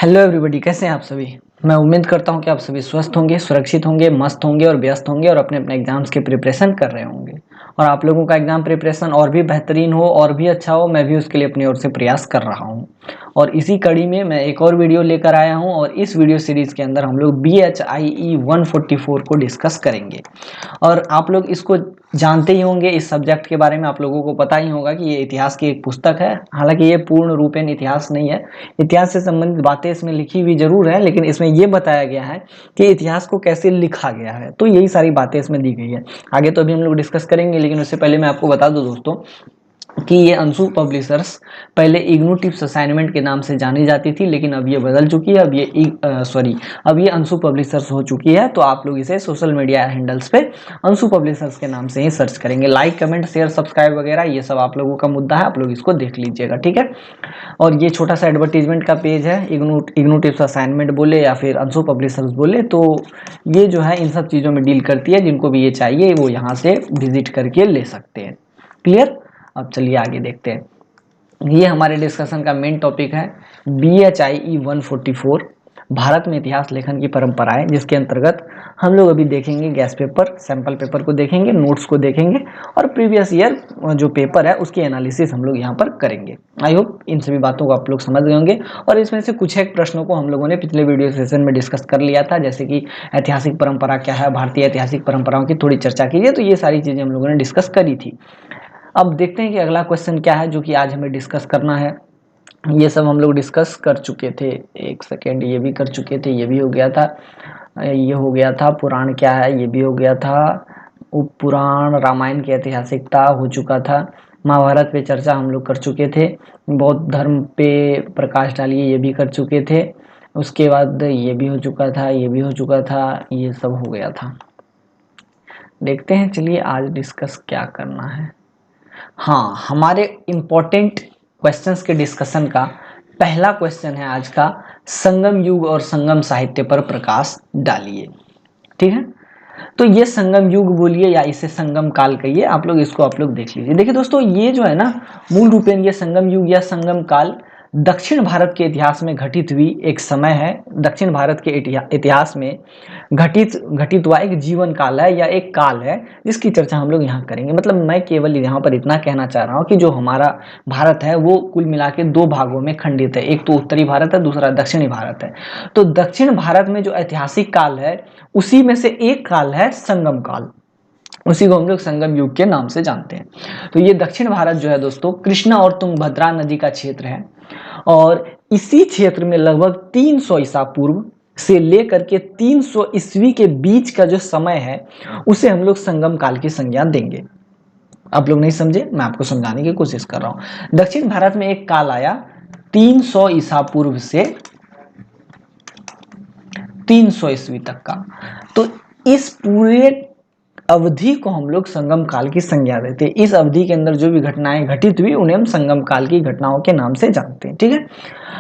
Hello everybody, कैसे हैं आप सभी। मैं उम्मीद करता हूं कि आप सभी स्वस्थ होंगे, सुरक्षित होंगे, मस्त होंगे और व्यस्त होंगे और अपने अपने एग्जाम्स की प्रिपरेशन कर रहे होंगे। और आप लोगों का एग्जाम प्रिपरेशन और भी बेहतरीन हो और भी अच्छा हो, मैं भी उसके लिए अपनी ओर से प्रयास कर रहा हूं। और इसी कड़ी में मैं एक और वीडियो लेकर आया हूं और इस वीडियो सीरीज के अंदर हम लोग BHIE 144 को डिस्कस करेंगे। और आप लोग इसको जानते ही होंगे, इस सब्जेक्ट के बारे में आप लोगों को पता ही होगा कि ये इतिहास की एक पुस्तक है। हालांकि ये पूर्ण रूपेण इतिहास नहीं है, इतिहास से संबंधित बातें इसमें लिखी हुई जरूर है, लेकिन इसमें ये बताया गया है कि इतिहास को कैसे लिखा गया है। तो यही सारी बातें इसमें दी गई है। आगे तो अभी हम लोग डिस्कस करेंगे, लेकिन उससे पहले मैं आपको बता दूं दोस्तों कि ये अंशु पब्लिशर्स पहले इग्नू टिप्स असाइनमेंट के नाम से जानी जाती थी, लेकिन अब ये बदल चुकी है। अब ये अंशु पब्लिशर्स हो चुकी है। तो आप लोग इसे सोशल मीडिया हैंडल्स पे अंशु पब्लिशर्स के नाम से ही सर्च करेंगे। लाइक, कमेंट, शेयर, सब्सक्राइब वगैरह ये सब आप लोगों का मुद्दा है, आप लोग इसको देख लीजिएगा, ठीक है। और ये छोटा सा एडवर्टीजमेंट का पेज है, इग्नू टिप्स असाइनमेंट बोले या फिर अंशु पब्लिशर्स बोले, तो ये जो है इन सब चीज़ों में डील करती है। जिनको भी ये चाहिए वो यहाँ से विजिट करके ले सकते हैं। क्लियर। अब चलिए आगे देखते हैं। ये हमारे डिस्कशन का मेन टॉपिक है BHIE 144, भारत में इतिहास लेखन की परंपराएं, जिसके अंतर्गत हम लोग अभी देखेंगे गैस पेपर, सैंपल पेपर को देखेंगे, नोट्स को देखेंगे और प्रीवियस ईयर जो पेपर है उसकी एनालिसिस हम लोग यहाँ पर करेंगे। आई होप इन सभी बातों को आप लोग समझ गए होंगे। और इसमें से कुछ एक प्रश्नों को हम लोगों ने पिछले वीडियो सेशन में डिस्कस कर लिया था, जैसे कि ऐतिहासिक परंपरा क्या है, भारतीय ऐतिहासिक परंपराओं की थोड़ी चर्चा कीजिए। तो ये सारी चीज़ें हम लोगों ने डिस्कस करी थी। अब देखते हैं कि अगला क्वेश्चन क्या है जो कि आज हमें डिस्कस करना है। ये सब हम लोग डिस्कस कर चुके थे। एक सेकेंड, ये भी कर चुके थे, ये भी हो गया था, ये हो गया था। पुराण क्या है, ये भी हो गया था। उप पुराण, रामायण की ऐतिहासिकता हो चुका था। महाभारत पे चर्चा हम लोग कर चुके थे। बौद्ध धर्म पे प्रकाश डालिए, ये भी कर चुके थे। उसके बाद ये भी हो चुका था, ये भी हो चुका था, ये सब हो गया था। देखते हैं, चलिए आज डिस्कस क्या करना है। हाँ, हमारे इम्पोर्टेंट क्वेश्चंस के डिस्कशन का पहला क्वेश्चन है आज का, संगम युग और संगम साहित्य पर प्रकाश डालिए। ठीक है, तो ये संगम युग बोलिए या इसे संगम काल कहिए, आप लोग इसको आप लोग देख लीजिए। देखिए दोस्तों, ये जो है ना, मूल रूपेण ये संगम युग या संगम काल दक्षिण भारत के इतिहास में घटित हुई एक समय है। दक्षिण भारत के इतिहास में घटित हुआ एक जीवन काल है या एक काल है, जिसकी चर्चा हम लोग यहाँ करेंगे। मतलब मैं केवल यहाँ पर इतना कहना चाह रहा हूँ कि जो हमारा भारत है वो कुल मिला के दो भागों में खंडित है। एक तो उत्तरी भारत है, दूसरा दक्षिणी भारत है। तो दक्षिण भारत में जो ऐतिहासिक काल है उसी में से एक काल है संगम काल, उसी को हम लोग संगम युग के नाम से जानते हैं। तो ये दक्षिण भारत जो है दोस्तों, कृष्णा और तुंगभद्रा नदी का क्षेत्र है। और इसी क्षेत्र में लगभग 300 ईसा पूर्व से लेकर के 300 ईस्वी के बीच का जो समय है उसे हम लोग संगम काल की संज्ञा देंगे। आप लोग नहीं समझे, मैं आपको समझाने की कोशिश कर रहा हूं। दक्षिण भारत में एक काल आया 300 ईसा पूर्व से 300 ईस्वी तक का। तो इस पूरे अवधि को हम लोग संगम काल की संज्ञा देते हैं। इस अवधि के अंदर जो भी घटनाएं घटित हुई उन्हें हम संगम काल की घटनाओं के नाम से जानते हैं। ठीक है,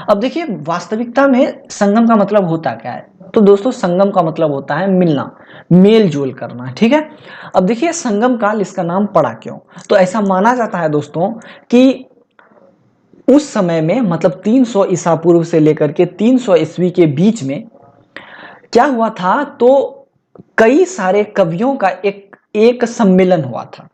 अब देखिए वास्तविकता में संगम का मतलब होता क्या है। तो दोस्तों, संगम का मतलब होता है मिलना, मेल जोल करना। ठीक है, अब देखिए संगम काल इसका नाम पड़ा क्यों। तो ऐसा माना जाता है दोस्तों कि उस समय में, मतलब 300 ईसा पूर्व से लेकर के 300 ईस्वी के बीच में क्या हुआ था, तो कई सारे कवियों का एक सम्मेलन हुआ था।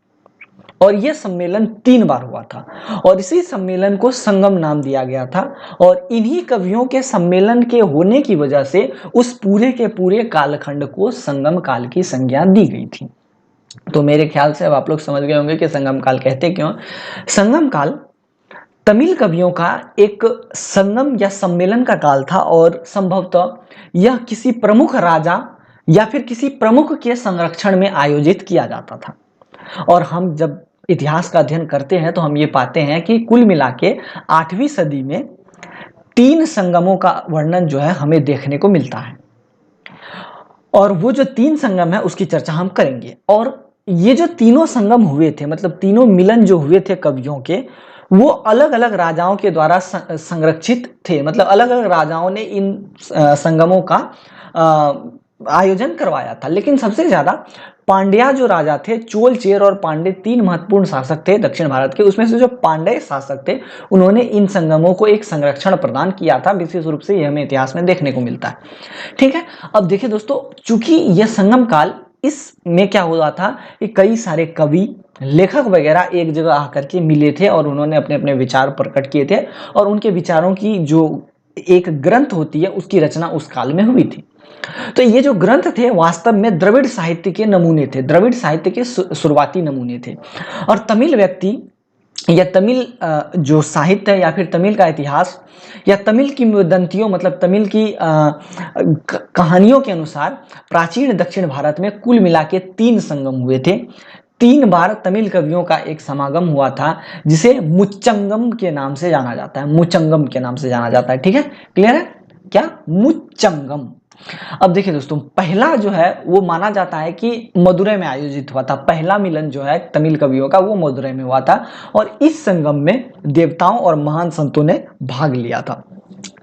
और यह सम्मेलन 3 बार हुआ था और इसी सम्मेलन को संगम नाम दिया गया था। और इन्हीं कवियों के सम्मेलन के होने की वजह से उस पूरे के पूरे कालखंड को संगम काल की संज्ञा दी गई थी। तो मेरे ख्याल से अब आप लोग समझ गए होंगे कि संगम काल कहते क्यों। संगम काल तमिल कवियों का एक संगम या सम्मेलन का काल था और संभवतः यह किसी प्रमुख राजा या फिर किसी प्रमुख के संरक्षण में आयोजित किया जाता था। और हम जब इतिहास का अध्ययन करते हैं तो हम ये पाते हैं कि कुल मिला के 8वीं सदी में 3 संगमों का वर्णन जो है हमें देखने को मिलता है। और वो जो 3 संगम है उसकी चर्चा हम करेंगे। और ये जो तीनों संगम हुए थे, मतलब तीनों मिलन जो हुए थे कवियों के, वो अलग अलग राजाओं के द्वारा संरक्षित थे। मतलब अलग अलग राजाओं ने इन संगमों का आयोजन करवाया था। लेकिन सबसे ज्यादा पांड्या जो राजा थे, चोल, चेर और पांड्य 3 महत्वपूर्ण शासक थे दक्षिण भारत के। उसमें से जो पांड्य शासक थे उन्होंने इन संगमों को एक संरक्षण प्रदान किया था, विशेष रूप से यह हमें इतिहास में देखने को मिलता है। ठीक है, अब देखिए दोस्तों, चूंकि यह संगम काल, इसमें क्या हुआ था कि कई सारे कवि, लेखक वगैरह एक जगह आकर के मिले थे और उन्होंने अपने अपने विचार प्रकट किए थे, और उनके विचारों की जो एक ग्रंथ होती है उसकी रचना उस काल में हुई थी। तो ये जो ग्रंथ थे वास्तव में द्रविड़ साहित्य के नमूने थे, द्रविड़ साहित्य के शुरुआती नमूने थे। और तमिल व्यक्ति या तमिल जो साहित्य है या फिर तमिल का इतिहास या तमिल की किंवदंतियों, मतलब तमिल की कहानियों के अनुसार प्राचीन दक्षिण भारत में कुल मिला के 3 संगम हुए थे। 3 बार तमिल कवियों का एक समागम हुआ था जिसे मुच्चंगम के नाम से जाना जाता है, मुच्चंगम के नाम से जाना जाता है। ठीक है, क्लियर है, क्या मुच्चंगम। अब देखिए दोस्तों, पहला जो है वो माना जाता है कि मदुरै में आयोजित हुआ था। पहला मिलन जो है तमिल कवियों का वो मदुरै में हुआ था, और इस संगम में देवताओं और महान संतों ने भाग लिया था।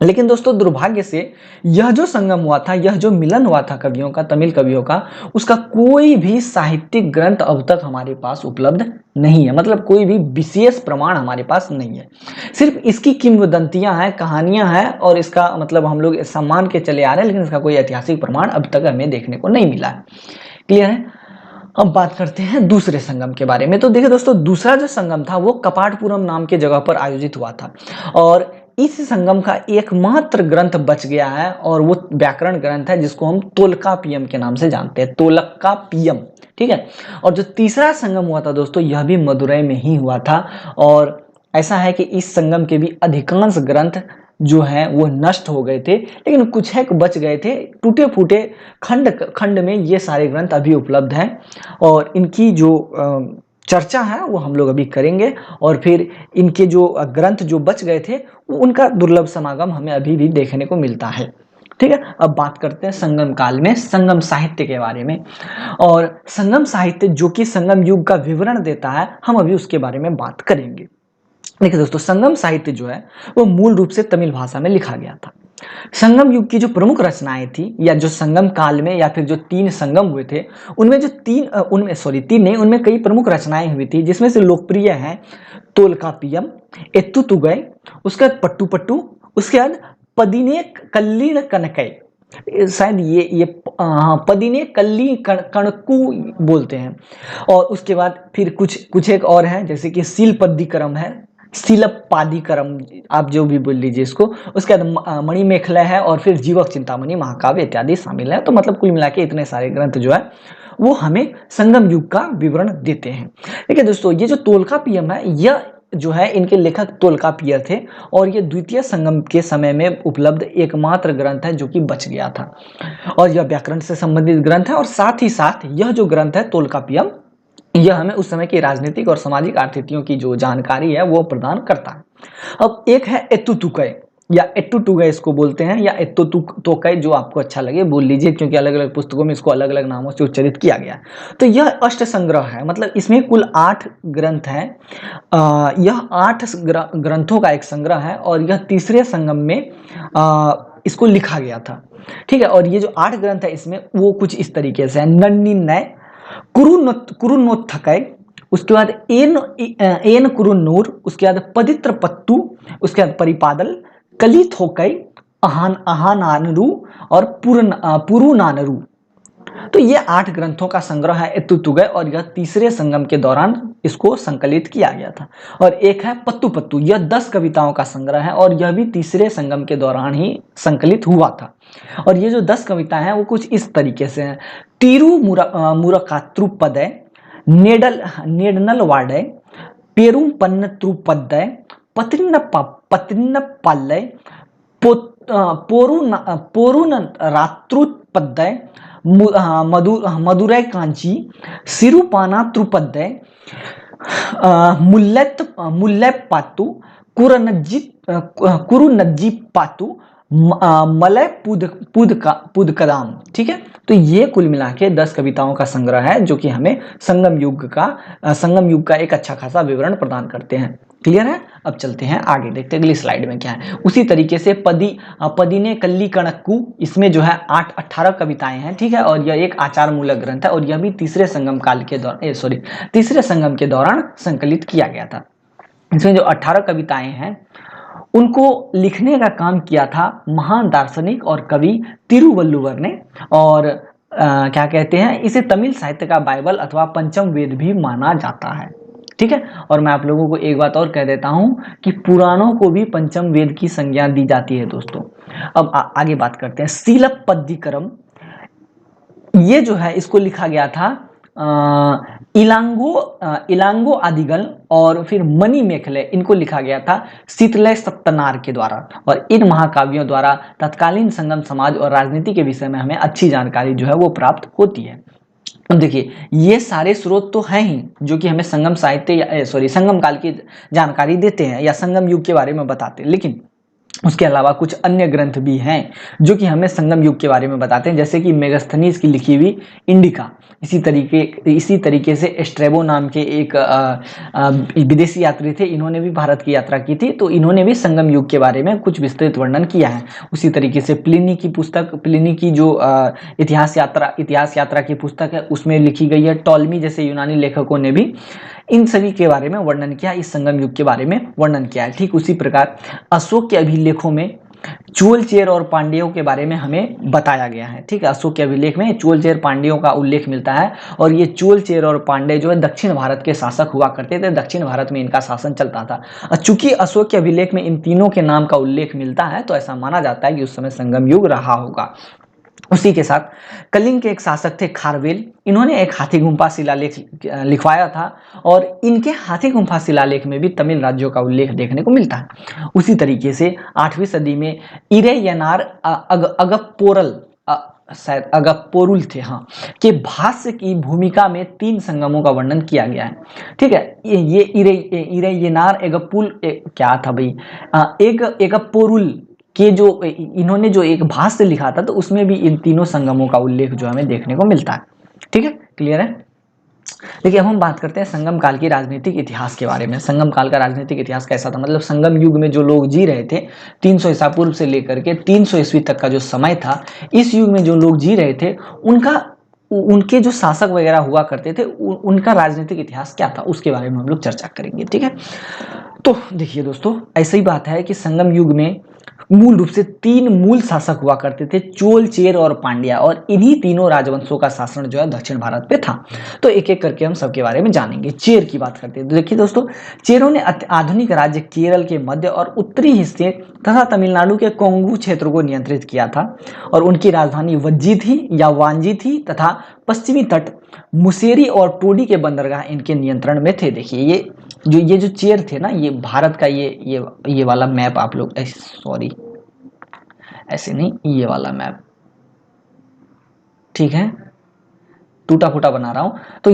लेकिन दोस्तों दुर्भाग्य से यह जो संगम हुआ था, यह जो मिलन हुआ था कवियों का, तमिल कवियों का, उसका कोई भी साहित्यिक ग्रंथ अब तक हमारे पास उपलब्ध नहीं है। मतलब कोई भी विशेष प्रमाण हमारे पास नहीं है, सिर्फ इसकी किंवदंतियां हैं, कहानियां हैं, और इसका मतलब हम लोग सम्मान के चले आ रहे हैं, लेकिन इसका कोई ऐतिहासिक प्रमाण अब तक हमें देखने को नहीं मिला है। क्लियर है। अब बात करते हैं दूसरे संगम के बारे में। तो देखिए दोस्तों, दूसरा जो संगम था वो कपाटपुरम नाम के जगह पर आयोजित हुआ था, और इस संगम का एकमात्र ग्रंथ बच गया है, और वो व्याकरण ग्रंथ है जिसको हम तोलकापियम के नाम से जानते हैं, तोलकापियम। ठीक है, और जो तीसरा संगम हुआ था दोस्तों, यह भी मदुरै में ही हुआ था, और ऐसा है कि इस संगम के भी अधिकांश ग्रंथ जो है वो नष्ट हो गए थे, लेकिन कुछ एक बच गए थे, टूटे फूटे खंड खंड में ये सारे ग्रंथ अभी उपलब्ध हैं, और इनकी जो चर्चा है वो हम लोग अभी करेंगे, और फिर इनके जो ग्रंथ जो बच गए थे उनका दुर्लभ समागम हमें अभी भी देखने को मिलता है। ठीक है, अब बात करते हैं संगम काल में संगम साहित्य के बारे में। और संगम साहित्य जो कि संगम युग का विवरण देता है, हम अभी उसके बारे में बात करेंगे। देखिए दोस्तों, संगम साहित्य जो है वो मूल रूप से तमिल भाषा में लिखा गया था। संगम युग की जो प्रमुख रचनाएं थी, या जो संगम काल में या फिर जो 3 संगम हुए थे, उनमें जो तीन नहीं, उनमें कई प्रमुख रचनाएं हुई थी, जिसमें से लोकप्रिय हैं तोलकापियम, एत्तुतुगै, उसके बाद पट्टू, उसके बाद पदिने कल्लीण कनकै, शायद ये पदिने कल्ली कणकू बोलते हैं, और उसके बाद फिर कुछ एक और है, जैसे कि सीलपद्दिकरम है, सीलपादिकरम, आप जो भी बोल लीजिए इसको। उसके बाद मणिमेखला है, और फिर जीवक चिंतामणि महाकाव्य इत्यादि शामिल है। तो मतलब कुल मिला के इतने सारे ग्रंथ जो है वो हमें संगम युग का विवरण देते हैं। देखिए दोस्तों, ये जो तोलकापियम है, यह जो है इनके लेखक तोलकापियर थे, और ये द्वितीय संगम के समय में उपलब्ध एकमात्र ग्रंथ है जो कि बच गया था, और यह व्याकरण से संबंधित ग्रंथ है। और साथ ही साथ यह जो ग्रंथ है तोलकापियम, यह हमें उस समय की राजनीतिक और सामाजिक आर्थितियों की जो जानकारी है वो प्रदान करता है। अब एक है एत्तुतुकै, या एट्टुटुगै इसको बोलते हैं, या एत्तुतुकै, जो आपको अच्छा लगे बोल लीजिए, क्योंकि अलग अलग पुस्तकों में इसको अलग अलग नामों से उच्चारित किया गया है। तो यह अष्ट संग्रह है, मतलब इसमें कुल 8 ग्रंथ हैं। यह 8 ग्रंथों का एक संग्रह है, और यह तीसरे संगम में इसको लिखा गया था। ठीक है, और ये जो 8 ग्रंथ है इसमें वो कुछ इस तरीके से है। नन्निन्नय, कुरुनोत्थकै, उसके बाद एन कुरुन्नूर, उसके बाद पवित्र पत्तू, उसके बाद परिपादल, कलिथोकै, अहानानरू और पुरुनानरू। तो ये 8 ग्रंथों का संग्रह है एत्तुतुगै, और यह तीसरे संगम के दौरान इसको संकलित किया गया था। और एक है पत्तू, यह 10 कविताओं का संग्रह है, और यह भी तीसरे संगम के दौरान ही संकलित हुआ था। और ये जो 10 कविताएं हैं वो कुछ इस तरीके से हैं। तिरुमुरकात्रुपदय, नेडनलवाडय, पेरुम्पन्नत्रुपदय, पत्रिन्नपाल्लय, पोरुनरात्रुपदय, मदुरै कांची, सिरुपानात्रुपदय, मुल्लैपातु, कुरुनज्जिपातु, मलय पुदकदाम। ठीक है, तो ये कुल मिला के 10 कविताओं का संग्रह है जो कि हमें संगम युग का एक अच्छा खासा विवरण प्रदान करते हैं। क्लियर है। अब चलते हैं आगे, देखते हैं अगली स्लाइड में क्या है। उसी तरीके से पदिने कल्ली कणक्कू, इसमें जो है 18 कविताएं हैं, ठीक है, और यह एक आचार मूलक ग्रंथ है और यह भी तीसरे संगम काल के दौरान तीसरे संगम के दौरान संकलित किया गया था। इसमें जो 18 कविताएं हैं उनको लिखने का काम किया था महान दार्शनिक और कवि तिरुवल्लुवर ने, और क्या कहते हैं, इसे तमिल साहित्य का बाइबल अथवा पंचम वेद भी माना जाता है, ठीक है। और मैं आप लोगों को एक बात और कह देता हूं कि पुराणों को भी पंचम वेद की संज्ञा दी जाती है दोस्तों। अब आगे बात करते हैं। सीलपद्दिकरम, ये जो है इसको लिखा गया था इलांगो आदिगल और फिर मणि मेखले, इनको लिखा गया था शीतलय सत्तनार के द्वारा। और इन महाकाव्यों द्वारा तत्कालीन संगम समाज और राजनीति के विषय में हमें अच्छी जानकारी जो है वो प्राप्त होती है। अब देखिए, ये सारे स्रोत तो हैं ही जो कि हमें संगम साहित्य या संगम काल की जानकारी देते हैं या संगम युग के बारे में बताते हैं, लेकिन उसके अलावा कुछ अन्य ग्रंथ भी हैं जो कि हमें संगम युग के बारे में बताते हैं, जैसे कि मेगास्थनीज की लिखी हुई इंडिका। इसी तरीके से एस्ट्रेबो नाम के एक विदेशी यात्री थे, इन्होंने भी भारत की यात्रा की थी, तो इन्होंने भी संगम युग के बारे में कुछ विस्तृत वर्णन किया है। उसी तरीके से प्लिनी की पुस्तक, प्लिनी की जो इतिहास यात्रा की पुस्तक है उसमें लिखी गई है। टॉलमी जैसे यूनानी लेखकों ने भी इन सभी के बारे में वर्णन किया, इस संगम युग के बारे में वर्णन किया है। ठीक उसी प्रकार अशोक के अभिलेखों में चोल चेर और पांड्यों के बारे में हमें बताया गया है, ठीक है। अशोक के अभिलेख में चोल चेर पांड्यों का उल्लेख मिलता है, और ये चोल चेर और पांड्य जो है दक्षिण भारत के शासक हुआ करते थे, दक्षिण भारत में इनका शासन चलता था। चूंकि अशोक के अभिलेख में इन तीनों के नाम का उल्लेख मिलता है, तो ऐसा माना जाता है कि उस समय संगम युग रहा होगा। उसी के साथ कलिंग के एक शासक थे खारवेल, इन्होंने एक हाथी गुम्फा शिलालेख लिखवाया था, और इनके हाथी गुम्फा शिलालेख में भी तमिल राज्यों का उल्लेख देखने को मिलता है। उसी तरीके से 8वीं सदी में इरेयनार अगप्पोरल शायद अगप्पोरुल थे, हाँ, के भाष्य की भूमिका में 3 संगमों का वर्णन किया गया है, ठीक है। ये इरेयनार एगपुल क्या था भाई, एगप्पोरुल के जो इन्होंने जो एक भाष्य लिखा था, तो उसमें भी इन तीनों संगमों का उल्लेख जो हमें देखने को मिलता है, ठीक है, क्लियर है। देखिए, अब हम बात करते हैं संगम काल की राजनीतिक इतिहास के बारे में। संगम काल का राजनीतिक इतिहास कैसा था, मतलब संगम युग में जो लोग जी रहे थे, 300 ईसा पूर्व से लेकर के 300 ईस्वी तक का जो समय था, इस युग में जो लोग जी रहे थे उनके जो शासक वगैरह हुआ करते थे, उनका राजनीतिक इतिहास क्या था, उसके बारे में हम लोग चर्चा करेंगे, ठीक है। तो देखिए दोस्तों, ऐसी बात है कि संगम युग में मूल रूप से 3 मूल शासक हुआ करते थे, चोल चेर और पांड्या, और इन्हीं तीनों राजवंशों का शासन जो है दक्षिण भारत पे था। तो एक एक करके हम सबके बारे में जानेंगे। चेर की बात करते हैं, तो देखिए दोस्तों, चेरों ने आधुनिक राज्य केरल के मध्य और उत्तरी हिस्से तथा तमिलनाडु के कोंगू क्षेत्र को नियंत्रित किया था, और उनकी राजधानी वज्जी थी या वांजी थी, तथा पश्चिमी तट मुसेरी और टोडी के बंदरगाह इनके नियंत्रण में थे। देखिए, ये जो चेर थे ना, ये भारत का ये वाला मैप आप लोग, सॉरी ऐसे नहीं, ये वाला मैप, ठीक है, टूटा फूटा बना रहा हूं। तो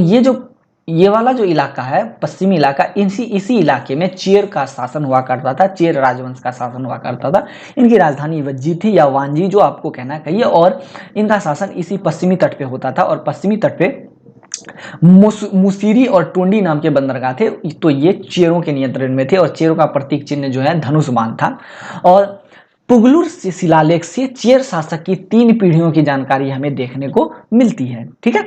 ये वाला जो इलाका है, पश्चिमी इलाका, इसी इलाके में चेर का शासन हुआ करता था, चेर राजवंश का शासन हुआ करता था। इनकी राजधानी वज्जी थी या वांजी, जो आपको कहना कहिए, और इनका शासन इसी पश्चिमी तट पे होता था, और पश्चिमी तट पे मुसीरी और टोंडी नाम के बंदरगाह थे, तो ये चेरों के नियंत्रण में थे, और चेरों का प्रतीक चिन्ह जो है धनुष बाण था। और पुगलुर शिलालेख से चेर शासक की 3 पीढ़ियों की जानकारी हमें देखने को मिलती है, ठीक है।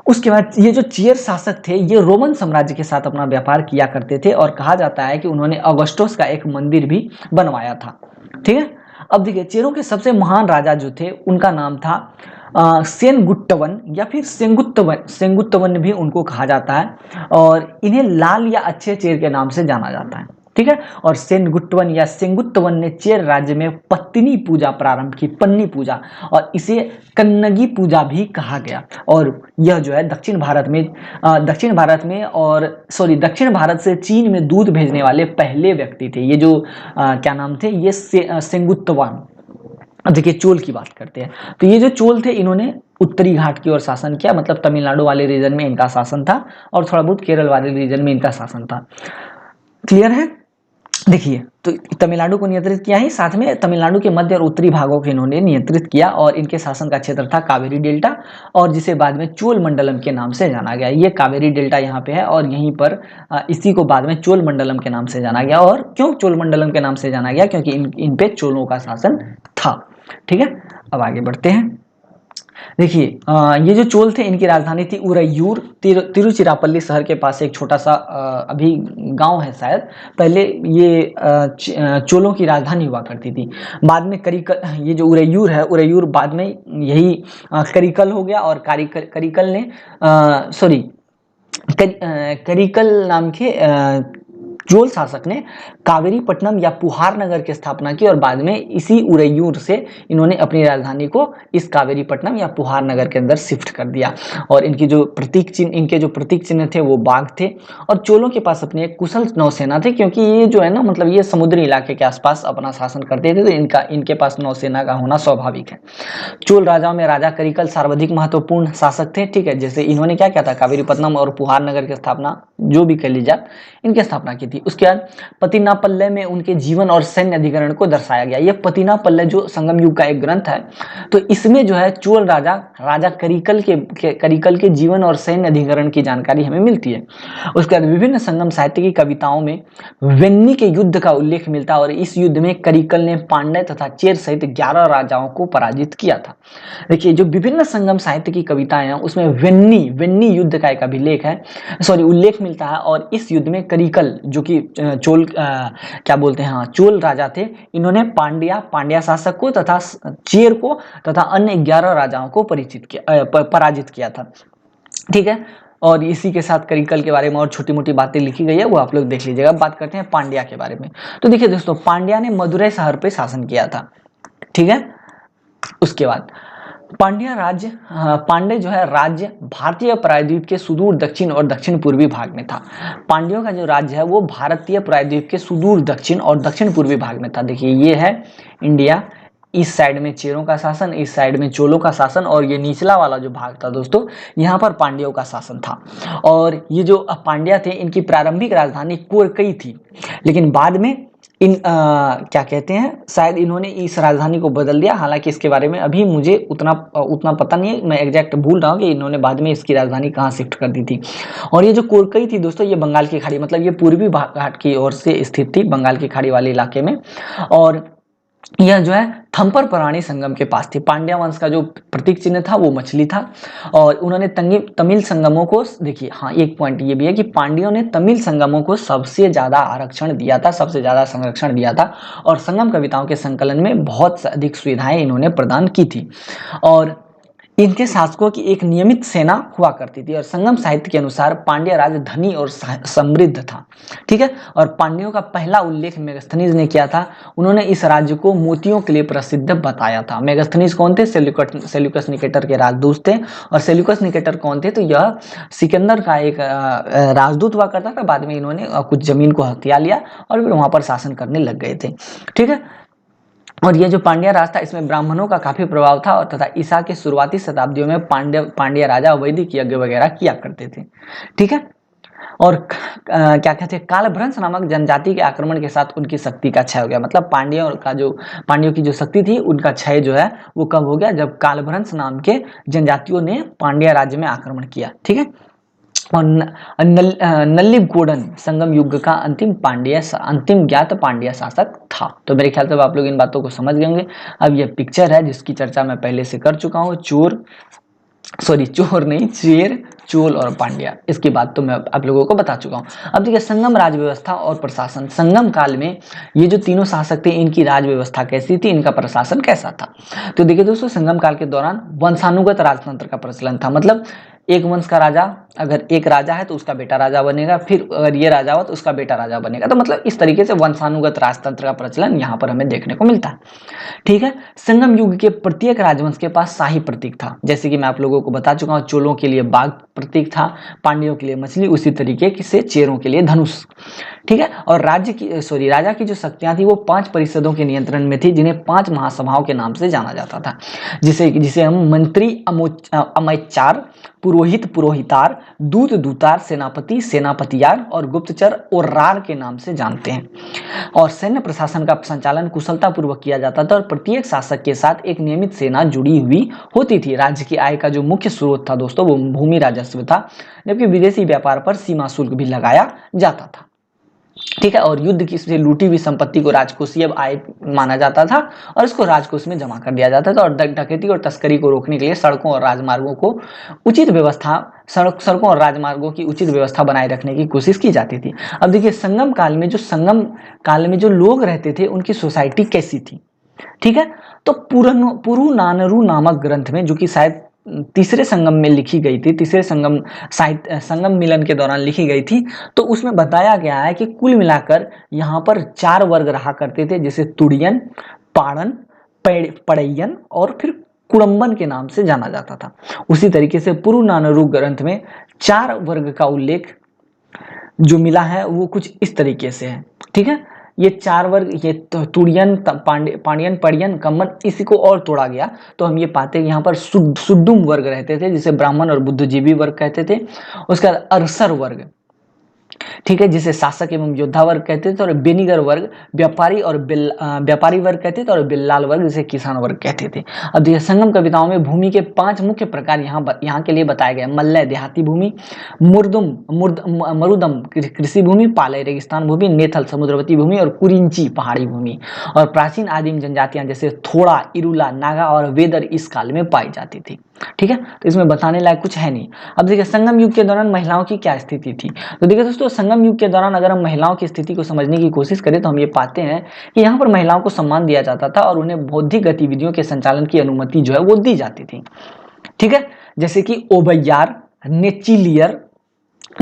उसके बाद ये जो चेर शासक थे, ये रोमन साम्राज्य के साथ अपना व्यापार किया करते थे, और कहा जाता है कि उन्होंने ऑगस्टोस का एक मंदिर भी बनवाया था, ठीक है। अब देखिए, चेरों के सबसे महान राजा जो थे, उनका नाम था सेनगुट्टवन या फिर सेंगुत्तवन भी उनको कहा जाता है, और इन्हें लाल या अच्छे चेर के नाम से जाना जाता है, ठीक है। और सेनगुट्टवन या सेंगुत्तवन ने चेर राज्य में पत्नी पूजा प्रारंभ की, पन्नी पूजा, और इसे कन्नगी पूजा भी कहा गया। और यह जो है दक्षिण भारत से चीन में दूध भेजने वाले पहले व्यक्ति थे। ये जो क्या नाम थे, ये सेंगुत्तवन। अब देखिए, चोल की बात करते हैं, तो ये जो चोल थे, इन्होंने उत्तरी घाट की ओर शासन किया, मतलब तमिलनाडु वाले रीजन में इनका शासन था, और थोड़ा बहुत केरल वाले रीजन में इनका शासन था, क्लियर है। देखिए, तो तमिलनाडु को नियंत्रित किया ही, साथ में तमिलनाडु के मध्य और उत्तरी भागों को इन्होंने नियंत्रित किया और इनके शासन का क्षेत्र था कावेरी डेल्टा, और जिसे बाद में चोल मंडलम के नाम से जाना गया। ये कावेरी डेल्टा यहाँ पे है और यहीं पर इसी को बाद में चोल मंडलम के नाम से जाना गया। और क्यों चोल मंडलम के नाम से जाना गया? क्योंकि इन पे चोलों का शासन था। ठीक है, अब आगे बढ़ते हैं। देखिए, ये जो चोल थे इनकी राजधानी थी उरैयूर, तिरुचिरापल्ली शहर के पास एक छोटा सा अभी गांव है शायद। पहले ये चोलों की राजधानी हुआ करती थी। बाद में करिकल, ये जो उरैयूर है, उरैयूर बाद में यही करिकल हो गया, और करिकल ने करिकल नाम के चोल शासक ने कावेरीपट्टनम या पुहार नगर की स्थापना की, और बाद में इसी उरैयूर से इन्होंने अपनी राजधानी को इस कावेरीपट्टनम या पुहार नगर के अंदर शिफ्ट कर दिया। और इनके जो प्रतीक चिन्ह थे वो बाघ थे। और चोलों के पास अपनी एक कुशल नौसेना थी, क्योंकि ये जो है ना, मतलब ये समुद्री इलाके के आसपास अपना शासन करते थे, तो इनके पास नौसेना का होना स्वाभाविक है। चोल राजाओं में राजा करिकल सर्वाधिक महत्वपूर्ण शासक थे। ठीक है, जैसे इन्होंने क्या किया था, कावेरीपट्टनम और पुहार नगर की स्थापना, जो भी कह लीजिए, इनकी स्थापना की थी। उसके बाद पतिनापल्ले में उनके जीवन और सैन्य अधिकरण को दर्शाया गया। ये पतिनापल्ले जो संगम युग का एक ग्रंथ है, तो इसमें जो है चोल राजा करिकल के जीवन और सैन्य अधिकरण की जानकारी हमें मिलती है। उसके बाद विभिन्न संगम साहित्य की कविताओं में वेन्नी के युद्ध का उल्लेख मिलता है, और इस युद्ध में करिकल ने पांड्य तथा चेर सहित 11 राजाओं को पराजित किया था। देखिए, जो विभिन्न संगम साहित्य की कविताएं हैं उसमें वेन्नी युद्ध का एक अभिलेख है, उल्लेख मिलता है। और इस युद्ध में करिकल जो कि चोल क्या बोलते हैं, हाँ, चोल राजा थे, इन्होंने पांड्या शासक को तथा चेर को तथा अन्य 11 राजाओं को पराजित किया था। ठीक है, और इसी के साथ करिकल के बारे में और छोटी मोटी बातें लिखी गई है, वो आप लोग देख लीजिएगा। अब बात करते हैं पांड्या के बारे में। तो देखिए दोस्तों, पांड्या ने मदुरै शहर पे शासन किया था। ठीक है, उसके बाद पांड्य जो है राज्य भारतीय प्रायद्वीप के सुदूर दक्षिण और दक्षिण पूर्वी भाग में था। पांड्यों का जो राज्य है वो भारतीय प्रायद्वीप के सुदूर दक्षिण और दक्षिण पूर्वी भाग में था। देखिए, ये है इंडिया, इस साइड में चेरों का शासन, इस साइड में चोलों का शासन, और ये निचला वाला जो भाग था दोस्तों, यहाँ पर पांड्यों का शासन था। और ये जो पांड्या थे, इनकी प्रारंभिक राजधानी कोरकई थी, लेकिन बाद में क्या कहते हैं, शायद इन्होंने इस राजधानी को बदल दिया। हालांकि इसके बारे में अभी मुझे उतना पता नहीं है, मैं एग्जैक्ट भूल रहा हूँ कि इन्होंने बाद में इसकी राजधानी कहाँ शिफ्ट कर दी थी। और ये जो कोरकई थी दोस्तों, ये बंगाल की खाड़ी, मतलब ये पूर्वी घाट की ओर से स्थित थी, बंगाल की खाड़ी वाले इलाके में। और यह जो है थम्पर प्राणी संगम के पास थी। पांड्या वंश का जो प्रतीक चिन्ह था वो मछली था। और उन्होंने तमिल संगमों को, देखिए हाँ, एक पॉइंट ये भी है कि पांड्यों ने तमिल संगमों को सबसे ज्यादा आरक्षण दिया था, सबसे ज्यादा संरक्षण दिया था, और संगम कविताओं के संकलन में बहुत अधिक सुविधाएं इन्होंने प्रदान की थी। और इनके शासकों की एक नियमित सेना हुआ करती थी। और संगम साहित्य के अनुसार पांड्य राज्य धनी और समृद्ध था। ठीक है, और पांड्यों का पहला उल्लेख मेगस्थनीज ने किया था। उन्होंने इस राज्य को मोतियों के लिए प्रसिद्ध बताया था। मेगस्थनीज कौन थे? सेल्यूकस निकेटर के राजदूत थे। और सेल्यूकस निकेटर कौन थे? तो यह सिकंदर का एक राजदूत हुआ करता था। बाद में इन्होंने कुछ जमीन को हथिया लिया और फिर वहां पर शासन करने लग गए थे। ठीक है, और ये जो पांड्या राज था, इसमें ब्राह्मणों का काफी प्रभाव था, और तथा ईसा के शुरुआती शताब्दियों में पांड्या राजा वैदिक यज्ञ वगैरह किया करते थे। ठीक है, और क्या कहते हैं, कालभ्रंश नामक जनजाति के आक्रमण के साथ उनकी शक्ति का क्षय हो गया। मतलब पांड्यों की जो शक्ति थी, उनका क्षय जो है वो कब हो गया? जब कालभ्रंश नाम के जनजातियों ने पांड्या राज्य में आक्रमण किया। ठीक है, और नल्लिगोडन संगम युग का अंतिम ज्ञात पांड्या शासक था। तो मेरे ख्याल से आप लोग इन बातों को समझ गए होंगे। अब ये पिक्चर है जिसकी चर्चा मैं पहले से कर चुका हूँ, चोर नहीं, चेर, चोल और पांड्या, इसकी बात तो मैं आप लोगों को बता चुका हूँ। अब देखिए, संगम राज व्यवस्था और प्रशासन। संगम काल में ये जो तीनों शासक थे, इनकी राज व्यवस्था कैसी थी, इनका प्रशासन कैसा था? तो देखिए दोस्तों, संगम काल के दौरान वंशानुगत राजतंत्र का प्रचलन था। मतलब एक वंश का राजा, अगर एक राजा है तो उसका बेटा राजा बनेगा, फिर अगर ये राजा हुआ तो उसका बेटा राजा बनेगा। तो मतलब इस तरीके से वंशानुगत राजतंत्र का प्रचलन यहाँ पर हमें देखने को मिलता है। ठीक है, संगम युग के प्रत्येक राजवंश के पास शाही प्रतीक था। जैसे कि मैं आप लोगों को बता चुका हूँ, चोलों के लिए बाघ प्रतीक था, पांड्यों के लिए मछली, उसी तरीके से चेरों के लिए धनुष। ठीक है। और राजा की जो शक्तियां थी वो 5 परिषदों के नियंत्रण में थी, जिन्हें 5 महासभाओं के नाम से जाना जाता था, जिसे हम मंत्री अमैचार, पुरोहित पुरोहितार, दूत दूतार, सेनापति सेनापतियार और गुप्तचर ओर्रार के नाम से जानते हैं। और सैन्य प्रशासन का संचालन कुशलतापूर्वक किया जाता था और प्रत्येक शासक के साथ एक नियमित सेना जुड़ी हुई होती थी। राज्य की आय का जो मुख्य स्रोत था दोस्तों वो भूमि राजस्व था, जबकि विदेशी व्यापार पर सीमा शुल्क भी लगाया जाता था। ठीक है। और युद्ध की से लूटी हुई संपत्ति को राजकोषीय आय माना जाता था और इसको राजकोष में जमा कर दिया जाता था। और डकैती और तस्करी को रोकने के लिए सड़कों और राजमार्गों की उचित व्यवस्था बनाए रखने की कोशिश की जाती थी। अब देखिए संगम काल में जो लोग रहते थे उनकी सोसाइटी कैसी थी। ठीक है। तो पुरुनानरु नामक ग्रंथ में, जो कि शायद तीसरे संगम में लिखी गई थी, तीसरे संगम मिलन के दौरान लिखी गई थी, तो उसमें बताया गया है कि कुल मिलाकर यहाँ पर 4 वर्ग रहा करते थे, जैसे तुड़ियन, पाड़न, पड़ैयन और फिर कुड़म्बन के नाम से जाना जाता था। उसी तरीके से पुरुनानरु ग्रंथ में 4 वर्ग का उल्लेख जो मिला है वो कुछ इस तरीके से है। ठीक है। ये 4 वर्ग, ये तुड़ियन, पांडियन, पड़ियन, कम्मन, इसी को और तोड़ा गया तो हम ये पाते हैं यहाँ पर सुड्डुम वर्ग रहते थे, जिसे ब्राह्मण और बुद्धिजीवी वर्ग कहते थे। उसके बाद अरसर वर्ग, ठीक है, जिसे शासक एवं योद्धा वर्ग कहते थे। और बेनिगर वर्ग व्यापारी वर्ग कहते थे। और बिल्लाल वर्ग जिसे किसान वर्ग कहते थे। अब देखिए संगम कविताओं में भूमि के 5 मुख्य प्रकार यहाँ के लिए बताए गए। मल्लय देहाती भूमि, मरुदम कृषि भूमि, पालय रेगिस्तान भूमि, नेथल समुद्रवती भूमि और कुरिंची पहाड़ी भूमि। और प्राचीन आदिम जनजातियां जैसे थोड़ा, इरुला, नागा और वेदर इस काल में पाई जाती थी। ठीक है। तो इसमें बताने लायक कुछ है नहीं। अब देखिए संगम युग के दौरान महिलाओं की क्या स्थिति थी। तो देखिए दोस्तों संगम युग के दौरान अगर हम महिलाओं की स्थिति को समझने की कोशिश करें तो हम ये पाते हैं कि यहाँ पर महिलाओं को सम्मान दिया जाता था और उन्हें बौद्धिक गतिविधियों के संचालन की अनुमति जो है वो दी जाती थी। ठीक है। जैसे कि ओबैयार,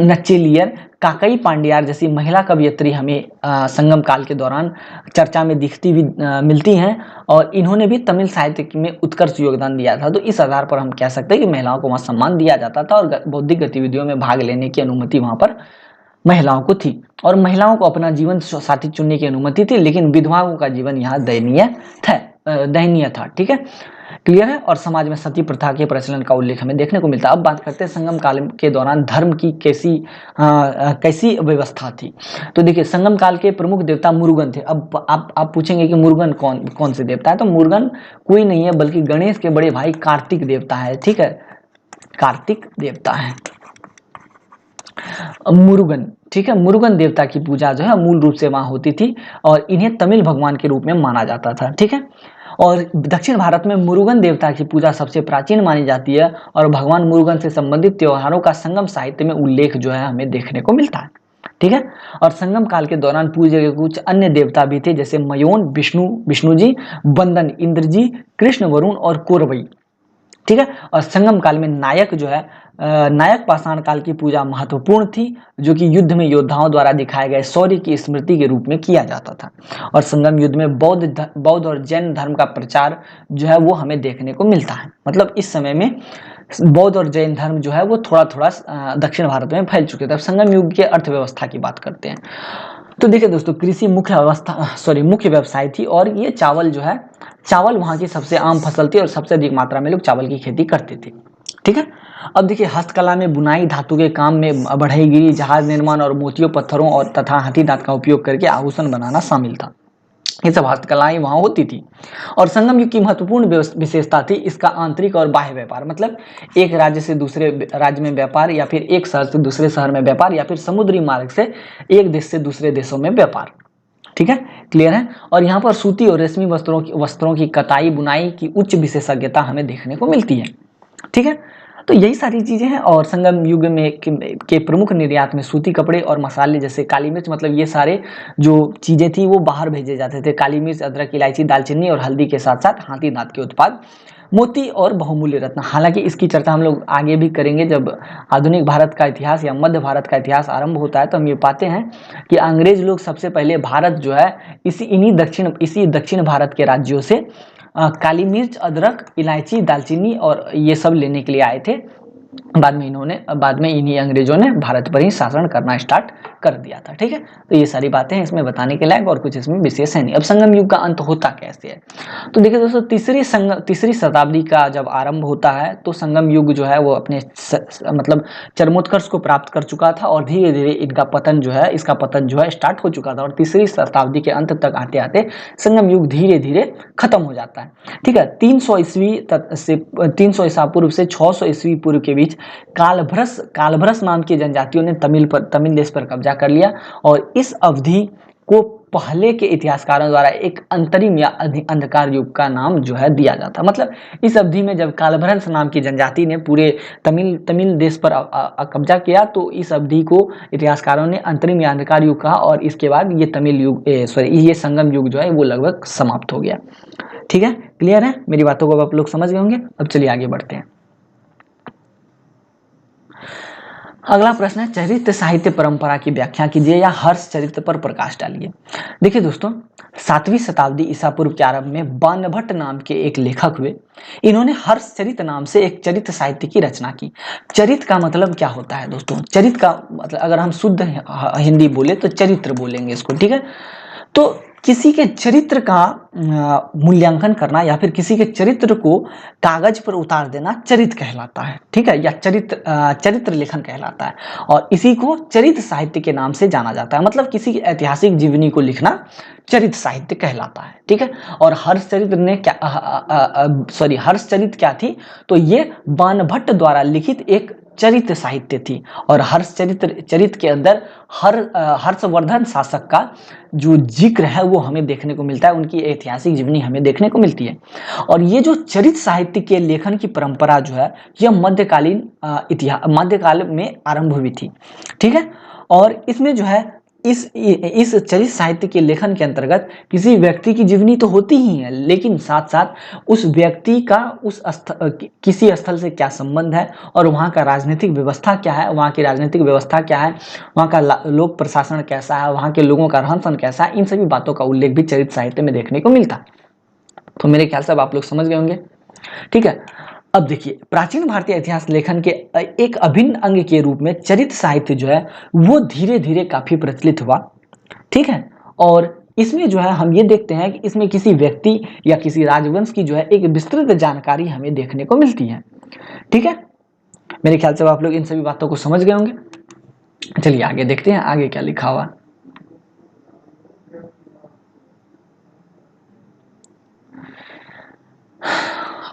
नचेलियर, काकई पांड्यार जैसी महिला कवयित्री हमें संगम काल के दौरान चर्चा में दिखती हुई मिलती हैं और इन्होंने भी तमिल साहित्य में उत्कर्ष योगदान दिया था। तो इस आधार पर हम कह सकते हैं कि महिलाओं को वहाँ सम्मान दिया जाता था और बौद्धिक गतिविधियों में भाग लेने की अनुमति वहाँ पर महिलाओं को थी। और महिलाओं को अपना जीवन साथी चुनने की अनुमति थी, लेकिन विधवाओं का जीवन यहाँ दयनीय था। ठीक है, क्लियर है। और समाज में सती प्रथा के प्रचलन का उल्लेख हमें देखने को मिलता है। अब बात करते हैं संगम काल के दौरान धर्म की कैसी व्यवस्था थी। तो देखिए संगम काल के प्रमुख देवता मुरुगन थे। अब आप पूछेंगे कि मुरुगन कौन से देवता है। तो मुरुगन कोई नहीं है बल्कि गणेश के बड़े भाई कार्तिक देवता है। ठीक है, कार्तिक देवता है मुरुगन। ठीक है, मुरुगन देवता की पूजा जो है मूल रूप से वहां होती थी और इन्हें तमिल भगवान के रूप में माना जाता था। ठीक है। और दक्षिण भारत में मुरुगन देवता की पूजा सबसे प्राचीन मानी जाती है और भगवान मुरुगन से संबंधित त्योहारों का संगम साहित्य में उल्लेख जो है हमें देखने को मिलता है। ठीक है। और संगम काल के दौरान पूजे गए कुछ अन्य देवता भी थे, जैसे मयोन विष्णु जी, बंदन इंद्र जी, कृष्ण वरुण और कोरवई। ठीक है। और संगम काल में नायक पाषाण काल की पूजा महत्वपूर्ण थी, जो कि युद्ध में योद्धाओं द्वारा दिखाए गए शौर्य की स्मृति के रूप में किया जाता था। और संगम युद्ध में बौद्ध और जैन धर्म का प्रचार जो है वो हमें देखने को मिलता है। मतलब इस समय में बौद्ध और जैन धर्म जो है वो थोड़ा थोड़ा दक्षिण भारत में फैल चुके थे। अब संगम युग की अर्थव्यवस्था की बात करते हैं। तो देखिए दोस्तों कृषि मुख्य व्यवसाय थी और ये चावल वहाँ की सबसे आम फसल थी और सबसे अधिक मात्रा में लोग चावल की खेती करते थे। ठीक है। अब देखिए हस्तकला में बुनाई, धातु के काम में बढ़ईगिरी, जहाज निर्माण और मोतियों, पत्थरों और तथा हाथी दांत का उपयोग करके आभूषण बनाना शामिल था। ये सब हस्तकलाएं वहां होती थी। और संगम युग की महत्वपूर्ण विशेषता थी इसका आंतरिक और बाह्य व्यापार। मतलब एक राज्य से दूसरे राज्य में व्यापार, या फिर एक शहर से दूसरे शहर में व्यापार, या फिर समुद्री मार्ग से एक देश से दूसरे देशों में व्यापार। ठीक है, क्लियर है। और यहाँ पर सूती और रेशमी वस्त्रों की कताई बुनाई की उच्च विशेषज्ञता हमें देखने को मिलती है। ठीक है। तो यही सारी चीजें हैं। और संगम युग में के प्रमुख निर्यात में सूती कपड़े और मसाले जैसे काली मिर्च, मतलब ये सारे जो चीजें थी वो बाहर भेजे जाते थे। काली मिर्च, अदरक, इलायची, दालचीनी और हल्दी के साथ साथ हाथी दांत के उत्पाद, मोती और बहुमूल्य रत्न। हालांकि इसकी चर्चा हम लोग आगे भी करेंगे जब आधुनिक भारत का इतिहास या मध्य भारत का इतिहास आरंभ होता है। तो हम ये पाते हैं कि अंग्रेज लोग सबसे पहले भारत जो है इसी दक्षिण भारत के राज्यों से काली मिर्च, अदरक, इलायची, दालचीनी और ये सब लेने के लिए आए थे बाद में इन्हीं अंग्रेजों ने भारत पर ही शासन करना स्टार्ट कर दिया था। ठीक है, तो ये सारी बातें हैं इसमें बताने के लायक, और कुछ इसमें विशेष है नहीं। अब संगम युग का अंत होता कैसे है, तो देखिए दोस्तों, तीसरी शताब्दी का जब आरंभ होता है तो संगम युग जो है वो अपने मतलब चरमोत्कर्ष को प्राप्त कर चुका था, और धीरे धीरे इसका पतन जो है स्टार्ट हो चुका था, और तीसरी शताब्दी के अंत तक आते आते संगम युग धीरे धीरे खत्म हो जाता है। ठीक है, 300 ईसा पूर्व से 600 ईस्वी पूर्व के बीच कालभ्रस नाम की जनजातियों ने तमिल देश पर कब्जा कर लिया, और इस अवधि को पहले के इतिहासकारों द्वारा एक अंतरिम या अंधकार युग का नाम जो है दिया जाता है। मतलब इस अवधि में जब कालभ्रस नाम की जनजाति ने पूरे तमिल देश पर कब्जा किया, तो इस अवधि को इतिहासकारों ने अंतरिम या अंधकार युग कहा, और इसके बाद ये संगम युग जो है वो लगभग समाप्त हो गया। ठीक है, क्लियर है, मेरी बातों को आप लोग समझ गए होंगे। अब चलिए आगे बढ़ते हैं। अगला प्रश्न है, चरित्र साहित्य परंपरा की व्याख्या कीजिए या हर्ष चरित्र पर प्रकाश डालिए। देखिए दोस्तों, 7वीं शताब्दी ईसा पूर्व के आरंभ में बाणभट्ट नाम के एक लेखक हुए। इन्होंने हर्ष चरित्र नाम से एक चरित्र साहित्य की रचना की। चरित्र का मतलब क्या होता है दोस्तों? चरित्र का मतलब अगर हम शुद्ध हिंदी बोले तो चरित्र बोलेंगे इसको। ठीक है, तो किसी के चरित्र का मूल्यांकन करना या फिर किसी के चरित्र को कागज पर उतार देना चरित्र कहलाता है। ठीक है, या चरित्र लेखन कहलाता है, और इसी को चरित्र साहित्य के नाम से जाना जाता है। मतलब किसी की ऐतिहासिक जीवनी को लिखना चरित्र साहित्य कहलाता है। ठीक है, और हर्ष चरित्र क्या थी? तो ये बाणभट्ट द्वारा लिखित एक चरित्र साहित्य थी, और हर्ष चरित्र के अंदर हर्षवर्धन शासक का जो जिक्र है वो हमें देखने को मिलता है, उनकी ऐतिहासिक जीवनी हमें देखने को मिलती है। और ये जो चरित्र साहित्य के लेखन की परंपरा जो है यह मध्यकाल में आरंभ हुई थी। ठीक है, और इसमें जो है इस चरित्र साहित्य के लेखन के अंतर्गत किसी व्यक्ति की जीवनी तो होती ही है, लेकिन साथ साथ उस व्यक्ति का किसी स्थल से क्या संबंध है, और वहाँ का राजनीतिक व्यवस्था क्या है, वहाँ की राजनीतिक व्यवस्था क्या है, वहाँ का लोक प्रशासन कैसा है, वहाँ के लोगों का रहन सहन कैसा है, इन सभी बातों का उल्लेख भी चरित्र साहित्य में देखने को मिलता है। तो मेरे ख्याल से अब आप लोग समझ गए होंगे। ठीक है, अब देखिए, प्राचीन भारतीय इतिहास लेखन के एक अभिन्न अंग के रूप में चरित्र साहित्य जो है वो धीरे धीरे काफी प्रचलित हुआ। ठीक है, और इसमें जो है हम ये देखते हैं कि इसमें किसी व्यक्ति या किसी राजवंश की जो है एक विस्तृत जानकारी हमें देखने को मिलती है। ठीक है, मेरे ख्याल से आप लोग इन सभी बातों को समझ गए होंगे। चलिए आगे देखते हैं, आगे क्या लिखा हुआ।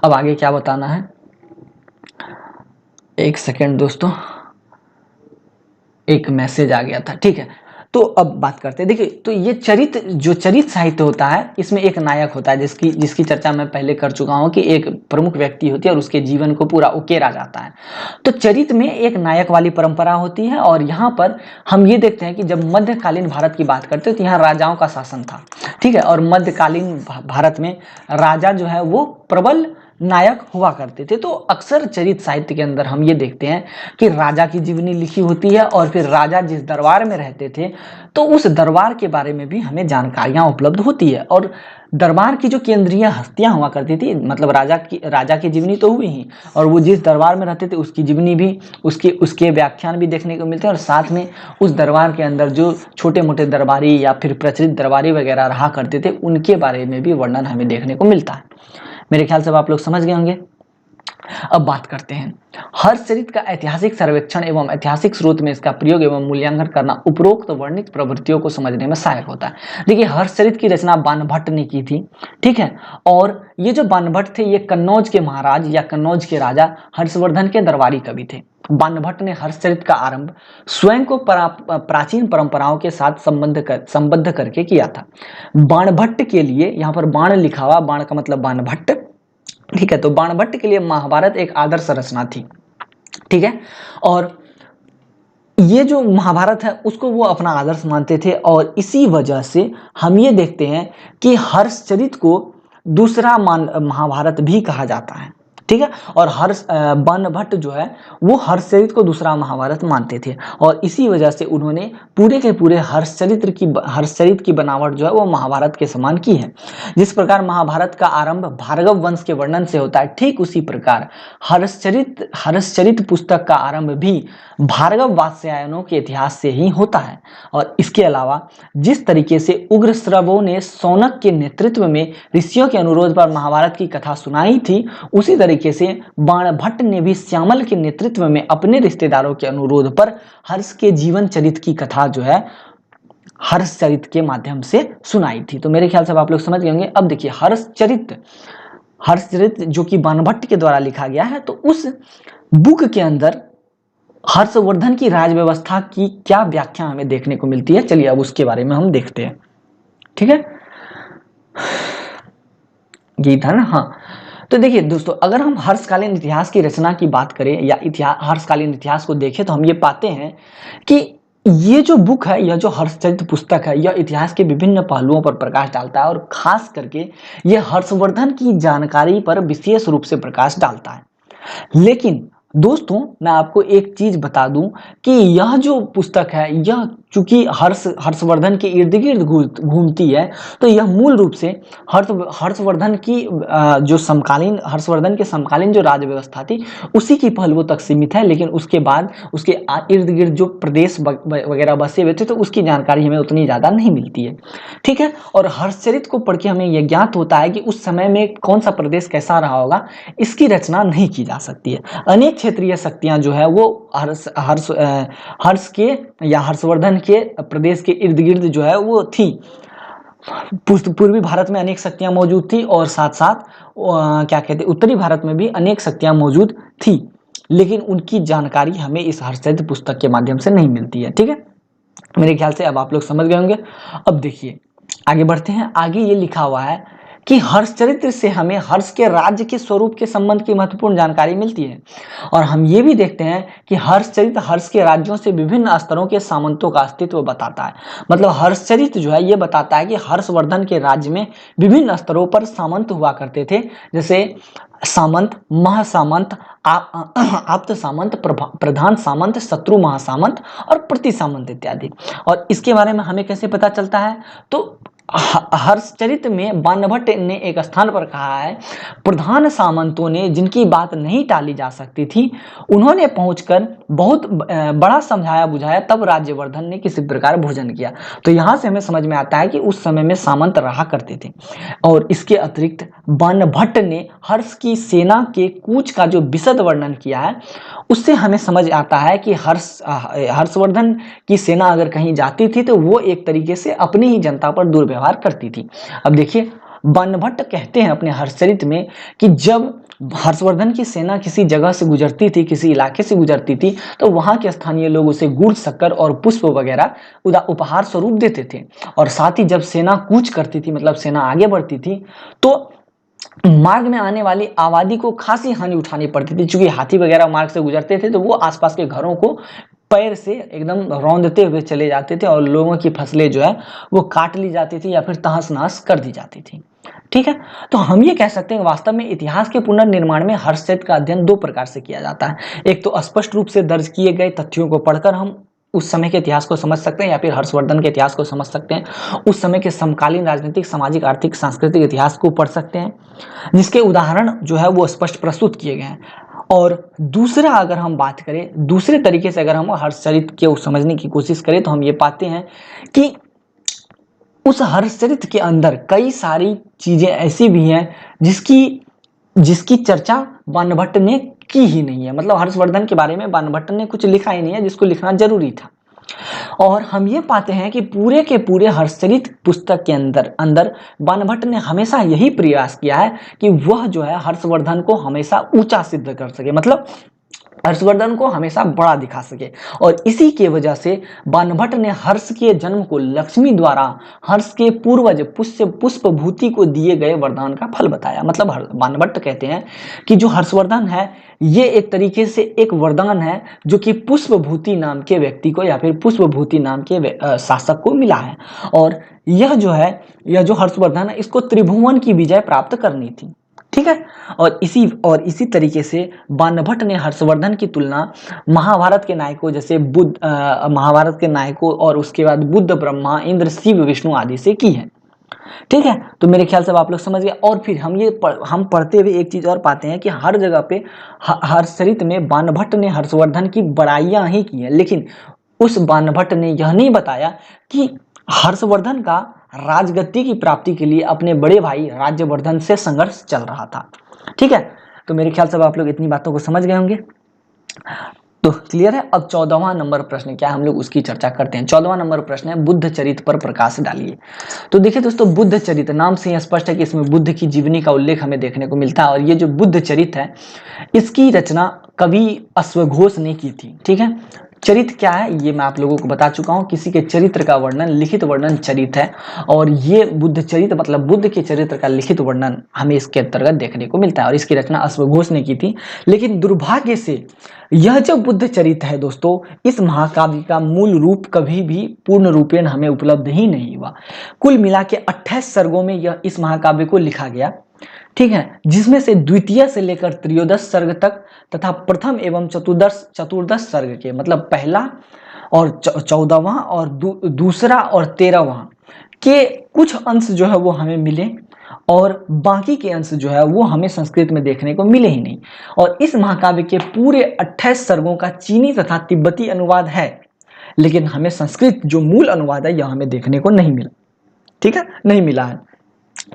अब आगे क्या बताना है, एक सेकेंड दोस्तों, एक मैसेज आ गया था। ठीक है, तो अब बात करते हैं। देखिए, तो ये चरित्र साहित्य होता है, इसमें एक नायक होता है जिसकी चर्चा मैं पहले कर चुका हूं कि एक प्रमुख व्यक्ति होती है और उसके जीवन को पूरा उकेरा जाता है। तो चरित्र में एक नायक वाली परंपरा होती है, और यहाँ पर हम ये देखते हैं कि जब मध्यकालीन भारत की बात करते हैं तो यहाँ राजाओं का शासन था। ठीक है, और मध्यकालीन भारत में राजा जो है वो प्रबल नायक हुआ करते थे। तो अक्सर चरित्र साहित्य के अंदर हम ये देखते हैं कि राजा की जीवनी लिखी होती है, और फिर राजा जिस दरबार में रहते थे तो उस दरबार के बारे में भी हमें जानकारियां उपलब्ध होती है। और दरबार की जो केंद्रीय हस्तियां हुआ करती थी, मतलब राजा की जीवनी तो हुई ही, और वो जिस दरबार में रहते थे उसकी जीवनी भी, उसके व्याख्यान भी देखने को मिलते हैं, और साथ में उस दरबार के अंदर जो छोटे मोटे दरबारी या फिर प्रचलित दरबारी वगैरह रहा करते थे उनके बारे में भी वर्णन हमें देखने को मिलता है। मेरे ख्याल से आप लोग समझ गए होंगे। अब बात करते हैं, हर्ष चरित्र का ऐतिहासिक सर्वेक्षण एवं ऐतिहासिक स्रोत में इसका प्रयोग एवं मूल्यांकन करना उपरोक्त वर्णित प्रवृत्तियों को समझने में सहायक होता है। देखिए, हर्ष चरित्र की रचना बाणभट्ट ने की थी। ठीक है, और ये जो बाणभट्ट थे ये कन्नौज के महाराज या कन्नौज के राजा हर्षवर्धन के दरबारी कवि थे। बाणभट्ट ने हर्षचरित का आरंभ स्वयं को प्राचीन परंपराओं के साथ संबद्ध करके किया था। बाणभट्ट के लिए, यहाँ पर बाण लिखा हुआ, बाण का मतलब बाणभट्ट। ठीक है, तो बाणभट्ट के लिए महाभारत एक आदर्श रचना थी। ठीक है, और ये जो महाभारत है उसको वो अपना आदर्श मानते थे, और इसी वजह से हम ये देखते हैं कि हर्षचरित को दूसरा महाभारत भी कहा जाता है। ठीक है। और बाणभट्ट जो है वो हर्षचरित को दूसरा महाभारत मानते थे, और इसी वजह से उन्होंने पूरे के पूरे हर्षचरित की बनावट जो है वो महाभारत के समान की है। जिस प्रकार महाभारत का आरंभ भार्गव वंश के वर्णन से होता है, ठीक उसी प्रकार हर्षचरित पुस्तक का आरंभ भी भार्गव वात्स्यायनों के इतिहास से ही होता है। और इसके अलावा जिस तरीके से उग्रश्रवों ने शौनक के नेतृत्व में ऋषियों के अनुरोध पर महाभारत की कथा सुनाई थी, उसी तरीके से बाणभट्ट ने भी श्यामल के नेतृत्व में अपने रिश्तेदारों के अनुरोध पर हर्ष के जीवन चरित की कथा जो है हर्षचरित के माध्यम से सुनाई थी। तो मेरे ख्याल से आप लोग समझ गए होंगे। अब देखिए हर्षचरित जो कि बाणभट्ट के द्वारा लिखा गया है, तो उस बुक के अंदर हर्षवर्धन की राज व्यवस्था की क्या व्याख्या हमें देखने को मिलती है, चलिए अब उसके बारे में हम देखते हैं। ठीक है, गीत है ना। हाँ, तो देखिए दोस्तों, अगर हम हर्षकालीन इतिहास की रचना की बात करें या हर्षकालीन इतिहास को देखें, तो हम ये पाते हैं कि ये जो बुक है, यह जो हर्षचरित पुस्तक है, यह इतिहास के विभिन्न पहलुओं पर प्रकाश डालता है, और खास करके यह हर्षवर्धन की जानकारी पर विशेष रूप से प्रकाश डालता है। लेकिन दोस्तों, मैं आपको एक चीज बता दूं कि यह जो पुस्तक है, यह चूंकि हर्षवर्धन के इर्द गिर्द घूमती है, तो यह मूल रूप से हर्षवर्धन के समकालीन जो राज्य व्यवस्था थी उसी की पहलुओं तक सीमित है। लेकिन उसके बाद उसके इर्द गिर्द जो प्रदेश वगैरह बसे हुए थे, तो उसकी जानकारी हमें उतनी ज्यादा नहीं मिलती है। ठीक है, और हर्षचरित को पढ़ के हमें यह ज्ञात होता है कि उस समय में कौन सा प्रदेश कैसा रहा होगा, इसकी रचना नहीं की जा सकती है। अनेक क्षेत्रीय शक्तियां जो है वो हर्ष के या हर्षवर्धन के प्रदेश के इर्द गिर्द जो है वो थी। पूर्वी भारत में अनेक शक्तियां मौजूद थी, और साथ साथ क्या कहते हैं, उत्तरी भारत में भी अनेक शक्तियां मौजूद थी, लेकिन उनकी जानकारी हमें इस हर्षचरित पुस्तक के माध्यम से नहीं मिलती है। ठीक है, मेरे ख्याल से अब आप लोग समझ गए होंगे। अब देखिए आगे बढ़ते हैं। आगे ये लिखा हुआ है कि हर्षचरित्र से हमें हर्ष के राज्य के स्वरूप के संबंध की महत्वपूर्ण जानकारी मिलती है, और हम ये भी देखते हैं कि हर्षचरित्र हर्ष के राज्यों से विभिन्न स्तरों के सामंतों का अस्तित्व बताता है। मतलब हर्षचरित्र जो है ये बताता है कि हर्षवर्धन के राज्य में विभिन्न स्तरों पर सामंत हुआ करते थे, जैसे सामंत, महासामंत, आप्त सामंत, प्रधान सामंत, शत्रु महासामंत और प्रति सामंत इत्यादि। और इसके बारे में हमें कैसे पता चलता है, तो हर्षचरित में बाणभट्ट ने एक स्थान पर कहा है, प्रधान सामंतों ने जिनकी बात नहीं टाली जा सकती थी, उन्होंने पहुंचकर बहुत बड़ा समझाया बुझाया, तब राज्यवर्धन ने किसी प्रकार भोजन किया। तो यहां से हमें समझ में आता है कि उस समय में सामंत रहा करते थे। और इसके अतिरिक्त बाणभट्ट ने हर्ष की सेना के कूच का जो विशद वर्णन किया है, उससे हमें समझ आता है कि हर्षवर्धन की सेना अगर कहीं जाती थी तो वो एक तरीके से अपनी ही जनता पर दुर्व्यवहार करती थी। अब देखिए, बाणभट्ट कहते हैं अपने हर्षचरित में कि जब हर्षवर्धन की सेना किसी जगह से गुजरती थी, किसी इलाके से गुजरती थी, तो वहां के स्थानीय लोग उसे गुड़, शक्कर और पुष्प वगैरह उपहार स्वरूप देते थे। और साथ ही जब सेना कूच करती थी, मतलब सेना आगे बढ़ती थी, तो मार्ग में आने वाली आबादी को खासी हानि उठानी पड़ती थी। चूंकि हाथी वगैरह मार्ग से गुजरते थे, तो वो आसपास के घरों को पैर से एकदम रौंदते हुए चले जाते थे, और लोगों की फसलें जो है वो काट ली जाती थी या फिर तहस नहस कर दी जाती थी। ठीक है, तो हम ये कह सकते हैं वास्तव में इतिहास के पुनर्निर्माण में हर्षचरित का अध्ययन दो प्रकार से किया जाता है। एक तो स्पष्ट रूप से दर्ज किए गए तथ्यों को पढ़कर हम उस समय के इतिहास को समझ सकते हैं, या फिर हर्षवर्धन के इतिहास को समझ सकते हैं। उस समय के समकालीन राजनीतिक, सामाजिक, आर्थिक, सांस्कृतिक इतिहास को पढ़ सकते हैं, जिसके उदाहरण जो है वो स्पष्ट प्रस्तुत किए गए हैं। और दूसरा, अगर हम बात करें दूसरे तरीके से, अगर हम हर्षचरित को समझने की कोशिश करें, तो हम ये पाते हैं कि उस हर्षचरित के अंदर कई सारी चीजें ऐसी भी हैं जिसकी चर्चा बाणभट्ट ने की ही नहीं है। मतलब हर्षवर्धन के बारे में बाणभट्ट ने कुछ लिखा ही नहीं है, जिसको लिखना जरूरी था। और हम ये पाते हैं कि पूरे के पूरे हर्षचरित पुस्तक के अंदर बाणभट्ट ने हमेशा यही प्रयास किया है कि वह जो है हर्षवर्धन को हमेशा ऊंचा सिद्ध कर सके, मतलब हर्षवर्धन को हमेशा बड़ा दिखा सके। और इसी के वजह से बाणभट्ट ने हर्ष के जन्म को लक्ष्मी द्वारा हर्ष के पूर्वज पुष्पभूति को दिए गए वरदान का फल बताया। मतलब बाणभट्ट कहते हैं कि जो हर्षवर्धन है, ये एक तरीके से एक वरदान है जो कि पुष्पभूति नाम के व्यक्ति को या फिर पुष्पभूति नाम के शासक को मिला है। और यह जो हर्षवर्धन है, इसको त्रिभुवन की विजय प्राप्त करनी थी। ठीक है। और इसी तरीके से बाणभट्ट ने हर्षवर्धन की तुलना महाभारत के नायकों जैसे महाभारत के नायकों और उसके बाद बुद्ध, ब्रह्मा, इंद्र, शिव, विष्णु आदि से की है। ठीक है, तो मेरे ख्याल से अब आप लोग समझ गए। और फिर हम पढ़ते हुए एक चीज और पाते हैं कि हर जगह पे हर्षचरित में बाणभट्ट ने हर्षवर्धन की बड़ाइयां ही की है, लेकिन उस बाणभट्ट ने यह नहीं बताया कि हर्षवर्धन का राजगद्दी की प्राप्ति के लिए अपने बड़े भाई राज्यवर्धन से संघर्ष चल रहा था। ठीक है, तो मेरे ख्याल से आप लोग इतनी बातों को समझ गए होंगे। तो क्लियर है। अब 14वां नंबर प्रश्न क्या है, हम लोग उसकी चर्चा करते हैं। 14वां नंबर प्रश्न है बुद्ध चरित पर प्रकाश डालिए। तो देखिए दोस्तों, बुद्ध चरित नाम से ही स्पष्ट है कि इसमें बुद्ध की जीवनी का उल्लेख हमें देखने को मिलता है। और ये जो बुद्ध चरित है, इसकी रचना कवि अश्वघोष ने की थी। ठीक है, चरित्र क्या है ये मैं आप लोगों को बता चुका हूं। किसी के चरित्र का वर्णन, लिखित वर्णन चरित्र है। और ये बुद्ध चरित्र मतलब बुद्ध के चरित्र का लिखित वर्णन हमें इसके अंतर्गत देखने को मिलता है। और इसकी रचना अश्वघोष ने की थी। लेकिन दुर्भाग्य से यह जो बुद्ध चरित्र है दोस्तों, इस महाकाव्य का मूल रूप कभी भी पूर्ण रूपेण हमें उपलब्ध ही नहीं हुआ। कुल मिला के 28 सर्गों में यह इस महाकाव्य को लिखा गया। ठीक है, जिसमें से द्वितीय से लेकर त्रयोदश सर्ग तक तथा प्रथम एवं चतुर्दश सर्ग के मतलब पहला और 14वां और दूसरा और 13वां के कुछ अंश जो है वो हमें मिले, और बाकी के अंश जो है वो हमें संस्कृत में देखने को मिले ही नहीं। और इस महाकाव्य के पूरे 28 सर्गों का चीनी तथा तिब्बती अनुवाद है, लेकिन हमें संस्कृत जो मूल अनुवाद है यह हमें देखने को नहीं मिला। ठीक है, नहीं मिला है।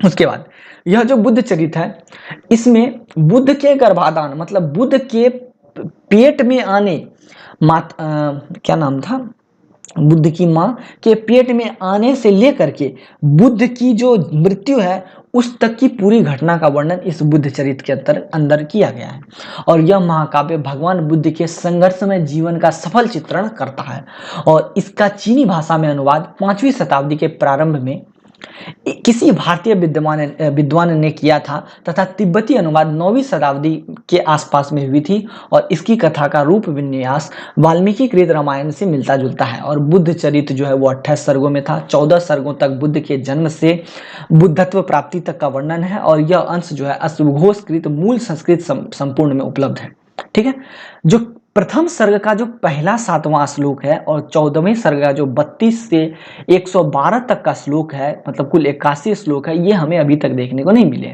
उसके बाद यह जो बुद्ध चरित्र है, इसमें बुद्ध के गर्भाधान मतलब बुद्ध के पेट में आने क्या नाम था, बुद्ध की मां के पेट में आने से लेकर के बुद्ध की जो मृत्यु है उस तक की पूरी घटना का वर्णन इस बुद्ध चरित्र के अंदर किया गया है। और यह महाकाव्य भगवान बुद्ध के संघर्षमय जीवन का सफल चित्रण करता है। और इसका चीनी भाषा में अनुवाद 5वीं शताब्दी के प्रारंभ में किसी भारतीय विद्वान ने किया था तथा तिब्बती अनुवाद 9वीं शताब्दी के आसपास में हुई थी। और इसकी कथा का रूप विन्यास वाल्मीकि कृत रामायण से मिलता जुलता है। और बुद्ध चरित्र जो है वो 28 सर्गों में था। 14 सर्गों तक बुद्ध के जन्म से बुद्धत्व प्राप्ति तक का वर्णन है। और यह अंश जो है अश्वघोष कृत मूल संस्कृत संपूर्ण में उपलब्ध है। ठीक है, जो प्रथम सर्ग का जो पहला 7वां श्लोक है और 14वें सर्ग का जो 32 से 112 तक का श्लोक है, मतलब कुल 81 श्लोक है, ये हमें अभी तक देखने को नहीं मिले।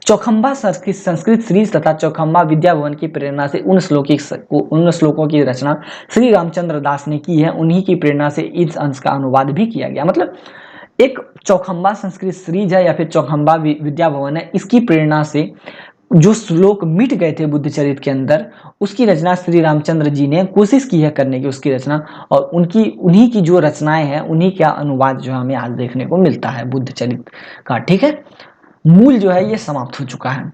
चौखंबा संस्कृत सीरीज तथा चौखंबा विद्या भवन की प्रेरणा से उन श्लोकों की रचना श्री रामचंद्र दास ने की है। उन्हीं की प्रेरणा से इस अंश का अनुवाद भी किया गया। मतलब एक चौखंबा संस्कृत सीरीज है या फिर चौखंबा विद्या भवन है, इसकी प्रेरणा से जो श्लोक मिट गए थे बुद्ध चरित्र के अंदर, उसकी रचना श्री रामचंद्र जी ने कोशिश की है करने की उसकी रचना। और उन्हीं की जो रचनाएं हैं उन्हीं का अनुवाद जो हमें आज देखने को मिलता है बुद्ध चरित्र का। ठीक है, मूल जो है ये समाप्त हो चुका है।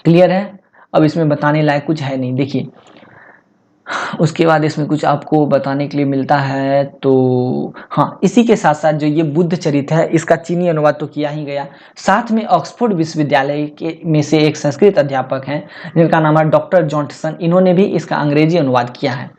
क्लियर है, अब इसमें बताने लायक कुछ है नहीं। देखिए उसके बाद इसमें कुछ आपको बताने के लिए मिलता है। तो हाँ, इसी के साथ साथ जो ये बुद्ध चरित्र है इसका चीनी अनुवाद तो किया ही गया। साथ में ऑक्सफोर्ड विश्वविद्यालय के में से एक संस्कृत अध्यापक हैं जिनका नाम है डॉक्टर जॉनसन, इन्होंने भी इसका अंग्रेजी अनुवाद किया है।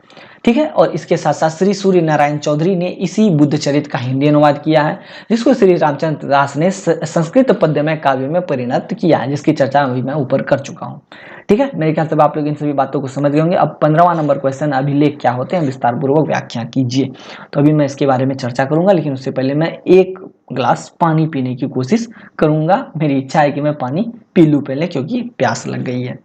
ठीक है, और इसके साथ साथ श्री सूर्य नारायण चौधरी ने इसी बुद्ध चरित्र का हिंदी अनुवाद किया है, जिसको श्री रामचंद्र दास ने संस्कृत पद्यमय काव्य में परिणत किया है, जिसकी चर्चा अभी मैं ऊपर कर चुका हूँ। ठीक है, मेरे ख्याल से आप लोग इन सभी बातों को समझ गए होंगे। अब 15वां नंबर क्वेश्चन, अभिलेख क्या होते हैं, विस्तार पूर्वक व्याख्या कीजिए। तो अभी मैं इसके बारे में चर्चा करूंगा, लेकिन उससे पहले मैं एक ग्लास पानी पीने की कोशिश करूंगा। मेरी इच्छा है कि मैं पानी पी लूं पहले, क्योंकि प्यास लग गई है।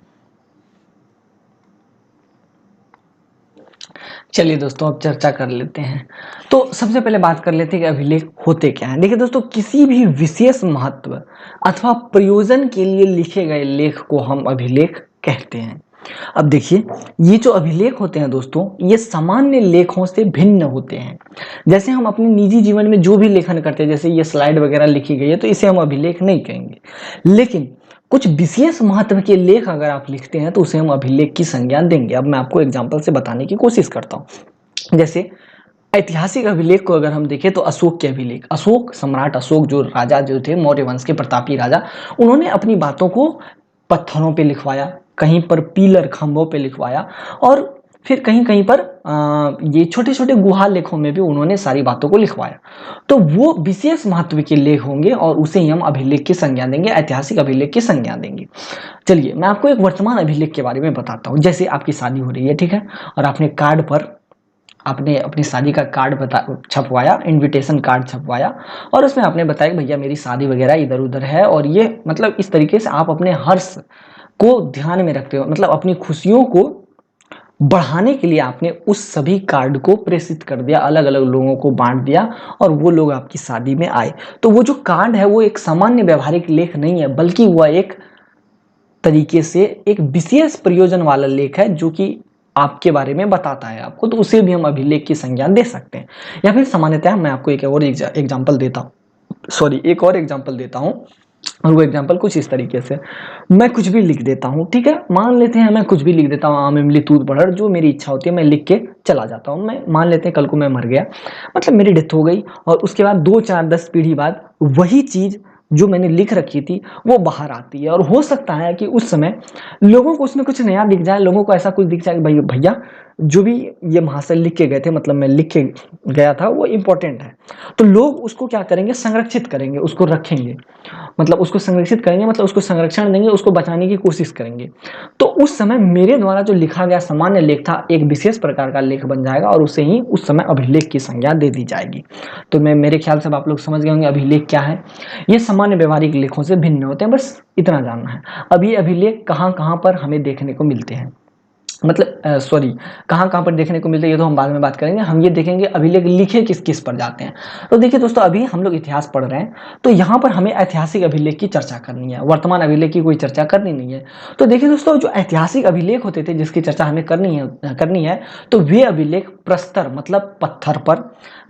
चलिए दोस्तों, अब चर्चा कर लेते हैं। तो सबसे पहले बात कर लेते हैं कि अभिलेख होते क्या हैं। देखिए दोस्तों, किसी भी विशेष महत्व अथवा प्रयोजन के लिए लिखे गए लेख को हम अभिलेख कहते हैं। अब देखिए, ये जो अभिलेख होते हैं दोस्तों, ये सामान्य लेखों से भिन्न होते हैं। जैसे हम अपने निजी जीवन में जो भी लेखन करते हैं, जैसे ये स्लाइड वगैरह लिखी गई है, तो इसे हम अभिलेख नहीं कहेंगे। लेकिन कुछ विशेष महत्व के लेख अगर आप लिखते हैं तो उसे हम अभिलेख की संज्ञा देंगे। अब मैं आपको एग्जाम्पल से बताने की कोशिश करता हूँ। जैसे ऐतिहासिक अभिलेख को अगर हम देखें तो अशोक के अभिलेख, अशोक सम्राट अशोक जो राजा जो थे मौर्य वंश के प्रतापी राजा, उन्होंने अपनी बातों को पत्थरों पे लिखवाया, कहीं पर पीलर खंभों पे लिखवाया, और फिर कहीं कहीं पर ये छोटे छोटे गुहा लेखों में भी उन्होंने सारी बातों को लिखवाया। तो वो विशेष महत्व के लेख होंगे और उसे ही हम अभिलेख की संज्ञा देंगे, ऐतिहासिक अभिलेख की संज्ञा देंगे। चलिए मैं आपको एक वर्तमान अभिलेख के बारे में बताता हूँ। जैसे आपकी शादी हो रही है, ठीक है, और आपने कार्ड पर आपने अपनी शादी का कार्ड छपवाया, इनविटेशन कार्ड छपवाया, और उसमें आपने बताया कि भैया मेरी शादी वगैरह इधर उधर है, और ये मतलब इस तरीके से आप अपने हर्ष को ध्यान में रखते हो, मतलब अपनी खुशियों को बढ़ाने के लिए आपने उस सभी कार्ड को प्रेषित कर दिया, अलग अलग लोगों को बांट दिया, और वो लोग आपकी शादी में आए। तो वो जो कार्ड है वो एक सामान्य व्यवहारिक लेख नहीं है, बल्कि वह एक तरीके से एक विशेष प्रयोजन वाला लेख है जो कि आपके बारे में बताता है आपको, तो उसे भी हम अभिलेख की संज्ञा दे सकते हैं। या फिर सामान्यतः मैं आपको एक और एग्जांपल देता हूँ, एक और एग्जांपल देता हूँ, और वो एग्जांपल कुछ इस तरीके से, मैं कुछ भी लिख देता हूँ, ठीक है, मान लेते हैं मैं कुछ भी लिख देता हूँ, आम इमली तूत बड़हर, जो मेरी इच्छा होती है मैं लिख के चला जाता हूँ। मैं मान लेते हैं कल को मैं मर गया, मतलब मेरी डेथ हो गई, और उसके बाद 2 4 10 पीढ़ी बाद वही चीज जो मैंने लिख रखी थी वो बाहर आती है, और हो सकता है कि उस समय लोगों को उसमें कुछ नया दिख जाए, लोगों को ऐसा कुछ दिख जाए कि भाई भैया जो भी ये महाशय लिख के गए थे, मतलब मैं लिख के गया था, वो इंपॉर्टेंट है। तो लोग उसको क्या करेंगे, संरक्षित करेंगे, उसको रखेंगे, मतलब उसको संरक्षित करेंगे, मतलब उसको संरक्षण देंगे, उसको बचाने की कोशिश करेंगे। तो उस समय मेरे द्वारा जो लिखा गया सामान्य लेख था एक विशेष प्रकार का लेख बन जाएगा, और उसे ही उस समय अभिलेख की संज्ञा दे दी जाएगी। तो मैं मेरे ख्याल से आप लोग समझ गए होंगे अभिलेख क्या है। ये सामान्य व्यवहारिक लेखों से भिन्न होते हैं, बस इतना जानना है। अब ये अभिलेख कहाँ कहाँ पर हमें देखने को मिलते हैं, मतलब सॉरी, कहाँ कहाँ पर देखने को मिलते हैं ये तो हम बाद में बात करेंगे। हम ये देखेंगे अभिलेख लिखे किस किस पर जाते हैं। तो देखिए दोस्तों, अभी हम लोग इतिहास पढ़ रहे हैं, तो यहाँ पर हमें ऐतिहासिक अभिलेख की चर्चा करनी है, वर्तमान अभिलेख की कोई चर्चा करनी नहीं है। तो देखिए दोस्तों, जो ऐतिहासिक अभिलेख होते थे जिसकी चर्चा हमें करनी है, तो वे अभिलेख प्रस्तर मतलब पत्थर पर,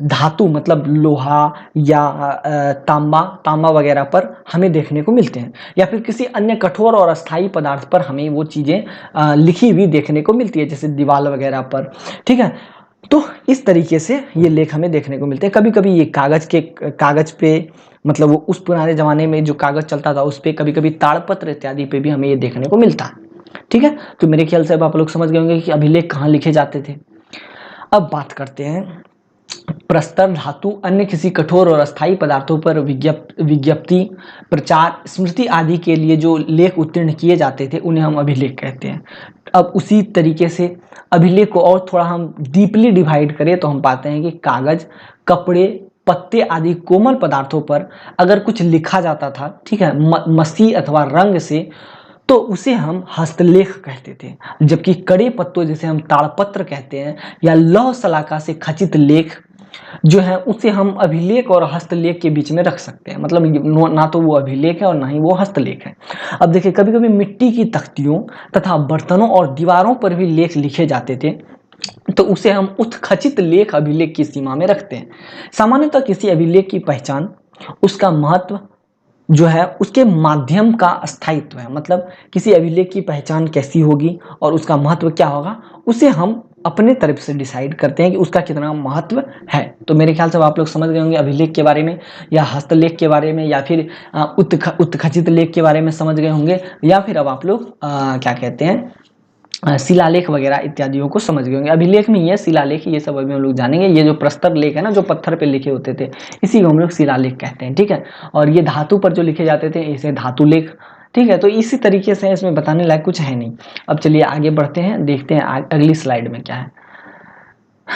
धातु मतलब लोहा या तांबा वगैरह पर हमें देखने को मिलते हैं, या फिर किसी अन्य कठोर और अस्थायी पदार्थ पर हमें वो चीज़ें लिखी हुई देखने को मिलती है, जैसे दीवार वगैरह पर, ठीक है। तो इस तरीके से ये लेख हमें देखने को मिलते हैं। कभी कभी ये कागज पे, मतलब वो उस पुराने जमाने में जो कागज चलता था उस पे, कभी कभी ताड़पत्र इत्यादि पे भी हमें ये देखने को मिलता है, ठीक है। तो मेरे ख्याल से अब आप लोग समझ गए होंगे कि अभिलेख कहाँ लिखे जाते थे। अब बात करते हैं प्रस्तर, धातु, अन्य किसी कठोर और अस्थायी पदार्थों पर विज्ञप्ति, प्रचार, स्मृति आदि के लिए जो लेख उत्तीर्ण किए जाते थे उन्हें हम अभिलेख कहते हैं। अब उसी तरीके से अभिलेख को और थोड़ा हम डीपली डिवाइड करें तो हम पाते हैं कि कागज, कपड़े, पत्ते आदि कोमल पदार्थों पर अगर कुछ लिखा जाता था, ठीक है, मसी अथवा रंग से, तो उसे हम हस्तलेख कहते थे। जबकि कड़े पत्तों जिसे हम ताड़पत्र कहते हैं, या लौह सलाका से खचित लेख जो है, उसे हम अभिलेख और हस्तलेख के बीच में रख सकते हैं। मतलब ना तो वो अभिलेख है और ना ही वो हस्तलेख है। अब देखिए, कभी कभी मिट्टी की तख्तियों तथा बर्तनों और दीवारों पर भी लेख लिखे जाते थे, तो उसे हम उत्खचित लेख अभिलेख की सीमा में रखते हैं। सामान्यतः किसी अभिलेख की पहचान उसका महत्व जो है उसके माध्यम का स्थायित्व है। मतलब किसी अभिलेख की पहचान कैसी होगी और उसका महत्व क्या होगा, उसे हम अपने तरफ से डिसाइड करते हैं कि उसका कितना महत्व है। तो मेरे ख्याल से आप लोग समझ गए होंगे अभिलेख के बारे में, या हस्तलेख के बारे में, या फिर उत्खचित लेख के बारे में समझ गए होंगे, या फिर अब आप लोग क्या कहते हैं, शिलालेख वगैरह इत्यादियों को समझ गए होंगे। अभिलेख में ये शिलालेख, ये सब अभी हम लोग जानेंगे। ये जो प्रस्तर लेख है ना, जो पत्थर पे लिखे होते थे, इसी को हम लोग शिलालेख कहते हैं, ठीक है। और ये धातु पर जो लिखे जाते थे इसे धातु लेख, ठीक है। तो इसी तरीके से इसमें बताने लायक कुछ है नहीं। अब चलिए आगे बढ़ते हैं, देखते हैं अगली स्लाइड में क्या है।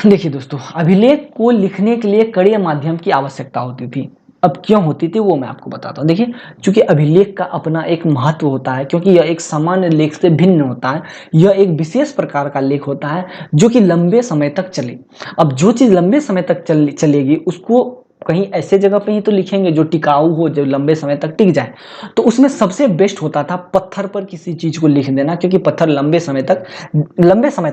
देखिए दोस्तों, अभिलेख को लिखने के लिए कड़े माध्यम की आवश्यकता होती थी। अब क्यों होती थी वो मैं आपको बताता हूँ। देखिए, चूंकि अभिलेख का अपना एक महत्व होता है, क्योंकि यह एक सामान्य लेख से भिन्न होता है, यह एक विशेष प्रकार का लेख होता है जो कि लंबे समय तक चले। अब जो चीज़ लंबे समय तक चलेगी उसको कहीं ऐसे जगह पे ही तो लिखेंगे जो टिकाऊ हो, जो लंबे समय तक टिक जाए। तो उसमें सबसे बेस्ट होता था पत्थर पर किसी चीज को लिख देना, क्योंकि पत्थर लंबे समय तक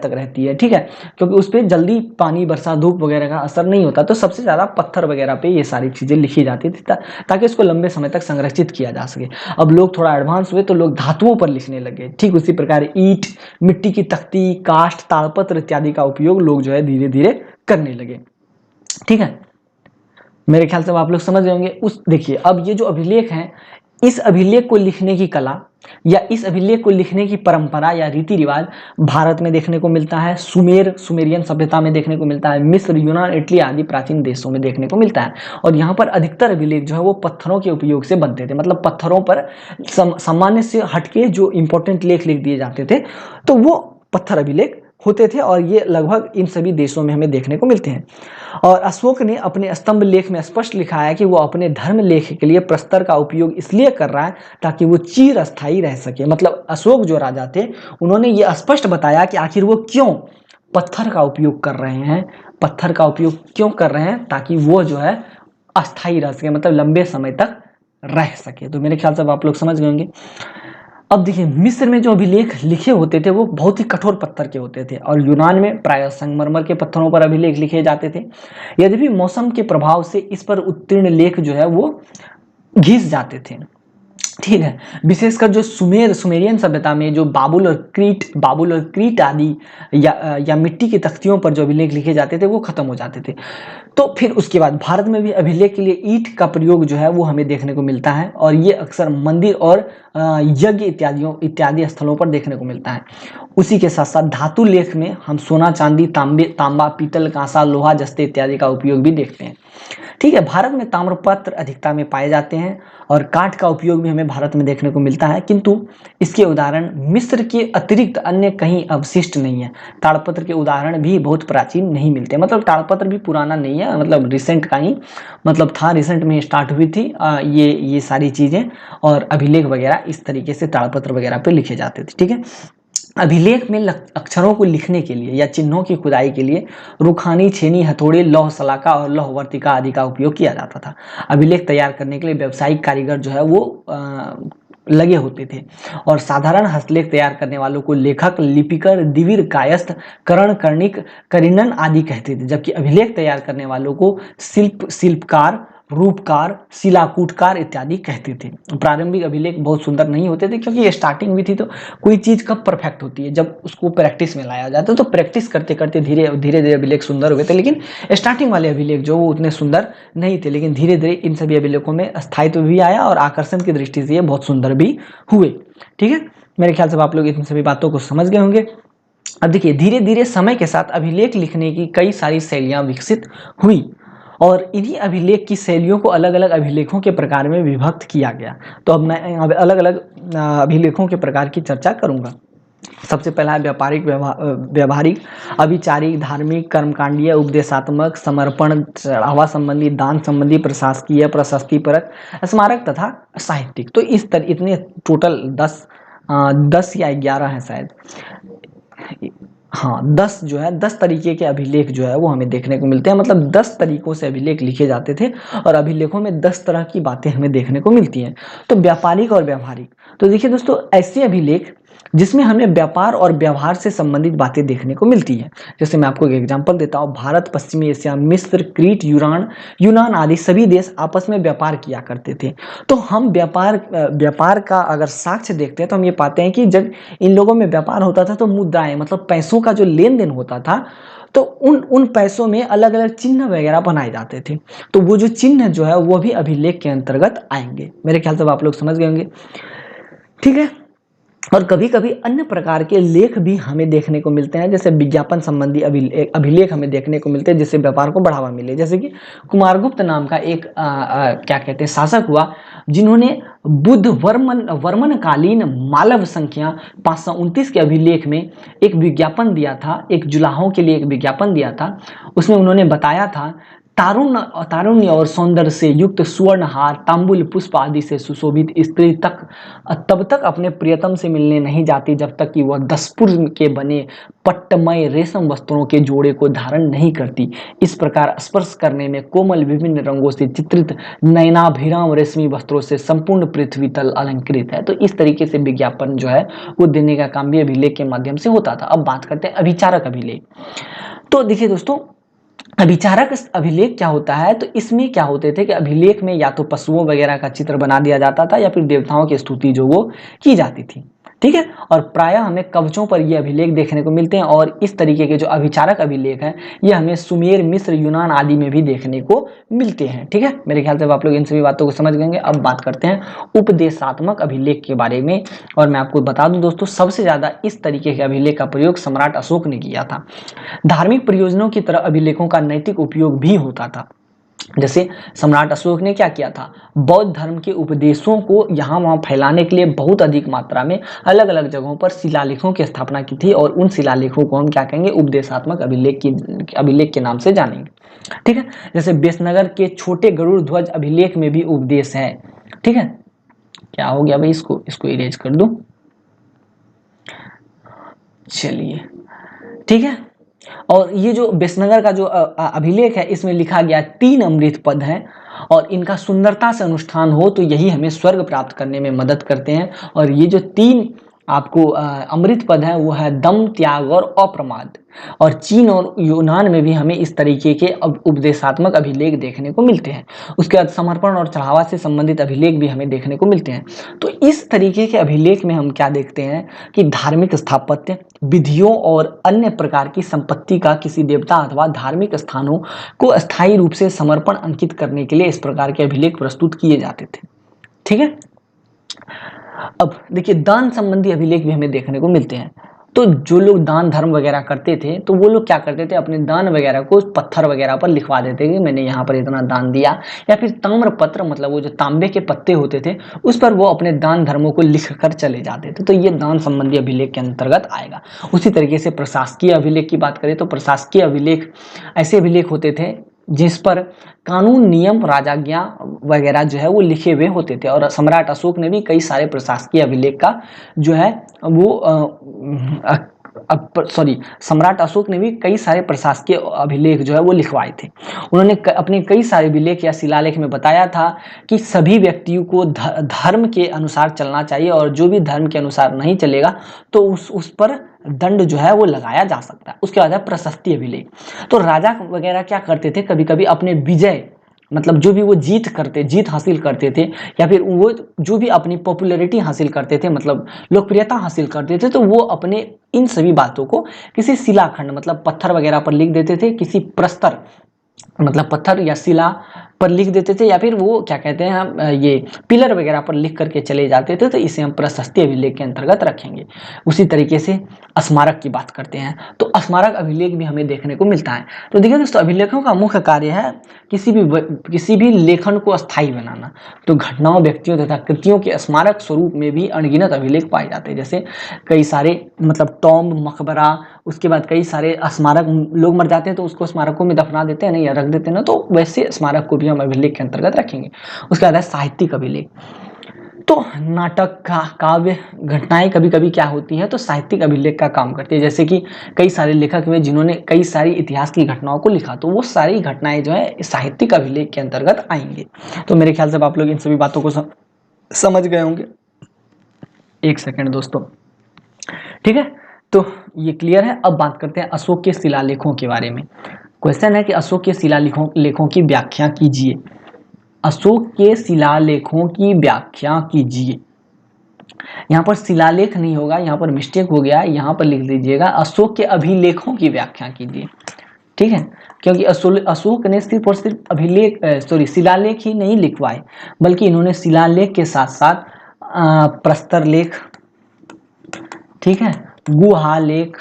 रहती है, ठीक है। क्योंकि उस पर जल्दी पानी, वर्षा, धूप वगैरह का असर नहीं होता, तो सबसे ज्यादा पत्थर वगैरह पे ये सारी चीजें लिखी जाती थी ताकि इसको लंबे समय तक संरक्षित किया जा सके। अब लोग थोड़ा एडवांस हुए तो लोग धातुओं पर लिखने लगे। ठीक उसी प्रकार ईंट, मिट्टी की तख्ती, काष्ठ, ताड़पत्र इत्यादि का उपयोग लोग जो है धीरे धीरे करने लगे, ठीक है। मेरे ख्याल से आप लोग समझ गए होंगे। देखिए, अब ये जो अभिलेख हैं इस अभिलेख को लिखने की कला या इस अभिलेख को लिखने की परंपरा या रीति रिवाज भारत में देखने को मिलता है, सुमेरियन सभ्यता में देखने को मिलता है, मिस्र, यूनान, इटली आदि प्राचीन देशों में देखने को मिलता है। और यहाँ पर अधिकतर अभिलेख जो है वो पत्थरों के उपयोग से बनते थे, मतलब पत्थरों पर सामान्य से हटके जो इंपॉर्टेंट लेख लिख दिए जाते थे, तो वो पत्थर अभिलेख होते थे और ये लगभग इन सभी देशों में हमें देखने को मिलते हैं। और अशोक ने अपने स्तंभ लेख में स्पष्ट लिखा है कि वो अपने धर्म लेख के लिए प्रस्तर का उपयोग इसलिए कर रहा है ताकि वो चिर अस्थायी रह सके। मतलब अशोक जो राजा थे उन्होंने ये स्पष्ट बताया कि आखिर वो क्यों पत्थर का उपयोग कर रहे हैं, पत्थर का उपयोग क्यों कर रहे हैं, ताकि वो जो है अस्थायी रह सके, मतलब लंबे समय तक रह सके। तो मेरे ख्याल से आप लोग समझ गए होंगे। अब देखिए, मिस्र में जो अभिलेख लिखे होते थे वो बहुत ही कठोर पत्थर के होते थे और यूनान में प्रायः संगमरमर के पत्थरों पर अभिलेख लिखे जाते थे। यद्यपि मौसम के प्रभाव से इस पर उत्तीर्ण लेख जो है वो घिस जाते थे, ठीक है। विशेषकर जो सुमेरियन सभ्यता में जो बाबुल और क्रीट आदि या मिट्टी की तख्तियों पर जो अभिलेख लिखे जाते थे वो खत्म हो जाते थे। तो फिर उसके बाद भारत में भी अभिलेख के लिए ईंट का प्रयोग जो है वो हमें देखने को मिलता है और ये अक्सर मंदिर और यज्ञ इत्यादि स्थलों पर देखने को मिलता है। उसी के साथ साथ धातु लेख में हम सोना, चांदी, तांबा, पीतल, कांसा, लोहा, जस्ते इत्यादि का उपयोग भी देखते हैं, ठीक है। भारत में ताम्रपत्र अधिकता में पाए जाते हैं और काठ का उपयोग भी हमें भारत में देखने को मिलता है, किंतु इसके उदाहरण मिस्र के अतिरिक्त अन्य कहीं अवशिष्ट नहीं है। ताड़पत्र के उदाहरण भी बहुत प्राचीन नहीं मिलते, मतलब ताड़पत्र भी पुराना नहीं है, मतलब रिसेंट का ही मतलब था, रिसेंट में स्टार्ट हुई थी ये सारी चीज़ें। और अभिलेख वगैरह इस तरीके से ताड़पत्र वगैरह पे लिखे जाते थे, ठीक है। अभिलेख में अक्षरों को लिखने के लिए या चिन्हों की खुदाई के लिए रुखानी, छेनी, हथौड़े, लौह सलाका और लौह वर्तिका आदि का उपयोग किया जाता था। अभिलेख तैयार करने के लिए व्यावसायिक कारीगर जो है वो लगे होते थे और साधारण हस्तलेख तैयार करने वालों को लेखक, लिपिकर, दिवीर, कायस्थ, करण, कर्णिक, करिनन आदि कहते थे, जबकि अभिलेख तैयार करने वालों को शिल्पकार, रूपकार, शिलाकूटकार इत्यादि कहते थे। प्रारंभिक अभिलेख बहुत सुंदर नहीं होते थे क्योंकि ये स्टार्टिंग भी थी, तो कोई चीज़ कब परफेक्ट होती है, जब उसको प्रैक्टिस में लाया जाता है। तो प्रैक्टिस करते करते धीरे धीरे अभिलेख सुंदर हुए थे, लेकिन स्टार्टिंग वाले अभिलेख जो वो उतने सुंदर नहीं थे, लेकिन धीरे धीरे इन सभी अभिलेखों में स्थायित्व भी आया और आकर्षण की दृष्टि से ये बहुत सुंदर भी हुए, ठीक है। मेरे ख्याल से आप लोग इन सभी बातों को समझ गए होंगे। अब देखिए, धीरे धीरे समय के साथ अभिलेख लिखने की कई सारी शैलियाँ विकसित हुई और इन्हीं अभिलेख की शैलियों को अलग अलग अभिलेखों के प्रकार में विभक्त किया गया। तो अब मैं अलग अलग अभिलेखों के प्रकार की चर्चा करूंगा। सबसे पहला है व्यावहारिक, अभिचारिक, धार्मिक, कर्मकांडीय, उपदेशात्मक, समर्पण, चढ़ावा संबंधी, दान संबंधी, प्रशासकीय, प्रशस्तिपरक, स्मारक तथा साहित्यिक। तो इतने टोटल 10 या 11 हैं शायद, हाँ 10 जो है 10 तरीके के अभिलेख जो है वो हमें देखने को मिलते हैं। मतलब 10 तरीकों से अभिलेख लिखे जाते थे और अभिलेखों में 10 तरह की बातें हमें देखने को मिलती हैं। तो व्यापारिक और व्यावहारिक, तो देखिए दोस्तों, ऐसे अभिलेख जिसमें हमें व्यापार और व्यवहार से संबंधित बातें देखने को मिलती है। जैसे मैं आपको एक एग्जांपल देता हूँ, भारत, पश्चिमी एशिया, मिस्र, क्रीट, यूनान आदि सभी देश आपस में व्यापार किया करते थे। तो हम व्यापार का अगर साक्ष्य देखते हैं तो हम ये पाते हैं कि जब इन लोगों में व्यापार होता था तो मुद्राएं, मतलब पैसों का जो लेन देन होता था, तो उन पैसों में अलग अलग चिन्ह वगैरह बनाए जाते थे। तो वो जो चिन्ह जो है वो भी अभिलेख के अंतर्गत आएंगे। मेरे ख्याल से आप लोग समझ गए होंगे, ठीक है। और कभी कभी अन्य प्रकार के लेख भी हमें देखने को मिलते हैं, जैसे विज्ञापन संबंधी अभिलेख हमें देखने को मिलते हैं जिससे व्यापार को बढ़ावा मिले। जैसे कि कुमारगुप्त नाम का एक क्या कहते हैं शासक हुआ, जिन्होंने बुद्ध वर्मन कालीन मालव संख्या 529 के अभिलेख में एक विज्ञापन दिया था, एक जुलाहों के लिए एक विज्ञापन दिया था। उसमें उन्होंने बताया था, तारुण्य और सौंदर्य से युक्त स्वर्ण हार, तांबुल, पुष्प आदि से सुशोभित स्त्री तब तक अपने प्रियतम से मिलने नहीं जाती जब तक कि वह दसपुर के बने पट्टमय रेशम वस्त्रों के जोड़े को धारण नहीं करती। इस प्रकार स्पर्श करने में कोमल विभिन्न रंगों से चित्रित नयनाभिराम रेशमी वस्त्रों से संपूर्ण पृथ्वी तल अलंकृत है। तो इस तरीके से विज्ञापन जो है वो देने का काम भी अभिलेख के माध्यम से होता था। अब बात करते हैं अभिचारक अभिलेख। तो देखिए दोस्तों, अभिचारक अभिलेख क्या होता है, तो इसमें क्या होते थे कि अभिलेख में या तो पशुओं वगैरह का चित्र बना दिया जाता था या फिर देवताओं की स्तुति जो वो की जाती थी, ठीक है। और प्रायः हमें कवचों पर ये अभिलेख देखने को मिलते हैं, और इस तरीके के जो अभिचारक अभिलेख हैं ये हमें सुमेर, मिस्र, यूनान आदि में भी देखने को मिलते हैं। ठीक है, मेरे ख्याल से आप लोग इन सभी बातों को समझ गए। अब बात करते हैं उपदेशात्मक अभिलेख के बारे में। और मैं आपको बता दूं दोस्तों, सबसे ज्यादा इस तरीके के अभिलेख का प्रयोग सम्राट अशोक ने किया था। धार्मिक प्रयोजनों की तरह अभिलेखों का नैतिक उपयोग भी होता था। जैसे सम्राट अशोक ने क्या किया था, बौद्ध धर्म के उपदेशों को यहाँ वहाँ फैलाने के लिए बहुत अधिक मात्रा में अलग अलग जगहों पर शिलालेखों की स्थापना की थी, और उन शिलालेखों को हम क्या कहेंगे, उपदेशात्मक अभिलेख के नाम से जानेंगे। ठीक है, जैसे बेसनगर के छोटे गरुड़ ध्वज अभिलेख में भी उपदेश है। ठीक है, क्या हो गया भाई, इसको इरेज कर दूं, चलिए। ठीक है, और ये जो बेसनगर का जो अभिलेख है इसमें लिखा गया 3 अमृत पद हैं, और इनका सुंदरता से अनुष्ठान हो तो यही हमें स्वर्ग प्राप्त करने में मदद करते हैं। और ये जो 3 आपको अमृत पद है वो है दम, त्याग और अप्रमाद। और चीन और यूनान में भी हमें इस तरीके के उपदेशात्मक अभिलेख देखने को मिलते हैं। उसके बाद समर्पण और चढ़ावा से संबंधित अभिलेख भी हमें देखने को मिलते हैं। तो इस तरीके के अभिलेख में हम क्या देखते हैं कि धार्मिक स्थापत्य विधियों और अन्य प्रकार की संपत्ति का किसी देवता अथवा धार्मिक स्थानों को अस्थायी रूप से समर्पण अंकित करने के लिए इस प्रकार के अभिलेख प्रस्तुत किए जाते थे। ठीक है, अब देखिए दान संबंधी अभिलेख भी हमें देखने को मिलते हैं। तो जो लोग दान धर्म वगैरह करते थे तो वो लोग क्या करते थे, अपने दान वगैरह को पत्थर वगैरह पर लिखवा देते कि मैंने यहाँ पर इतना दान दिया, या फिर ताम्र पत्र, मतलब वो जो तांबे के पत्ते होते थे उस पर वो अपने दान धर्मों को लिख कर चले जाते थे। तो ये दान संबंधी अभिलेख के अंतर्गत आएगा। उसी तरीके से प्रशासकीय अभिलेख की बात करें तो प्रशासकीय अभिलेख ऐसे अभिलेख होते थे जिस पर कानून, नियम, राजाज्ञा वगैरह जो है वो लिखे हुए होते थे। और सम्राट अशोक ने भी कई सारे प्रशासकीय अभिलेख का जो है वो सम्राट अशोक ने भी कई सारे प्रशासकीय अभिलेख जो है वो लिखवाए थे। उन्होंने अपने कई सारे अभिलेख या शिलालेख में बताया था कि सभी व्यक्तियों को धर्म के अनुसार चलना चाहिए, और जो भी धर्म के अनुसार नहीं चलेगा तो उस पर दंड जो है वो लगाया जा सकता है। उसके बाद है प्रशस्ति अभिलेख। तो राजा वगैरह क्या करते थे, कभी कभी अपने विजय, मतलब जो भी वो जीत हासिल करते थे, या फिर वो जो भी अपनी पॉपुलैरिटी हासिल करते थे, मतलब लोकप्रियता हासिल करते थे, तो वो अपने इन सभी बातों को किसी शिलाखंड, मतलब पत्थर वगैरह पर लिख देते थे, किसी प्रस्तर मतलब पत्थर या शिला पर लिख देते थे, या फिर वो क्या कहते हैं हम ये पिलर वगैरह पर लिख करके चले जाते थे। तो इसे हम प्रशस्ति अभिलेख के अंतर्गत रखेंगे। उसी तरीके से स्मारक की बात करते हैं तो स्मारक अभिलेख भी हमें देखने को मिलता है। तो देखिए दोस्तों, अभिलेखों का मुख्य कार्य है किसी भी लेखन को स्थायी बनाना। तो घटनाओं, व्यक्तियों तथा कृतियों के स्मारक स्वरूप में भी अनगिनत अभिलेख पाए जाते हैं। जैसे कई सारे मतलब टॉम्ब, मकबरा, उसके बाद कई सारे स्मारक, लोग मर जाते हैं तो उसको स्मारकों में दफना देते हैं, नहीं या रख देते हैं ना, तो वैसे स्मारक को भी हम अभिलेख के अंतर्गत रखेंगे। उसके बाद है साहित्यिक अभिलेख। तो नाटक, काव्य घटनाएं कभी कभी क्या होती है तो साहित्यिक अभिलेख का काम करती है। जैसे कि कई सारे लेखक हुए जिन्होंने कई सारी इतिहास की घटनाओं को लिखा, तो वो सारी घटनाएं जो है साहित्यिक अभिलेख के अंतर्गत आएंगे। तो मेरे ख्याल से आप लोग इन सभी बातों को समझ गए होंगे। एक सेकेंड दोस्तों, ठीक है, तो ये क्लियर है। अब बात करते हैं अशोक के शिलालेखों के बारे में। क्वेश्चन है कि अशोक के शिलालेखों की व्याख्या कीजिए। अशोक के शिलालेखों की व्याख्या कीजिए। यहाँ पर शिलालेख नहीं होगा, यहाँ पर मिस्टेक हो गया, यहाँ पर लिख दीजिएगा अशोक के अभिलेखों की व्याख्या कीजिए। ठीक है, क्योंकि अशोक ने सिर्फ और सिर्फ शिलालेख ही नहीं लिखवाए, बल्कि इन्होंने शिलालेख के साथ साथ प्रस्तर लेख, ठीक है, गुहालेख,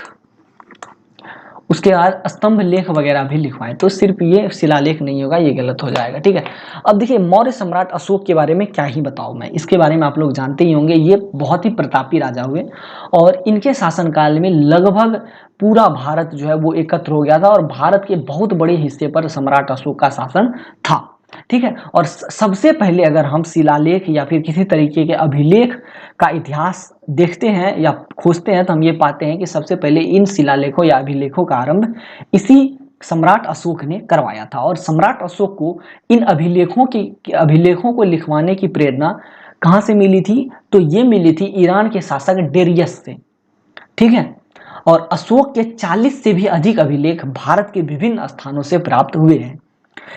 उसके बाद स्तंभ लेख वगैरह भी लिखवाए। तो सिर्फ ये शिलालेख नहीं होगा, ये गलत हो जाएगा। ठीक है, अब देखिए मौर्य सम्राट अशोक के बारे में क्या ही बताऊं मैं, इसके बारे में आप लोग जानते ही होंगे। ये बहुत ही प्रतापी राजा हुए, और इनके शासनकाल में लगभग पूरा भारत जो है वो एकत्र हो गया था, और भारत के बहुत बड़े हिस्से पर सम्राट अशोक का शासन था। ठीक है, और सबसे पहले अगर हम शिलालेख या फिर किसी तरीके के अभिलेख का इतिहास देखते हैं या खोजते हैं तो हम ये पाते हैं कि सबसे पहले इन शिलालेखों या अभिलेखों का आरंभ इसी सम्राट अशोक ने करवाया था। और सम्राट अशोक को इन अभिलेखों को लिखवाने की प्रेरणा कहाँ से मिली थी, तो ये मिली थी ईरान के शासक डेरियस से। ठीक है, और अशोक के 40 से भी अधिक अभिलेख भारत के विभिन्न स्थानों से प्राप्त हुए हैं।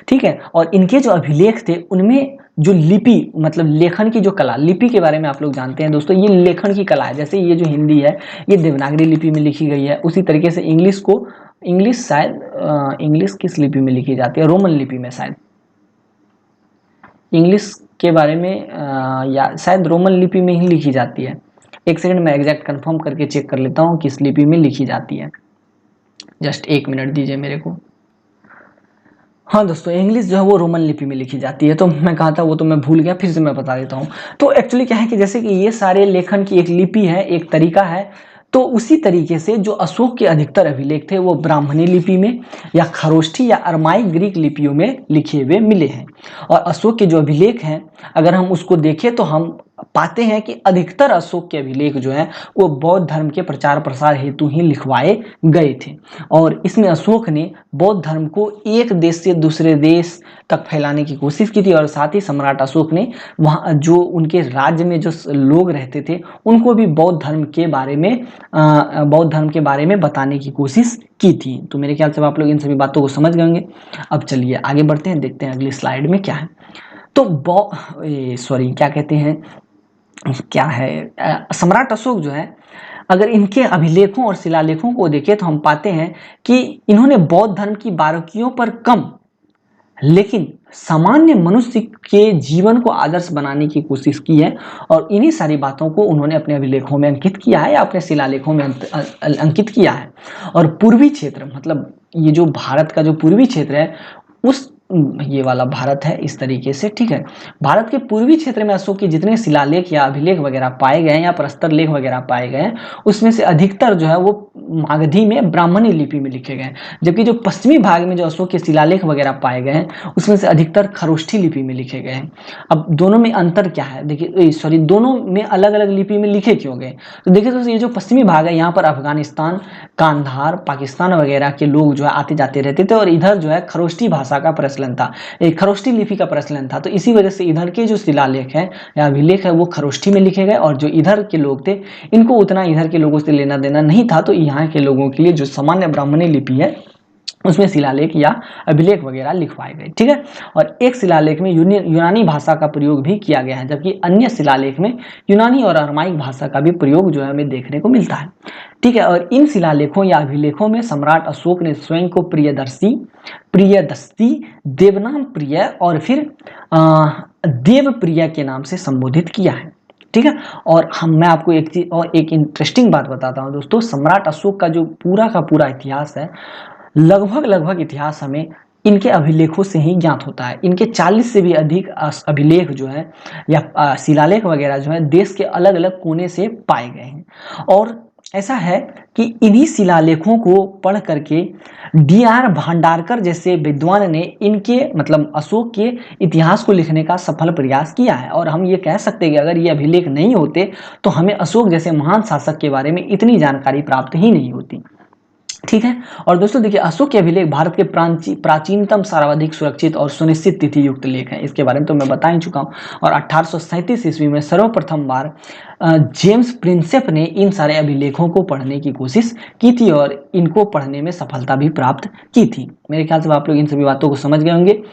ठीक है, और इनके जो अभिलेख थे उनमें जो लिपि मतलब लेखन की जो कला, लिपि के बारे में आप लोग जानते हैं दोस्तों, ये लेखन की कला है। जैसे ये जो हिंदी है ये देवनागरी लिपि में लिखी गई है, उसी तरीके से इंग्लिश को, इंग्लिश शायद इंग्लिश किस लिपि में लिखी जाती है, रोमन लिपि में शायद, इंग्लिश के बारे में या शायद रोमन लिपि में ही लिखी जाती है। एक सेकंड मैं एग्जैक्ट कंफर्म करके चेक कर लेता हूँ किस लिपि में लिखी जाती है, जस्ट एक मिनट दीजिए मेरे को। हाँ दोस्तों, इंग्लिश जो है वो रोमन लिपि में लिखी जाती है। तो मैं कहा था वो तो मैं भूल गया, फिर से मैं बता देता हूँ। तो एक्चुअली क्या है कि जैसे कि ये सारे लेखन की एक लिपि है, एक तरीका है, तो उसी तरीके से जो अशोक के अधिकतर अभिलेख थे वो ब्राह्मणी लिपि में या खरोष्ठी या अरमाइक ग्रीक लिपियों में लिखे हुए मिले हैं। और अशोक के जो अभिलेख हैं अगर हम उसको देखें तो हम पाते हैं कि अधिकतर अशोक के अभिलेख जो हैं वो बौद्ध धर्म के प्रचार प्रसार हेतु ही लिखवाए गए थे। और इसमें अशोक ने बौद्ध धर्म को एक देश से दूसरे देश तक फैलाने की कोशिश की थी। और साथ ही सम्राट अशोक ने वहाँ जो उनके राज्य में जो लोग रहते थे उनको भी बौद्ध धर्म के बारे में बताने की कोशिश की थी। तो मेरे ख्याल से आप लोग इन सभी बातों को समझ गए होंगे। अब चलिए आगे बढ़ते हैं, देखते हैं अगली स्लाइड में क्या है। तो क्या कहते हैं, क्या है, सम्राट अशोक जो है, अगर इनके अभिलेखों और शिलालेखों को देखें तो हम पाते हैं कि इन्होंने बौद्ध धर्म की बारीकियों पर कम लेकिन सामान्य मनुष्य के जीवन को आदर्श बनाने की कोशिश की है। और इन्हीं सारी बातों को उन्होंने अपने अभिलेखों में अंकित किया है या अपने शिलालेखों में अंकित किया है। और पूर्वी क्षेत्र मतलब ये जो भारत का जो पूर्वी क्षेत्र है उस ये वाला भारत है इस तरीके से, ठीक है। भारत के पूर्वी क्षेत्र में अशोक के जितने शिलालेख या अभिलेख वगैरह पाए गए हैं या प्रस्तर लेख वगैरह पाए गए हैं उसमें से अधिकतर जो है वो मागधी में ब्राह्मणी लिपि में लिखे गए हैं। जबकि जो पश्चिमी भाग में जो अशोक के शिलालेख वगैरह पाए गए हैं उसमें से अधिकतर खरोष्ठी लिपि में लिखे गए हैं। अब दोनों में अंतर क्या है, देखिए सॉरी दोनों में अलग अलग लिपि में लिखे क्यों गए, तो देखिए दोस्तों ये जो पश्चिमी भाग है यहाँ पर अफगानिस्तान, कांधार, पाकिस्तान वगैरह के लोग जो है आते जाते रहते थे और इधर जो है खरोष्ठी भाषा का प्रचलन था, एक खरोष्ठी लिपि का प्रचलन था। तो इसी वजह से इधर के जो शिलालेख है या अभिलेख है वो खरोष्ठी में लिखे गए और जो इधर के लोग थे इनको उतना इधर के लोगों से लेना देना नहीं था। तो यहाँ के लोगों के लिए जो सामान्य ब्राह्मणी लिपि है उसमें शिलालेख या अभिलेख वगैरह लिखवाए गए, ठीक है। और एक शिलालेख में यूनानी भाषा का प्रयोग भी किया गया है, जबकि अन्य शिलालेख में यूनानी और अरमाइक भाषा का भी प्रयोग जो है हमें देखने को मिलता है, ठीक है। और इन शिलालेखों या अभिलेखों में सम्राट अशोक ने स्वयं को प्रियदस्ती, देवनाम प्रिय और फिर देव प्रिय के नाम से संबोधित किया है, ठीक है। और मैं आपको एक चीज और एक इंटरेस्टिंग बात बताता हूँ दोस्तों, सम्राट अशोक का जो पूरा का पूरा इतिहास है लगभग इतिहास हमें इनके अभिलेखों से ही ज्ञात होता है। इनके 40 से भी अधिक अभिलेख जो है या शिलालेख वगैरह जो है देश के अलग अलग कोने से पाए गए हैं। और ऐसा है कि इन्हीं शिलालेखों को पढ़ करके D.R. भांडारकर जैसे विद्वान ने इनके मतलब अशोक के इतिहास को लिखने का सफल प्रयास किया है। और हम ये कह सकते हैं कि अगर ये अभिलेख नहीं होते तो हमें अशोक जैसे महान शासक के बारे में इतनी जानकारी प्राप्त ही नहीं होती, ठीक है। और दोस्तों देखिए अशोक के अभिलेख भारत के प्राचीनतम सर्वाधिक सुरक्षित और सुनिश्चित तिथि युक्त लेख हैं, इसके बारे में तो मैं बता ही चुका हूँ। और 1837 ईस्वी में सर्वप्रथम बार जेम्स प्रिंसेप ने इन सारे अभिलेखों को पढ़ने की कोशिश की थी और इनको पढ़ने में सफलता भी प्राप्त की थी। मेरे ख्याल से आप लोग इन सभी बातों को समझ गए होंगे,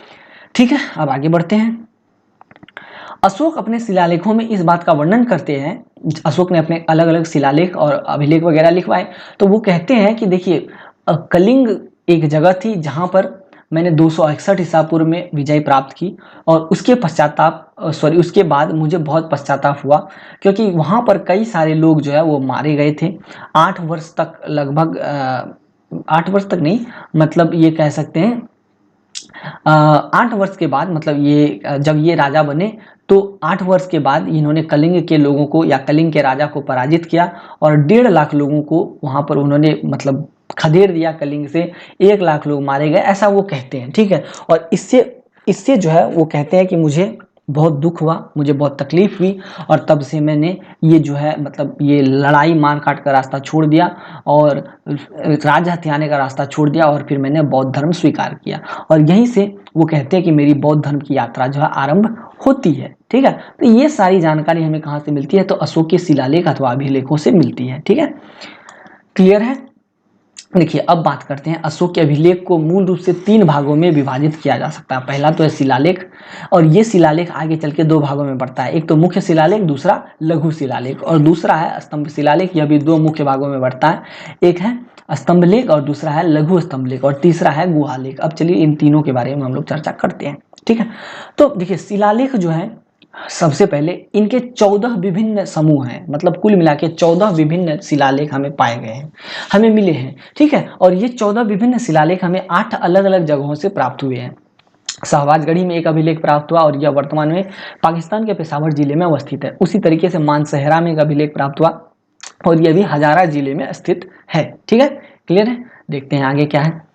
ठीक है। अब आगे बढ़ते हैं। अशोक अपने शिलालेखों में इस बात का वर्णन करते हैं, अशोक ने अपने अलग अलग शिलालेख और अभिलेख वगैरह लिखवाए, तो वो कहते हैं कि देखिए कलिंग एक जगह थी जहां पर मैंने 261 ईसा पूर्व में विजय प्राप्त की और उसके बाद मुझे बहुत पश्चाताप हुआ क्योंकि वहां पर कई सारे लोग जो है वो मारे गए थे। 8 वर्ष तक लगभग 8 वर्ष तक नहीं मतलब ये कह सकते हैं 8 वर्ष के बाद मतलब ये जब ये राजा बने तो 8 वर्ष के बाद इन्होंने कलिंग के लोगों को या कलिंग के राजा को पराजित किया और 1.5 लाख लोगों को वहां पर उन्होंने मतलब खदेड़ दिया। कलिंग से 1 लाख लोग मारे गए, ऐसा वो कहते हैं, ठीक है। और इससे जो है वो कहते हैं कि मुझे बहुत दुख हुआ, मुझे बहुत तकलीफ हुई और तब से मैंने ये जो है मतलब ये लड़ाई मार काट का रास्ता छोड़ दिया और राज हथियाने का रास्ता छोड़ दिया और फिर मैंने बौद्ध धर्म स्वीकार किया। और यहीं से वो कहते हैं कि मेरी बौद्ध धर्म की यात्रा जो है आरंभ होती है, ठीक है। तो ये सारी जानकारी हमें कहाँ से मिलती है, तो अशोक के शिलालेख अथवा अभिलेखों से मिलती है, ठीक है। क्लियर है। देखिए अब बात करते हैं, अशोक के अभिलेख को मूल रूप से 3 भागों में विभाजित किया जा सकता है। पहला तो है शिलालेख, और ये शिलालेख आगे चल के 2 भागों में बढ़ता है, एक तो मुख्य शिलालेख, दूसरा लघु शिलालेख, और दूसरा है स्तंभ शिलालेख। यह भी 2 मुख्य भागों में बढ़ता है, एक है स्तंभ लेख और दूसरा है लघु स्तंभ लेख, और तीसरा है गुहालेख। अब चलिए इन तीनों के बारे में हम लोग चर्चा करते हैं, ठीक है। तो देखिए शिलालेख जो है, सबसे पहले इनके 14 विभिन्न समूह हैं, मतलब कुल मिला के 14 विभिन्न शिलालेख हमें पाए गए हैं, हमें मिले हैं, ठीक है। और ये 14 विभिन्न शिलालेख हमें 8 अलग अलग जगहों से प्राप्त हुए हैं। शाहबाजगढ़ी में एक अभिलेख प्राप्त हुआ और यह वर्तमान में पाकिस्तान के पेशावर जिले में अवस्थित है। उसी तरीके से मानसहेरा में एक अभिलेख प्राप्त हुआ और यह भी हजारा जिले में स्थित है, ठीक है, क्लियर है। देखते हैं आगे क्या है।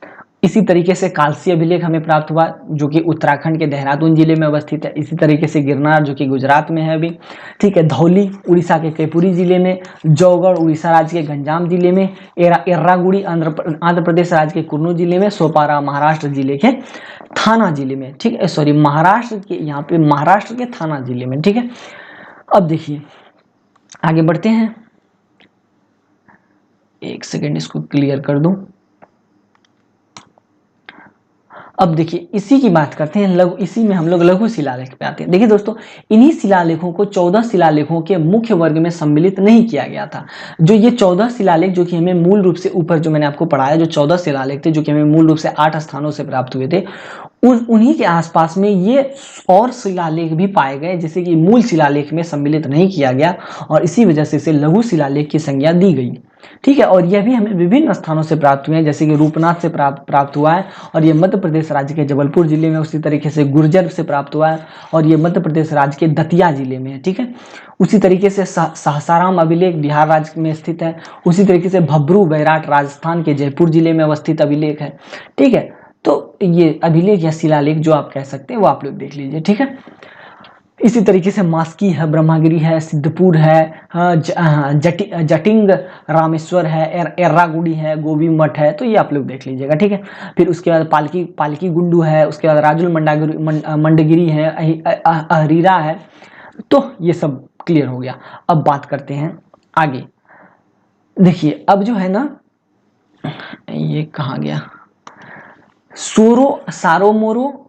इसी तरीके से कालसी अभिलेख हमें प्राप्त हुआ जो कि उत्तराखंड के देहरादून जिले में अवस्थित है। इसी तरीके से गिरनार जो कि गुजरात में है अभी, ठीक है। धौली उड़ीसा के कैपुरी जिले में, जौगढ़ उड़ीसा राज्य के गंजाम जिले में, एर्रागुड़ी आंध्र प्रदेश राज्य के कुर्नूल जिले में, सोपारा महाराष्ट्र जिले के थाना जिले में, ठीक है, सॉरी महाराष्ट्र के, यहाँ पे महाराष्ट्र के थाना जिले में, ठीक है। अब देखिए आगे बढ़ते हैं, एक सेकेंड इसको क्लियर कर दूं। अब देखिए इसी की बात करते हैं, लघु, इसी में हम लोग लघु शिलालेख पे आते हैं। देखिए दोस्तों, इन्हीं शिलालेखों को 14 शिलालेखों के मुख्य वर्ग में सम्मिलित नहीं किया गया था। जो ये 14 शिलालेख जो कि हमें मूल रूप से ऊपर जो मैंने आपको पढ़ाया, जो 14 शिलालेख थे जो कि हमें मूल रूप से 8 स्थानों से प्राप्त हुए थे, उन्हीं के आसपास में ये और शिलालेख भी पाए गए जिसे कि मूल शिलालेख में सम्मिलित नहीं किया गया, और इसी वजह से इसे लघु शिलालेख की संज्ञा दी गई, ठीक है। और यह भी हमें विभिन्न स्थानों से प्राप्त हुए हैं, जैसे कि रूपनाथ से प्राप्त हुआ है और ये मध्य प्रदेश राज्य के जबलपुर जिले में, उसी तरीके से गुर्जर से प्राप्त हुआ है और ये मध्य प्रदेश राज्य के दतिया जिले में है, ठीक है। उसी तरीके से सहसाराम अभिलेख बिहार राज्य में स्थित है। उसी तरीके से भब्रू बैराट राजस्थान के जयपुर जिले में अवस्थित अभिलेख है, ठीक है। तो ये अभिलेख या शिलालेख जो आप कह सकते हैं वो आप लोग देख लीजिए, ठीक है। इसी तरीके से मास्की है, ब्रह्मागिरी है, सिद्धपुर है, जटिंग रामेश्वर है, एर्रागुड़ी है, गोबी मठ है, तो ये आप लोग देख लीजिएगा, ठीक है। फिर उसके बाद पालकी गुंडू है, उसके बाद राजुल मंडगिरी है, अहरीरा है, तो ये सब क्लियर हो गया। अब बात करते हैं आगे। देखिए अब जो है ना, ये कहाँ गया, सारोमारो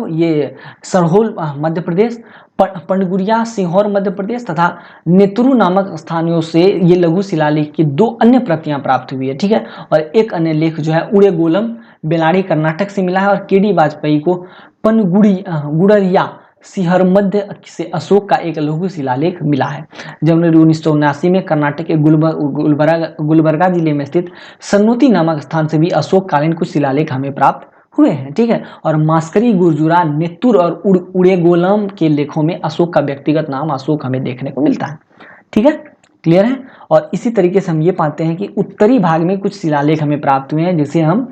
ये सरहोल मध्य प्रदेश, पंडगुरिया सिंहौर मध्य प्रदेश तथा नेत्रु नामक स्थानों से ये लघु शिलालेख की 2 अन्य प्रतियां प्राप्त हुई है, ठीक है। और एक अन्य लेख जो है उड़ेगोलम बेलाड़ी कर्नाटक से मिला है, और केडी वाजपेयी को गुड़रिया सिहर मध्य से अशोक का एक लघु शिलालेख मिला है। जनवरी 1979 में कर्नाटक के गुलबर्गा जिले में स्थित सन्नोती नामक स्थान से भी अशोक कालीन कुछ शिलालेख हमें प्राप्त हुए हैं, ठीक है। और मास्करी गुर्जुरा नेत्तुर और उड़ेगोलम के लेखों में अशोक का व्यक्तिगत नाम अशोक हमें देखने को मिलता है, ठीक है, क्लियर है। और इसी तरीके से हम ये पाते हैं कि उत्तरी भाग में कुछ शिलालेख हमें प्राप्त हुए हैं, जिसे हम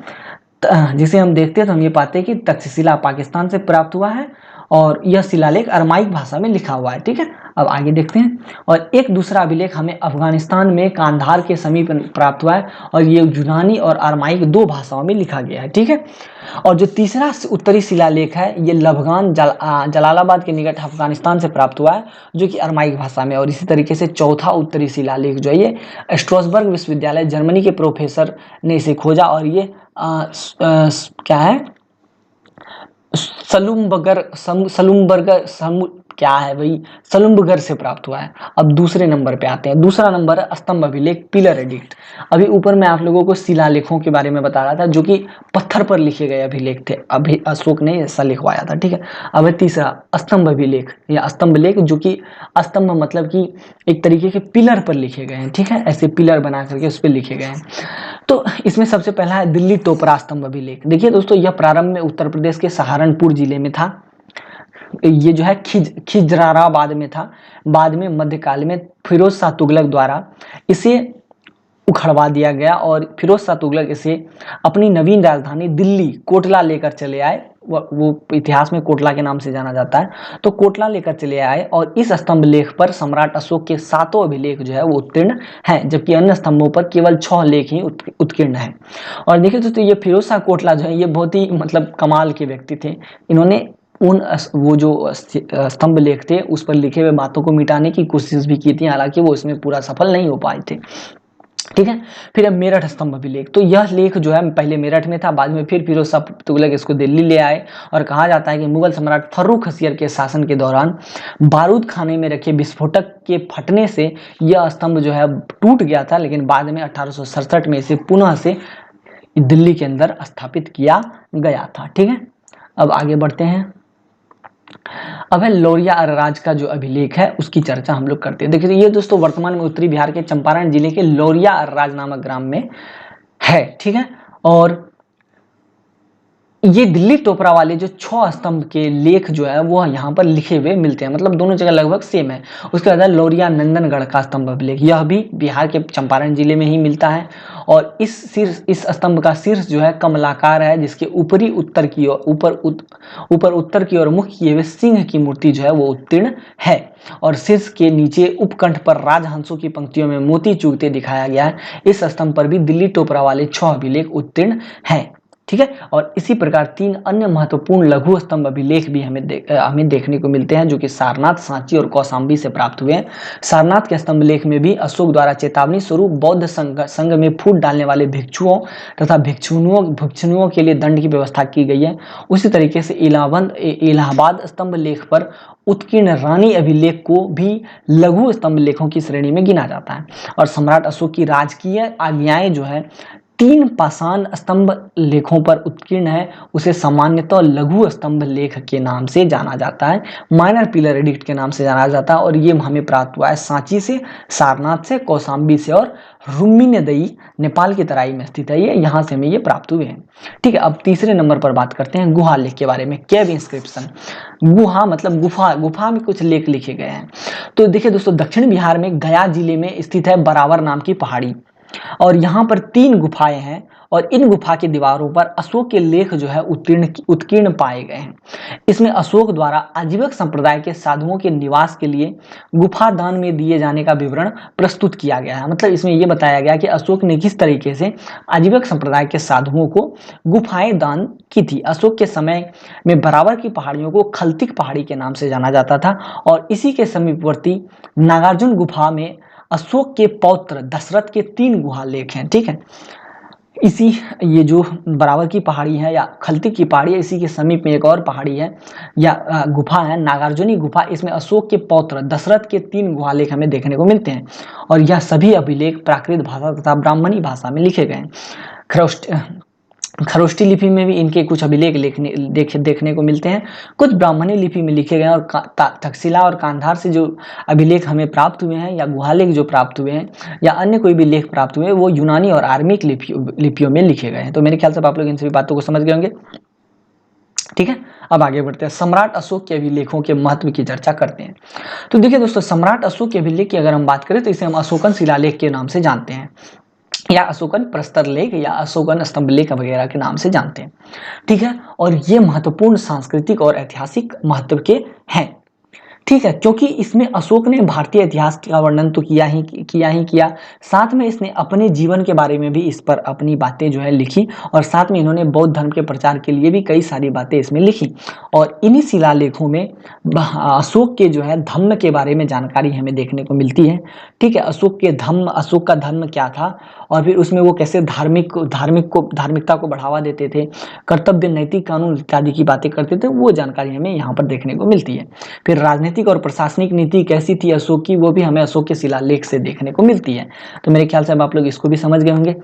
देखते हैं तो हम ये पाते हैं कि तक्षशिला पाकिस्तान से प्राप्त हुआ है और यह शिलालेख अरमाइक भाषा में लिखा हुआ है, ठीक है। अब आगे देखते हैं। और एक दूसरा अभिलेख हमें अफगानिस्तान में कांधार के समीप प्राप्त हुआ है और ये यूनानी और अरमाइक 2 भाषाओं में लिखा गया है, ठीक है। और जो तीसरा उत्तरी शिलालेख है ये लबगान जलालाबाद के निकट अफगानिस्तान से प्राप्त हुआ है जो कि अरमाइक भाषा में। और इसी तरीके से चौथा उत्तरी शिलालेख जो है ये स्ट्रासबर्ग विश्वविद्यालय जर्मनी के प्रोफेसर ने इसे खोजा और ये क्या है, सलुम्बगर से प्राप्त हुआ है। अब दूसरे नंबर पे आते हैं। दूसरा नंबर है स्तंभ अभिलेख, पिलर एडिक्ट। अभी ऊपर मैं आप लोगों को शिलालेखों के बारे में बता रहा था जो कि पत्थर पर लिखे गए अभिलेख थे, अभी अशोक ने ऐसा लिखवाया था, ठीक है। अब तीसरा स्तंभ अभिलेख या स्तंभ लेख, जो कि स्तंभ मतलब कि एक तरीके के पिलर पर लिखे गए हैं, ठीक है, ऐसे पिलर बना करके उस पर लिखे गए हैं। तो इसमें सबसे पहला है दिल्ली टोपरा स्तंभ अभिलेख। देखिए दोस्तों, यह प्रारंभ में उत्तर प्रदेश के सहारनपुर जिले में था। ये जो है खिजराराबाद में था। बाद में मध्यकाल में फिरोज शाह तुगलक द्वारा इसे उखड़वा दिया गया और फिरोज शाह तुगलक इसे अपनी नवीन राजधानी दिल्ली कोटला लेकर चले आए। वो इतिहास में कोटला के नाम से जाना जाता है। तो कोटला लेकर चले आए और इस स्तंभ लेख पर सम्राट अशोक के 7 अभिलेख जो है वो उत्तीर्ण हैं, जबकि अन्य स्तंभों पर केवल 6 लेख ही उत्कीर्ण हैं। और देखिए दोस्तों, ये फिरोज शाह कोटला जो है ये बहुत ही मतलब कमाल के व्यक्ति थे। इन्होंने वो जो स्तंभ लेख थे उस पर लिखे हुए बातों को मिटाने की कोशिश भी की थी, हालांकि वो इसमें पूरा सफल नहीं हो पाए थे। ठीक है। फिर अब मेरठ स्तंभ अभिलेख, तो यह लेख जो है पहले मेरठ में था, बाद में फिर फिरोज शाह तुगलक इसको दिल्ली ले आए। और कहा जाता है कि मुगल सम्राट फर्रुख हसियर के शासन के दौरान बारूद खाने में रखे विस्फोटक के फटने से यह स्तंभ जो है टूट गया था, लेकिन बाद में 1867 में इसे पुनः से दिल्ली के अंदर स्थापित किया गया था। ठीक है, अब आगे बढ़ते हैं। अब है लौरिया अरराज का जो अभिलेख है उसकी चर्चा हम लोग करते हैं। देखिए ये दोस्तों वर्तमान में उत्तरी बिहार के चंपारण जिले के लौरिया अरराज नामक ग्राम में है। ठीक है, और ये दिल्ली टोपरा वाले जो 6 स्तंभ के लेख जो है वो यहाँ पर लिखे हुए मिलते हैं, मतलब दोनों जगह लगभग सेम है। उसके बाद लौरिया नंदनगढ़ का स्तंभ अभिलेख, यह भी बिहार के चंपारण जिले में ही मिलता है। और इस स्तंभ का शीर्ष जो है कमलाकार है, जिसके ऊपरी उत्तर की ओर ऊपर उत्तर की ओर मुख किए हुए सिंह की मूर्ति जो है वो उत्तीर्ण है। और शीर्ष के नीचे उपकंठ पर राजहंसों की पंक्तियों में मोती चूकते दिखाया गया है। इस स्तंभ पर भी दिल्ली टोपरा वाले 6 अभिलेख उत्तीर्ण है। ठीक है, और इसी प्रकार 3 अन्य महत्वपूर्ण लघु स्तंभ अभिलेख भी हमें देखने को मिलते हैं, जो कि सारनाथ, सांची और कौशाम्बी से प्राप्त हुए हैं। सारनाथ के स्तंभ लेख में भी अशोक द्वारा चेतावनी स्वरूप बौद्ध संघ में फूट डालने वाले भिक्षुओं तथा भिक्षुणियों के लिए दंड की व्यवस्था की गई है। उसी तरीके से इलाहाबाद स्तंभ लेख पर उत्कीर्ण रानी अभिलेख को भी लघु स्तंभ लेखों की श्रेणी में गिना जाता है। और सम्राट अशोक की राजकीय आज्ञाएं जो है 3 पाषाण स्तंभ लेखों पर उत्कीर्ण है, उसे सामान्यतः लघु स्तंभ लेख के नाम से जाना जाता है, माइनर पिलर एडिक्ट के नाम से जाना जाता है। और ये हमें प्राप्त हुआ है सांची से, सारनाथ से, कौशाम्बी से और रुम्मीनदई नेपाल की तराई में स्थित है। ये यहाँ से हमें ये प्राप्त हुए हैं। ठीक है, अब तीसरे नंबर पर बात करते हैं गुहा लेख के बारे में, केव इंस्क्रिप्शन। गुहा मतलब गुफा, गुफा में कुछ लेख लिखे गए हैं। तो देखिए दोस्तों, दक्षिण बिहार में गया जिले में स्थित है बरावर नाम की पहाड़ी, और यहाँ पर 3 गुफाएं हैं। और इन गुफा की दीवारों पर अशोक के लेख जो है उत्कीर्ण पाए गए हैं। इसमें अशोक द्वारा आजीवक संप्रदाय के साधुओं के निवास के लिए गुफा दान में दिए जाने का विवरण प्रस्तुत किया गया है। मतलब इसमें यह बताया गया कि अशोक ने किस तरीके से आजीवक संप्रदाय के साधुओं को गुफाएं दान की थी। अशोक के समय में बराबर की पहाड़ियों को खलतिक पहाड़ी के नाम से जाना जाता था, और इसी के समीपवर्ती नागार्जुन गुफा में अशोक के पौत्र दशरथ के 3 गुहा लेख हैं। ठीक है, इसी ये जो बराबर की पहाड़ी है या खलती की पहाड़ी है, इसी के समीप में एक और पहाड़ी है या गुफा है नागार्जुनी गुफा। इसमें अशोक के पौत्र दशरथ के 3 गुहा लेख हमें देखने को मिलते हैं, और यह सभी अभिलेख प्राकृत भाषा तथा ब्राह्मणी भाषा में लिखे गए हैं। खरोष्टी लिपि में भी इनके कुछ अभिलेख देखने को मिलते हैं, कुछ ब्राह्मणी लिपि में लिखे गए हैं। और तक्षशिला और कांधार से जो अभिलेख हमें प्राप्त हुए हैं या गुहालेख जो प्राप्त हुए हैं या अन्य कोई भी लेख प्राप्त हुए हैं, वो यूनानी और आर्मिक लिपियों में लिखे गए हैं। तो मेरे ख्याल से आप लोग इन सभी बातों को समझ गए होंगे। ठीक है, अब आगे बढ़ते हैं, सम्राट अशोक के अभिलेखों के महत्व की चर्चा करते हैं। तो देखिए दोस्तों, सम्राट अशोक के अभिलेख की अगर हम बात करें तो इसे हम अशोकन शिलालेख के नाम से जानते हैं, या अशोकन प्रस्तर लेख या अशोकन स्तंभ लेख वगैरह के नाम से जानते हैं। ठीक है, और ये महत्वपूर्ण सांस्कृतिक और ऐतिहासिक महत्व के हैं। ठीक है, क्योंकि इसमें अशोक ने भारतीय इतिहास का वर्णन तो किया, साथ में इसने अपने जीवन के बारे में भी इस पर अपनी बातें जो है लिखी, और साथ में इन्होंने बौद्ध धर्म के प्रचार के लिए भी कई सारी बातें इसमें लिखी। और इन्हीं शिलालेखों में अशोक के जो है धम्म के बारे में जानकारी हमें देखने को मिलती है। ठीक है, अशोक का धर्म क्या था, और फिर उसमें वो कैसे धार्मिकता को बढ़ावा देते थे, कर्तव्य, नैतिक कानून इत्यादि की बातें करते थे, वो जानकारी हमें यहाँ पर देखने को मिलती है। फिर राजनीतिक और प्रशासनिक नीति कैसी थी अशोक की, वो भी हमें अशोक के शिलालेख से देखने को मिलती है। तो मेरे ख्याल से अब आप लोग इसको भी समझ गए होंगे।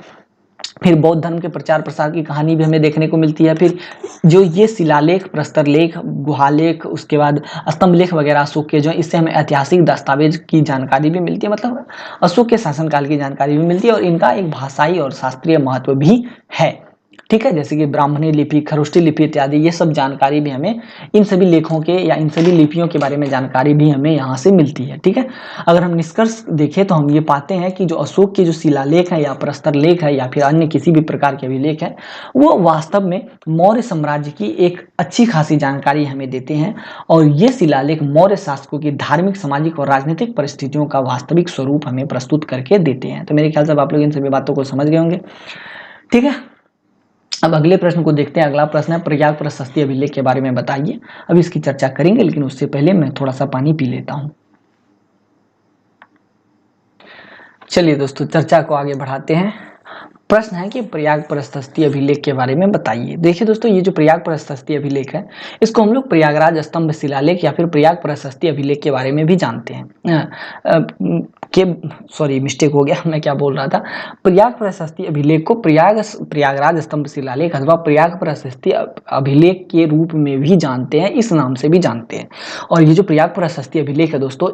फिर बौद्ध धर्म के प्रचार प्रसार की कहानी भी हमें देखने को मिलती है। फिर जो ये शिलालेख, प्रस्तर लेख, गुहालेख, उसके बाद स्तंभ लेख वगैरह अशोक के जो, इससे हमें ऐतिहासिक दस्तावेज की जानकारी भी मिलती है, मतलब अशोक के शासनकाल की जानकारी भी मिलती है, और इनका एक भाषाई और शास्त्रीय महत्व भी है। ठीक है, जैसे कि ब्राह्मणी लिपि, खरोष्टी लिपि इत्यादि, ये सब जानकारी भी हमें इन सभी लेखों के या इन सभी लिपियों के बारे में जानकारी भी हमें यहाँ से मिलती है। ठीक है, अगर हम निष्कर्ष देखें तो हम ये पाते हैं कि जो अशोक के जो शिलालेख है या प्रस्तर लेख है या फिर अन्य किसी भी प्रकार के अभिलेख है, वो वास्तव में मौर्य साम्राज्य की एक अच्छी खासी जानकारी हमें देते हैं। और ये शिलालेख मौर्य शासकों की धार्मिक, सामाजिक और राजनीतिक परिस्थितियों का वास्तविक स्वरूप हमें प्रस्तुत करके देते हैं। तो मेरे ख्याल से आप लोग इन सभी बातों को समझ गए होंगे। ठीक है, अब अगले प्रश्न को देखते हैं। अगला प्रश्न है, प्रयाग प्रशस्ति अभिलेख के बारे में बताइए। अब इसकी चर्चा करेंगे, लेकिन उससे पहले मैं थोड़ा सा पानी पी लेता हूं। चलिए दोस्तों, चर्चा को आगे बढ़ाते हैं। प्रश्न है कि प्रयाग प्रशस्ति अभिलेख के बारे में बताइए। देखिए दोस्तों, ये जो प्रयाग प्रशस्ति अभिलेख है, इसको हम लोग प्रयागराज स्तंभ शिलालेख या फिर प्रयाग प्रशस्ति अभिलेख के बारे में भी जानते हैं। के सॉरी, मिस्टेक हो गया, मैं क्या बोल रहा था। प्रयाग प्रशस्ति अभिलेख को प्रयागराज स्तंभ शिलालेख अथवा प्रयाग प्रशस्ति अभिलेख के रूप में भी जानते हैं, इस नाम से भी जानते हैं। और ये जो प्रयाग प्रशस्ति अभिलेख है दोस्तों,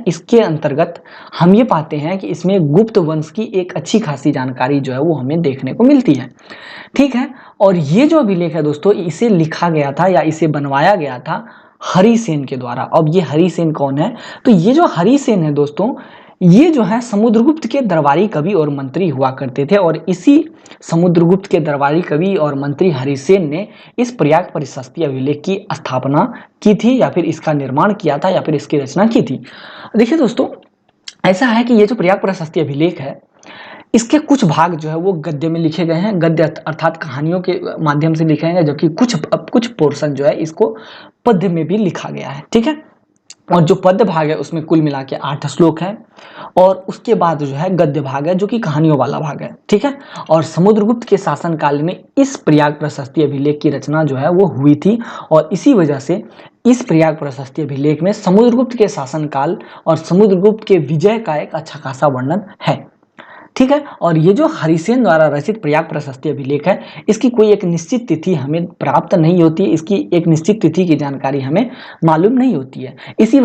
इसके अंतर्गत हम ये पाते हैं कि इसमें गुप्त वंश की एक अच्छी खासी जानकारी जो है वो हमें देखने को मिलती है। ठीक है, और ये जो अभिलेख है दोस्तों, इसे लिखा गया था या इसे बनवाया गया था हरिसेन के द्वारा। अब ये हरिसेन कौन है? तो ये जो हरिसेन है दोस्तों, ये जो है समुद्रगुप्त के दरबारी कवि और मंत्री हुआ करते थे, और इसी समुद्रगुप्त के दरबारी कवि और मंत्री हरिसेन ने इस प्रयाग प्रशस्ति अभिलेख की स्थापना की थी, या फिर इसका निर्माण किया था, या फिर इसकी रचना की थी। देखिए दोस्तों, ऐसा है कि ये जो प्रयाग प्रशस्ति अभिलेख है, इसके कुछ भाग जो है वो गद्य में लिखे गए हैं, गद्य अर्थात कहानियों के माध्यम से लिखे गए, जबकि कुछ पोर्शन जो है इसको पद्य में भी लिखा गया है। ठीक है, और जो पद्य भाग है उसमें कुल मिला के 8 श्लोक हैं, और उसके बाद जो है गद्य भाग है जो कि कहानियों वाला भाग है। ठीक है, और समुद्रगुप्त के शासनकाल में इस प्रयाग प्रशस्ति अभिलेख की रचना जो है वो हुई थी, और इसी वजह से इस प्रयाग प्रशस्ति अभिलेख में समुद्रगुप्त के शासनकाल और समुद्रगुप्त के विजय का एक अच्छा खासा वर्णन है। ठीक है, और ये जो हरिसेन द्वारा रचित प्रयाग प्रशस्ति अभिलेख है, इसकी कोई एक निश्चित तिथि हमें प्राप्त नहीं होती है, इसकी एक निश्चित तिथि की जानकारी हमें मालूम नहीं होती है। इसी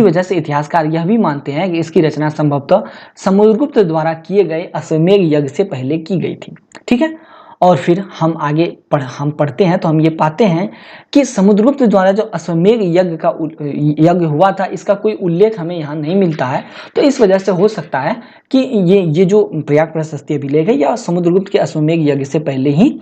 वजह से इतिहासकार यह भी मानते हैं कि इसकी रचना संभवतः समुद्रगुप्त द्वारा किए गए अश्वमेध यज्ञ से पहले की गई थी। ठीक है, और फिर हम आगे पढ़ते हैं तो हम ये पाते हैं कि समुद्रगुप्त द्वारा जो अश्वमेध यज्ञ हुआ था, इसका कोई उल्लेख हमें यहाँ नहीं मिलता है। तो इस वजह से हो सकता है कि ये जो प्रयाग प्रशस्ति अभिलेख है या समुद्रगुप्त के अश्वमेध यज्ञ से पहले ही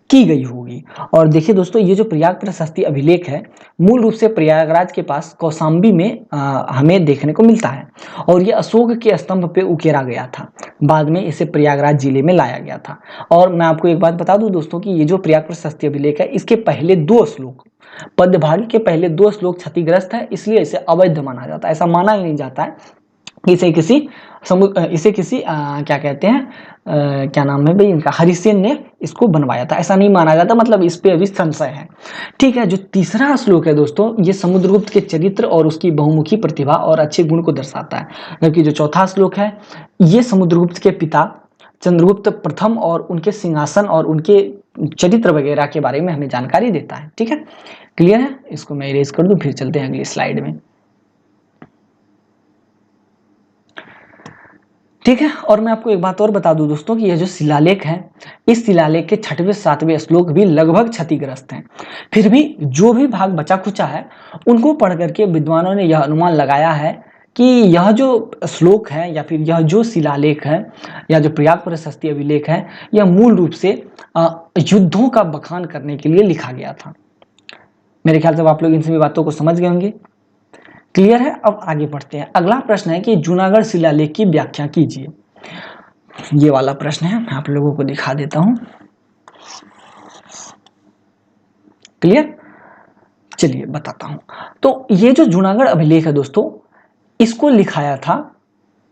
की गई होगी। और देखिए दोस्तों, ये जो प्रयाग प्रशस्ति अभिलेख है, मूल रूप से प्रयागराज के पास कौशाम्बी में हमें देखने को मिलता है, और ये अशोक के स्तंभ पे उकेरा गया था। बाद में इसे प्रयागराज जिले में लाया गया था। और मैं आपको एक बात बता दूं दोस्तों कि ये जो प्रयाग प्रशस्ति अभिलेख है, इसके पहले 2 श्लोक, पद्य भाग के पहले 2 श्लोक क्षतिग्रस्त है, इसलिए इसे अवैध माना जाता है। ऐसा माना ही नहीं जाता है इसे किसी क्या कहते हैं, क्या नाम है भाई इनका, हरिसेन ने इसको बनवाया था, ऐसा नहीं माना जाता। मतलब इस पे अभी संशय है। ठीक है, जो तीसरा श्लोक है दोस्तों, ये समुद्रगुप्त के चरित्र और उसकी बहुमुखी प्रतिभा और अच्छे गुण को दर्शाता है। जबकि जो चौथा श्लोक है, ये समुद्रगुप्त के पिता चंद्रगुप्त प्रथम और उनके सिंहासन और उनके चरित्र वगैरह के बारे में हमें जानकारी देता है। ठीक है, क्लियर है? इसको मैं इरेज कर दूं, फिर चलते हैं अगली स्लाइड में। ठीक है, और मैं आपको एक बात और बता दूं दोस्तों कि यह जो शिलालेख है, इस शिलालेख के 6वें 7वें श्लोक भी लगभग क्षतिग्रस्त हैं। फिर भी जो भी भाग बचा खुचा है, उनको पढ़ करके विद्वानों ने यह अनुमान लगाया है कि यह जो श्लोक है या फिर यह जो शिलालेख है या जो प्रयाग प्रशस्ति अभिलेख है, यह मूल रूप से युद्धों का बखान करने के लिए लिखा गया था। मेरे ख्याल से आप लोग इन सभी बातों को समझ गए होंगे। क्लियर है? अब आगे बढ़ते हैं। अगला प्रश्न है कि जूनागढ़ शिलालेख की व्याख्या कीजिए। ये वाला प्रश्न है, मैं आप लोगों को दिखा देता हूं। क्लियर? चलिए बताता हूं। तो ये जो जूनागढ़ अभिलेख है दोस्तों, इसको लिखाया था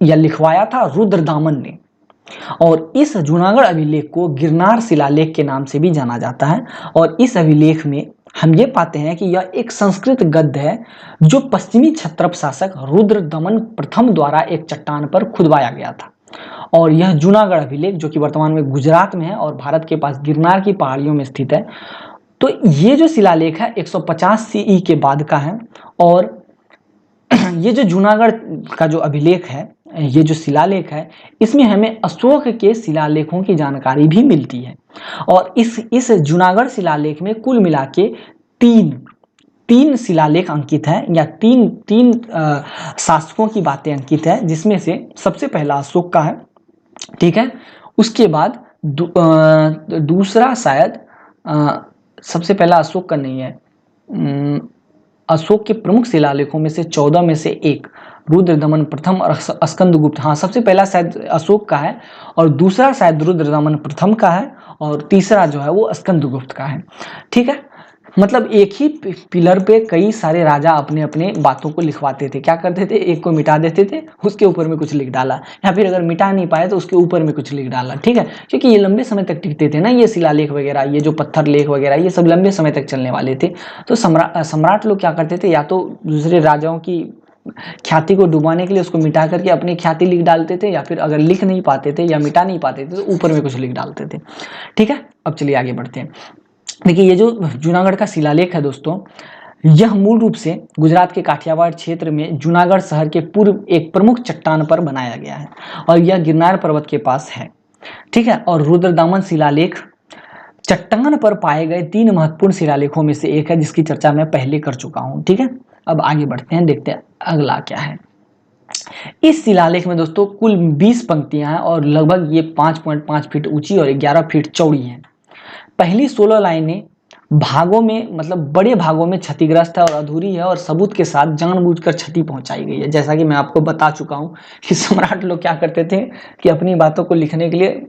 या लिखवाया था रुद्रदामन ने, और इस जूनागढ़ अभिलेख को गिरनार शिलालेख के नाम से भी जाना जाता है। और इस अभिलेख में हम ये पाते हैं कि यह एक संस्कृत गद्य है जो पश्चिमी क्षत्रप शासक रुद्रदमन प्रथम द्वारा एक चट्टान पर खुदवाया गया था। और यह जूनागढ़ अभिलेख, जो कि वर्तमान में गुजरात में है और भारत के पास गिरनार की पहाड़ियों में स्थित है, तो ये जो शिलालेख है 150 CE के बाद का है। और ये जो जूनागढ़ का जो अभिलेख है, ये जो शिलालेख है, इसमें हमें अशोक के शिलालेखों की जानकारी भी मिलती है। और इस जूनागढ़ शिलालेख में कुल मिला के तीन शिलालेख अंकित हैं, या तीन शासकों की बातें अंकित है, जिसमें से सबसे पहला अशोक का है। ठीक है, उसके बाद दूसरा शायद सबसे पहला अशोक का नहीं है, अशोक के प्रमुख शिलालेखों में से 14 में से एक रुद्रदमन प्रथम और स्कंदगुप्त, हाँ सबसे पहला शायद अशोक का है, और दूसरा शायद रुद्रदमन प्रथम का है, और तीसरा जो है वो स्कंदगुप्त का है। ठीक है, मतलब एक ही पिलर पे कई सारे राजा अपने अपने बातों को लिखवाते थे। क्या करते थे, एक को मिटा देते थे, उसके ऊपर में कुछ लिख डाला, या फिर अगर मिटा नहीं पाए तो उसके ऊपर में कुछ लिख डाला। ठीक है, क्योंकि ये लंबे समय तक टिकते थे ना, ये शिलालेख वगैरह, ये जो पत्थर लेख वगैरह, ये सब लंबे समय तक चलने वाले थे। तो सम्राट लोग क्या करते थे, या तो दूसरे राजाओं की ख्याति को डुबाने के लिए उसको मिटा करके अपनी ख्याति लिख डालते थे, या फिर अगर लिख नहीं पाते थे या मिटा नहीं पाते थे तो ऊपर में कुछ लिख डालते थे। ठीक है, अब चलिए आगे बढ़ते हैं। देखिए, ये जो जूनागढ़ का शिलालेख है दोस्तों, यह मूल रूप से गुजरात के काठियावाड़ क्षेत्र में जूनागढ़ शहर के पूर्व एक प्रमुख चट्टान पर बनाया गया है, और यह गिरनार पर्वत के पास है। ठीक है, और रुद्रदामन शिलालेख चट्टान पर पाए गए 3 महत्वपूर्ण शिलालेखों में से एक है, जिसकी चर्चा मैं पहले कर चुका हूं। ठीक है, अब आगे बढ़ते हैं, देखते हैं अगला क्या है। इस शिलालेख में दोस्तों कुल 20 पंक्तियां हैं, और लगभग ये 5.5 फीट ऊंची और 11 फीट चौड़ी हैं। पहली 16 लाइनें भागों में, मतलब बड़े भागों में क्षतिग्रस्त है और अधूरी है, और सबूत के साथ जानबूझकर क्षति पहुंचाई गई है। जैसा कि मैं आपको बता चुका हूं कि सम्राट लोग क्या करते थे कि अपनी बातों को लिखने के लिए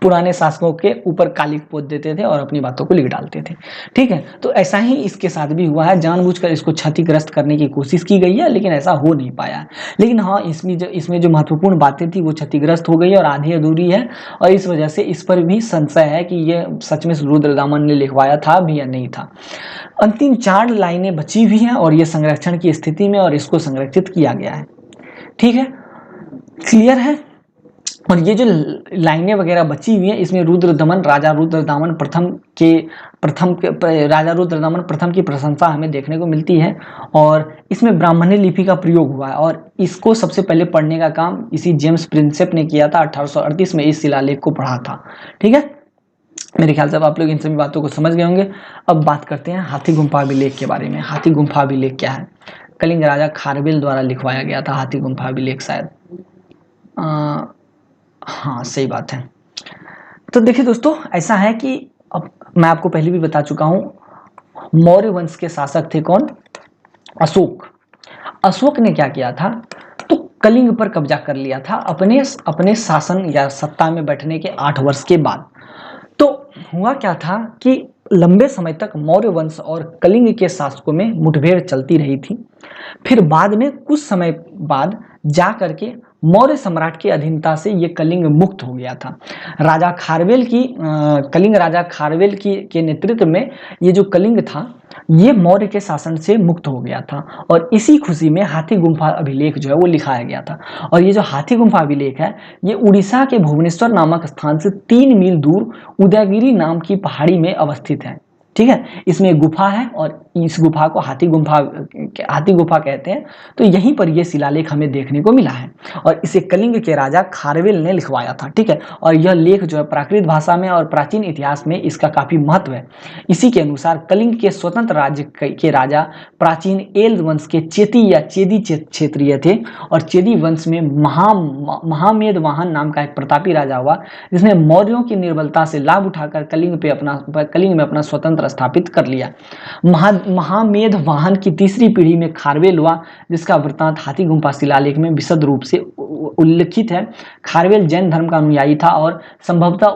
पुराने शासकों के ऊपर कालिक पोत देते थे और अपनी बातों को लिख डालते थे। ठीक है, तो ऐसा ही इसके साथ भी हुआ है, जानबूझकर इसको क्षतिग्रस्त करने की कोशिश की गई है, लेकिन ऐसा हो नहीं पाया। लेकिन हाँ, इसमें जो महत्वपूर्ण बातें थी वो क्षतिग्रस्त हो गई और आधी अधूरी है, और इस वजह से इस पर भी संशय है कि ये सच में रुद्रदामन ने लिखवाया था भी या नहीं था। अंतिम 4 लाइनें बची हुई हैं और ये संरक्षण की स्थिति में, और इसको संरक्षित किया गया है। ठीक है, क्लियर है। और ये जो लाइनें वगैरह बची हुई हैं, इसमें राजा रुद्रदामन प्रथम की प्रशंसा हमें देखने को मिलती है, और इसमें ब्राह्मणी लिपि का प्रयोग हुआ है, और इसको सबसे पहले पढ़ने का काम इसी जेम्स प्रिंसेप ने किया था। 1838 में इस शिलालेख को पढ़ा था। ठीक है, मेरे ख्याल से अब आप लोग इन सभी बातों को समझ गए होंगे। अब बात करते हैं हाथी गुम्फा अभिलेख के बारे में। हाथी गुम्फा अभिलेख क्या है? कलिंग राजा खारवेल द्वारा लिखवाया गया था हाथी गुम्फा अभिलेख, शायद हाँ सही बात है। तो देखिए दोस्तों, ऐसा है कि अब मैं आपको पहले भी बता चुका हूं, मौर्य वंश के शासक थे कौन? अशोक। अशोक ने क्या किया था, तो कलिंग पर कब्जा कर लिया था अपने शासन या सत्ता में बैठने के 8 वर्ष के बाद। तो हुआ क्या था कि लंबे समय तक मौर्य वंश और कलिंग के शासकों में मुठभेड़ चलती रही थी। फिर बाद में कुछ समय बाद जा करके मौर्य सम्राट की अधीनता से ये कलिंग मुक्त हो गया था। कलिंग राजा खारवेल के नेतृत्व में ये जो कलिंग था, ये मौर्य के शासन से मुक्त हो गया था, और इसी खुशी में हाथी गुम्फा अभिलेख जो है वो लिखाया गया था। और ये जो हाथी गुम्फा अभिलेख है, ये उड़ीसा के भुवनेश्वर नामक स्थान से 3 मील दूर उदयगिरी नाम की पहाड़ी में अवस्थित है। ठीक है, इसमें गुफा है, और इस गुफा को हाथी गुफा कहते हैं। तो यहीं पर यह शिलालेख हमें देखने को मिला है, और इसे कलिंग के राजा खारवेल ने लिखवाया था। ठीक है, और यह लेख जो है प्राकृत भाषा में और प्राचीन इतिहास में इसका काफी महत्व है। इसी के अनुसार कलिंग के स्वतंत्र राज्य के राजा प्राचीन एल वंश के चेती या चेदी क्षेत्रीय थे, और चेदी वंश में महामेद वाहन नाम का एक प्रतापी राजा हुआ, जिसने मौर्यों की निर्बलता से लाभ उठाकर कलिंग में अपना स्वतंत्र स्थापित कर लिया। महामेध वाहन की तीसरी पीढ़ी में खारवेल हुआ, जिसका वृत्तांत हाथी गुम्फा शिलालेख में विशद रूप से उल्लिखित है। खारवेल जैन धर्म का अनुयायी था, और संभवतः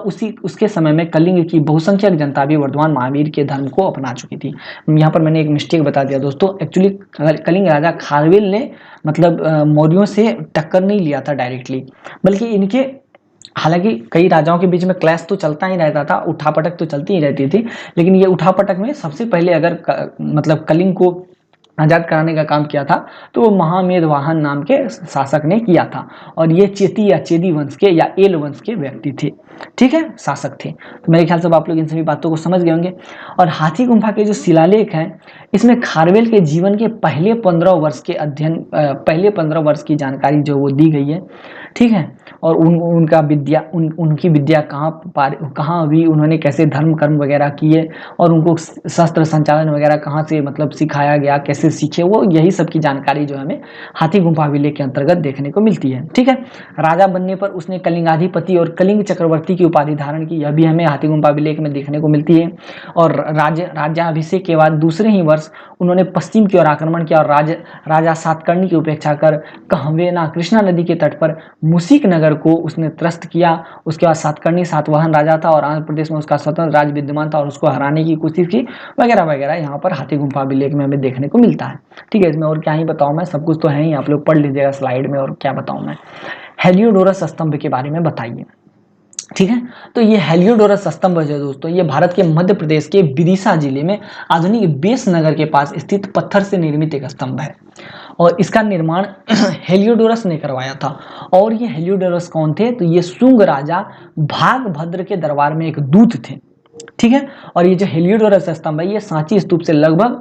उसके समय में कलिंग की बहुसंख्यक जनता भी वर्धमान महावीर के धर्म को अपना चुकी थी। यहाँ पर मैंने एक मिस्टेक बता दिया दोस्तों, एक्चुअली कलिंग राजा खारवेल ने मतलब मौर्यों से टक्कर नहीं लिया था डायरेक्टली, बल्कि इनके, हालांकि कई राजाओं के बीच में क्लैश तो चलता ही रहता था, उठापटक तो चलती ही रहती थी, लेकिन ये उठापटक में सबसे पहले अगर मतलब कलिंग को आजाद कराने का काम किया था तो वो महामेध वाहन नाम के शासक ने किया था, और ये चेती या चेदी वंश के या एल वंश के व्यक्ति थे। ठीक है, शासक थे। तो मेरे ख्याल से आप लोग इन सभी बातों को समझ गए होंगे। और हाथी गुम्फा के जो शिलालेख हैं, इसमें खारवेल के जीवन के पहले 15 वर्ष की जानकारी जो वो दी गई है। ठीक है, और उनकी विद्या कहाँ हुई, उन्होंने कैसे धर्म कर्म वगैरह किए, और उनको शस्त्र संचालन वगैरह कहाँ से मतलब सिखाया गया, कैसे सीखे वो, यही सब की जानकारी जो हमें हाथी गुम्फा अभिलेख के अंतर्गत देखने को मिलती है। ठीक है, राजा बनने पर उसने कलिंगाधिपति और कलिंग चक्रवर्ती चक्रवर्ती की उपाधि धारण की, यह भी हमें हाथीगुम्पा अभिलेख में देखने को मिलती है। और राज्याभिषेक के बाद दूसरे ही वर्ष उन्होंने पश्चिम की ओर आक्रमण किया और राजा सातकर्णी की उपेक्षा कर कहवेना कृष्णा नदी के तट पर मुसीक नगर को उसने त्रस्त किया। उसके बाद सातकर्णी सातवाहन राजा था और आंध्र प्रदेश में उसका स्वतंत्र राज्य विद्यमान था और उसको हराने की कोशिश की वगैरह वगैरह, यहाँ पर हाथीगुम्पा अभिलेख में हमें देखने को मिलता है। ठीक है, इसमें और क्या ही बताऊँ मैं, सब कुछ तो है ही, आप लोग पढ़ लीजिएगा स्लाइड में, और क्या बताऊँ मैं। हेलियोडोरस स्तंभ के बारे में बताइए। ठीक है, तो ये हेलियोडोरस स्तंभ है दोस्तों, ये भारत के मध्य प्रदेश के विदिशा जिले में आधुनिक बेस नगर के पास स्थित पत्थर से निर्मित एक स्तंभ है और इसका निर्माण हेलियोडोरस ने करवाया था। और ये हेलियोडोरस कौन थे, तो ये शुंग राजा भागभद्र के दरबार में एक दूत थे। ठीक है, और ये जो हेलियोडोरस स्तंभ है ये सांची स्तूप से लगभग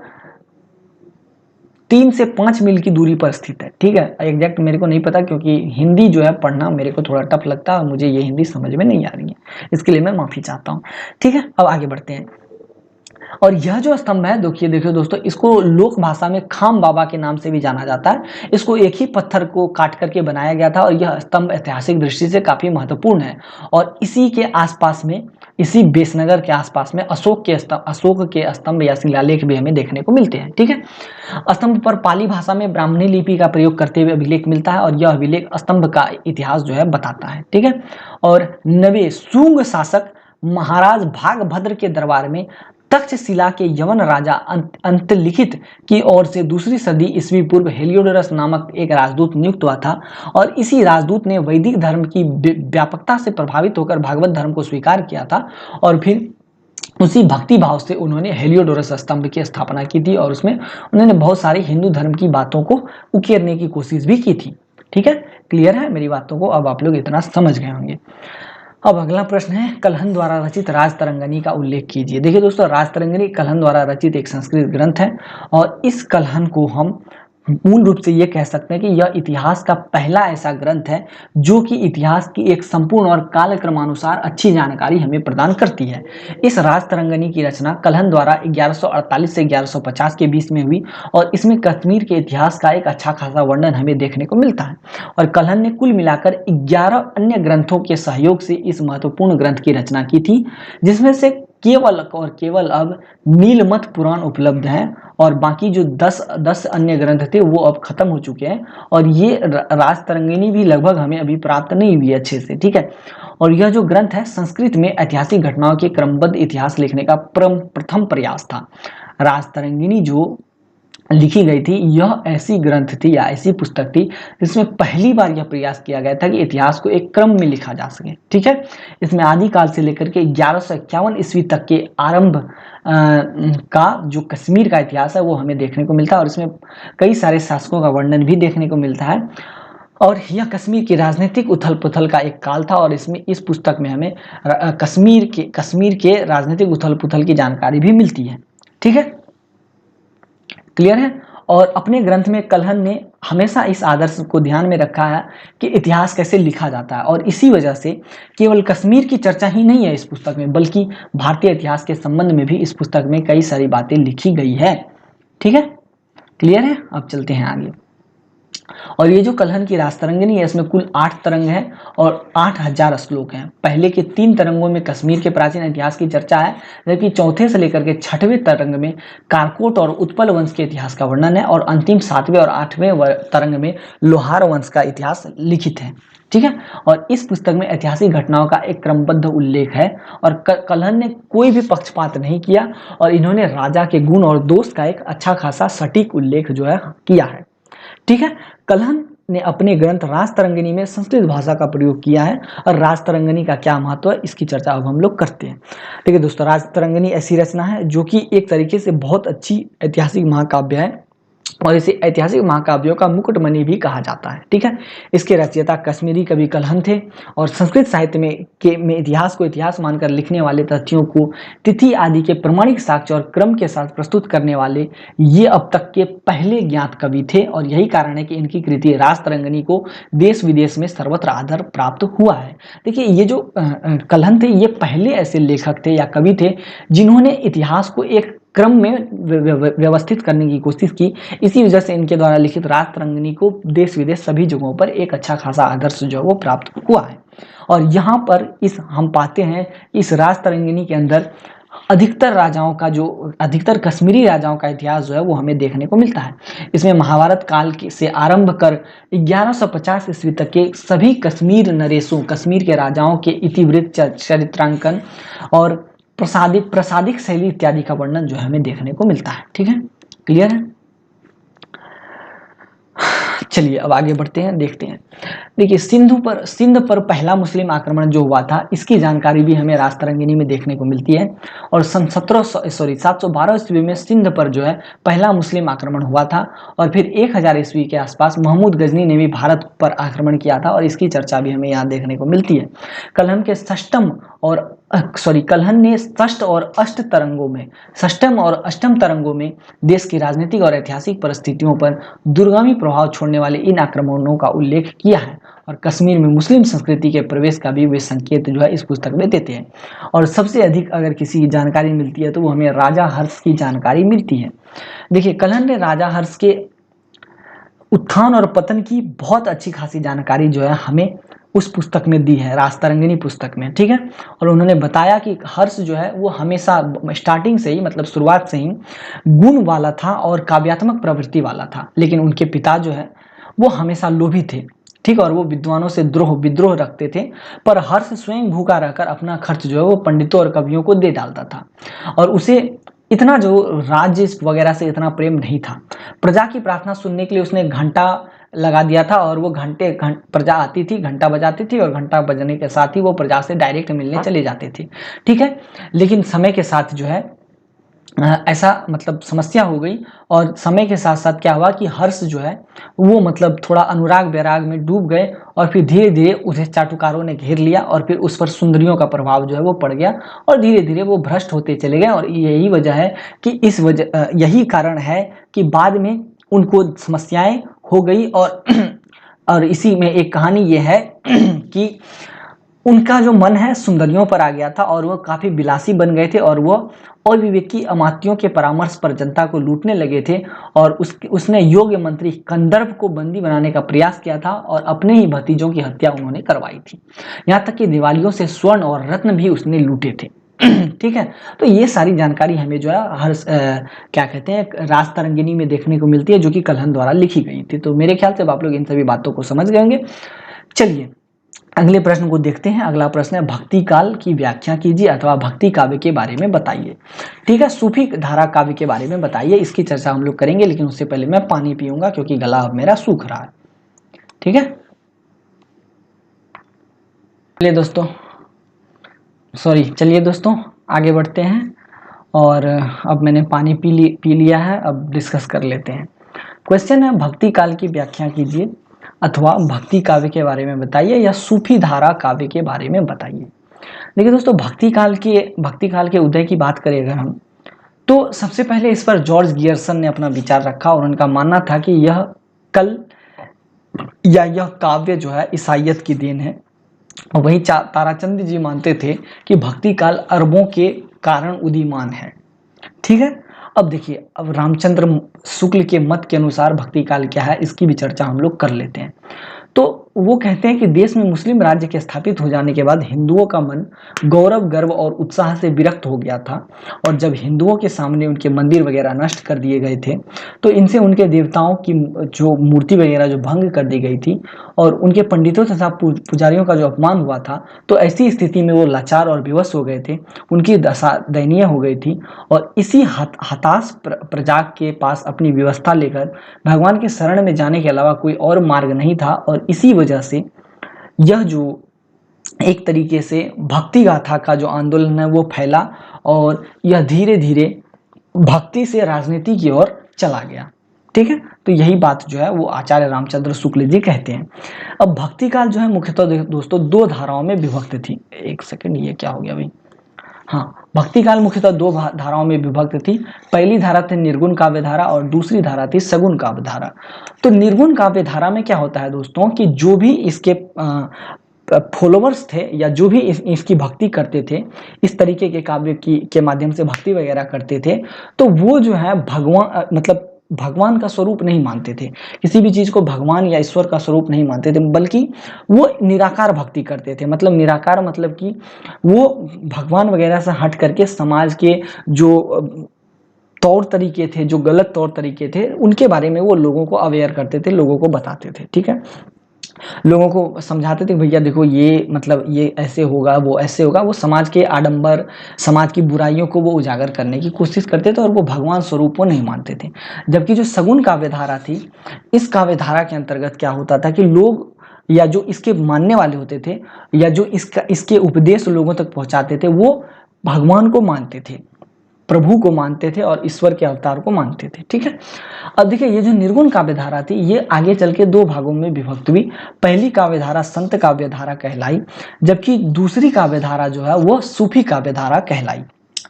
3 से 5 मील की दूरी पर स्थित है। ठीक है, एग्जैक्ट मेरे को नहीं पता क्योंकि हिंदी जो है पढ़ना मेरे को थोड़ा टफ लगता है और मुझे ये हिंदी समझ में नहीं आ रही है, इसके लिए मैं माफी चाहता हूँ। ठीक है, अब आगे बढ़ते हैं। और यह जो स्तंभ है देखिए दोस्तों, इसको लोक भाषा में खाम बाबा के नाम से भी जाना जाता है। इसको एक ही पत्थर को काट करके बनाया गया था और यह स्तंभ ऐतिहासिक दृष्टि से काफी महत्वपूर्ण है। और इसी के आसपास में, इसी बेसनगर के आसपास में अशोक के स्तंभ या शिलालेख भी हमें देखने को मिलते हैं। ठीक है, स्तंभ पर पाली भाषा में ब्राह्मणी लिपि का प्रयोग करते हुए अभिलेख मिलता है और यह अभिलेख स्तंभ का इतिहास जो है बताता है। ठीक है, और नवे शुंग शासक महाराज भागभद्र के दरबार में तक्षशिला के यवन राजा अंतलिखित की ओर से दूसरी सदी ईस्वी पूर्व हेलियोडोरस नामक एक राजदूत नियुक्त हुआ था और इसी राजदूत ने वैदिक धर्म की व्यापकता से प्रभावित होकर भागवत धर्म को स्वीकार किया था और फिर उसी भक्ति भाव से उन्होंने हेलियोडोरस स्तंभ की स्थापना की थी और उसमें उन्होंने बहुत सारी हिंदू धर्म की बातों को उकेरने की कोशिश भी की थी। ठीक है, क्लियर है मेरी बातों को, अब आप लोग इतना समझ गए होंगे। अब अगला प्रश्न है, कलहन द्वारा रचित राजतरंगिणी का उल्लेख कीजिए। देखिए दोस्तों, राजतरंगिणी कलहन द्वारा रचित एक संस्कृत ग्रंथ है और इस कलहन को हम मूल रूप से ये कह सकते हैं कि यह इतिहास का पहला ऐसा ग्रंथ है जो कि इतिहास की एक संपूर्ण और कालक्रमानुसार अच्छी जानकारी हमें प्रदान करती है। इस राजतरंगिणी की रचना कलहन द्वारा 1148 से 1150 के बीच में हुई और इसमें कश्मीर के इतिहास का एक अच्छा खासा वर्णन हमें देखने को मिलता है। और कलहन ने कुल मिलाकर 11 अन्य ग्रंथों के सहयोग से इस महत्वपूर्ण ग्रंथ की रचना की थी, जिसमें से केवल और केवल अब नीलमत पुराण उपलब्ध है और बाकी जो 10 अन्य ग्रंथ थे वो अब खत्म हो चुके हैं और ये राजतरंगिणी भी लगभग हमें अभी प्राप्त नहीं हुई अच्छे से। ठीक है, और यह जो ग्रंथ है संस्कृत में ऐतिहासिक घटनाओं के क्रमबद्ध इतिहास लिखने का प्रथम प्रयास था। राजतरंगिणी जो लिखी गई थी यह ऐसी ग्रंथ थी या ऐसी पुस्तक थी जिसमें पहली बार यह प्रयास किया गया था कि इतिहास को एक क्रम में लिखा जा सके। ठीक है, इसमें आदिकाल से लेकर के 1151 ईस्वी तक के आरंभ का जो कश्मीर का इतिहास है वो हमें देखने को मिलता है और इसमें कई सारे शासकों का वर्णन भी देखने को मिलता है और यह कश्मीर की राजनीतिक उथल पुथल का एक काल था और इसमें इस पुस्तक में हमें कश्मीर के राजनीतिक उथल पुथल की जानकारी भी मिलती है। ठीक है, क्लियर है। और अपने ग्रंथ में कलहन ने हमेशा इस आदर्श को ध्यान में रखा है कि इतिहास कैसे लिखा जाता है और इसी वजह से केवल कश्मीर की चर्चा ही नहीं है इस पुस्तक में बल्कि भारतीय इतिहास के संबंध में भी इस पुस्तक में कई सारी बातें लिखी गई है। ठीक है, क्लियर है। अब चलते हैं आगे। और ये जो कलहन की राजतरंगिणी है इसमें कुल 8 तरंग हैं और 8000 श्लोक हैं। पहले के 3 तरंगों में कश्मीर के प्राचीन इतिहास की चर्चा है, जबकि चौथे से लेकर के 6वें तरंग में कारकोट और उत्पल वंश के इतिहास का वर्णन है और अंतिम 7वें और 8वें तरंग में लोहार वंश का इतिहास लिखित है। ठीक है, और इस पुस्तक में ऐतिहासिक घटनाओं का एक क्रमबद्ध उल्लेख है और कलहन ने कोई भी पक्षपात नहीं किया और इन्होंने राजा के गुण और दोष का एक अच्छा खासा सटीक उल्लेख जो है किया है। ठीक है, कलहन ने अपने ग्रंथ राजतरंगिणी में संस्कृत भाषा का प्रयोग किया है और राजतरंगिणी का क्या महत्व है इसकी चर्चा अब हम लोग करते हैं। ठीक है दोस्तों, राजतरंगिणी ऐसी रचना है जो कि एक तरीके से बहुत अच्छी ऐतिहासिक महाकाव्य है और इसे ऐतिहासिक महाकाव्यों का मुकुटमणि भी कहा जाता है। ठीक है, इसके रचयिता कश्मीरी कवि कलहन थे और संस्कृत साहित्य में इतिहास को इतिहास मानकर लिखने वाले तथ्यों को तिथि आदि के प्रमाणिक साक्ष्य और क्रम के साथ प्रस्तुत करने वाले ये अब तक के पहले ज्ञात कवि थे और यही कारण है कि इनकी कृति राजतरंगिणी को देश विदेश में सर्वत्र आदर प्राप्त हुआ है। देखिए, ये जो कलहन थे ये पहले ऐसे लेखक थे या कवि थे जिन्होंने इतिहास को एक क्रम में व्यवस्थित करने की कोशिश की। इसी वजह से इनके द्वारा लिखित राजतरंगिणी को देश विदेश सभी जगहों पर एक अच्छा खासा आदर्श जो है वो प्राप्त हुआ है। और यहाँ पर इस हम पाते हैं इस राजतरंगिणी के अंदर अधिकतर कश्मीरी राजाओं का इतिहास जो है वो हमें देखने को मिलता है। इसमें महाभारत काल से आरंभ कर 1150 ईस्वी तक के सभी कश्मीर नरेशों, कश्मीर के राजाओं के इतिवृत्त, चरित्रांकन और प्रसादिक शैली इत्यादि का वर्णन जो है हमें देखने को मिलता है। ठीक है, क्लियर है। चलिए अब आगे बढ़ते हैं, देखते हैं। देखिए सिंध पर पहला मुस्लिम आक्रमण जो हुआ था इसकी जानकारी भी हमें राजतरंगिणी में देखने को मिलती है। और सन 712 ईस्वी में सिंध पर जो है पहला मुस्लिम आक्रमण हुआ था। और फिर 1000 ईस्वी के आसपास महमूद गजनी ने भी भारत पर आक्रमण किया था और इसकी चर्चा भी हमें यहाँ देखने को मिलती है। कलहन ने षष्ठ और अष्टम तरंगों में देश की राजनीतिक और ऐतिहासिक परिस्थितियों पर दूरगामी प्रभाव छोड़ने वाले इन आक्रमणों का उल्लेख किया है। और कश्मीर में मुस्लिम संस्कृति के प्रवेश का भी वे संकेत जो है इस पुस्तक में देते हैं। और सबसे अधिक अगर किसी की जानकारी मिलती है तो वो हमें राजा हर्ष की जानकारी मिलती है। देखिए कलहन ने राजा हर्ष के उत्थान और पतन की बहुत अच्छी खासी जानकारी जो है हमें उस पुस्तक में दी है, राजतरंगिणी पुस्तक में। ठीक है, और उन्होंने बताया कि हर्ष जो है वो हमेशा स्टार्टिंग से ही, मतलब शुरुआत से ही गुण वाला था और काव्यात्मक प्रवृत्ति वाला था, लेकिन उनके पिता जो है वो हमेशा लोभी थे। ठीक, और वो विद्वानों से विद्रोह रखते थे। पर हर्ष स्वयं भूखा रहकर अपना खर्च जो है वो पंडितों और कवियों को दे डालता था। और उसे इतना जो राज्य वगैरह से इतना प्रेम नहीं था। प्रजा की प्रार्थना सुनने के लिए उसने घंटा लगा दिया था और वो प्रजा आती थी, घंटा बजाती थी और घंटा बजने के साथ ही वो प्रजा से डायरेक्ट मिलने चले जाते थे। ठीक है, लेकिन समय के साथ जो है ऐसा मतलब समस्या हो गई। और समय के साथ साथ क्या हुआ कि हर्ष जो है वो मतलब थोड़ा अनुराग वैराग में डूब गए और फिर धीरे धीरे उसे चाटुकारों ने घेर लिया और फिर उस पर सुंदरियों का प्रभाव जो है वो पड़ गया और धीरे धीरे वो भ्रष्ट होते चले गए। और यही वजह है कि यही कारण है कि बाद में उनको समस्याएं हो गई। और इसी में एक कहानी ये है कि उनका जो मन है सुंदरियों पर आ गया था और वो काफी विलासी बन गए थे और वो अविवेकी अमात्यों के परामर्श पर जनता को लूटने लगे थे। और उसने योग्य मंत्री कंदर्प को बंदी बनाने का प्रयास किया था और अपने ही भतीजों की हत्या उन्होंने करवाई थी। यहाँ तक कि दिवालियों से स्वर्ण और रत्न भी उसने लूटे थे। ठीक है, तो ये सारी जानकारी हमें जो है क्या कहते हैं राजतरंगिणी में देखने को मिलती है, जो कि कलहन द्वारा लिखी गई थी। तो मेरे ख्याल से आप लोग इन सभी बातों को समझ गए होंगे। चलिए अगले प्रश्न को देखते हैं। अगला प्रश्न है भक्ति काल की व्याख्या कीजिए अथवा भक्ति काव्य के बारे में बताइए। ठीक है, सूफी धारा काव्य के बारे में बताइए, इसकी चर्चा हम लोग करेंगे। लेकिन उससे पहले मैं पानी पीऊंगा क्योंकि गला अब मेरा सूख रहा है। ठीक है, चलिए दोस्तों आगे बढ़ते हैं। और अब मैंने पानी पी लिया है, अब डिस्कस कर लेते हैं। क्वेश्चन है भक्ति काल की व्याख्या कीजिए अथवा भक्ति काव्य के बारे में बताइए या सूफी धारा काव्य के बारे में बताइए। देखिए दोस्तों, भक्ति काल के उदय की बात करें अगर हम, तो सबसे पहले इस पर जॉर्ज गियर्सन ने अपना विचार रखा और उनका मानना था कि यह काव्य जो है ईसाइयत की देन है। और वही ताराचंद जी मानते थे कि भक्ति काल अरबों के कारण उदीयमान है। ठीक है, अब देखिए, अब रामचंद्र शुक्ल के मत के अनुसार भक्ति काल क्या है इसकी भी चर्चा हम लोग कर लेते हैं। तो वो कहते हैं कि देश में मुस्लिम राज्य के स्थापित हो जाने के बाद हिंदुओं का मन गौरव, गर्व और उत्साह से विरक्त हो गया था। और जब हिंदुओं के सामने उनके मंदिर वगैरह नष्ट कर दिए गए थे तो इनसे उनके देवताओं की जो मूर्ति वगैरह जो भंग कर दी गई थी और उनके पंडितों तथा पुजारियों का जो अपमान हुआ था, तो ऐसी स्थिति में वो लाचार और विवश हो गए थे। उनकी दशा दयनीय हो गई थी और इसी हताश प्रजा के पास अपनी व्यवस्था लेकर भगवान के शरण में जाने के अलावा कोई और मार्ग नहीं था। और इसी वजह से यह जो एक तरीके से भक्ति गाथा का जो आंदोलन है वो फैला और यह धीरे धीरे भक्ति से राजनीति की ओर चला गया। ठीक है, तो यही बात जो है वो आचार्य रामचंद्र शुक्ल जी कहते हैं। अब भक्ति काल जो है मुख्यतः दोस्तों दो धाराओं में विभक्त थी। एक सेकंड, ये क्या हो गया भाई? हाँ, भक्ति काल मुख्यतः दो धाराओं में विभक्त थी। पहली धारा थी निर्गुण काव्य धारा और दूसरी धारा थी सगुण काव्य धारा। तो निर्गुण काव्य धारा में क्या होता है दोस्तों कि जो भी इसके फॉलोवर्स थे या जो भी इसकी भक्ति करते थे, इस तरीके के काव्य के माध्यम से भक्ति वगैरह करते थे, तो वो जो है भगवान मतलब भगवान का स्वरूप नहीं मानते थे, किसी भी चीज़ को भगवान या ईश्वर का स्वरूप नहीं मानते थे, बल्कि वो निराकार भक्ति करते थे। मतलब निराकार मतलब कि वो भगवान वगैरह से हट करके समाज के जो तौर तरीके थे, जो गलत तौर तरीके थे, उनके बारे में वो लोगों को अवेयर करते थे, लोगों को बताते थे। ठीक है, लोगों को समझाते थे भैया देखो ये मतलब ये ऐसे होगा, वो ऐसे होगा। वो समाज के आडंबर, समाज की बुराइयों को वो उजागर करने की कोशिश करते थे और वो भगवान स्वरूप को नहीं मानते थे। जबकि जो सगुन काव्य धारा थी, इस काव्य धारा के अंतर्गत क्या होता था कि लोग या जो इसके मानने वाले होते थे या जो इसके उपदेश लोगों तक पहुंचाते थे, वो भगवान को मानते थे, प्रभु को मानते थे और ईश्वर के अवतार को मानते थे। ठीक है, अब देखिए ये जो निर्गुण काव्य धारा थी, ये आगे चल के दो भागों में विभक्त हुई। पहली काव्य धारा संत काव्य धारा कहलाई, जबकि दूसरी काव्य धारा जो है वो सूफी काव्य धारा कहलाई।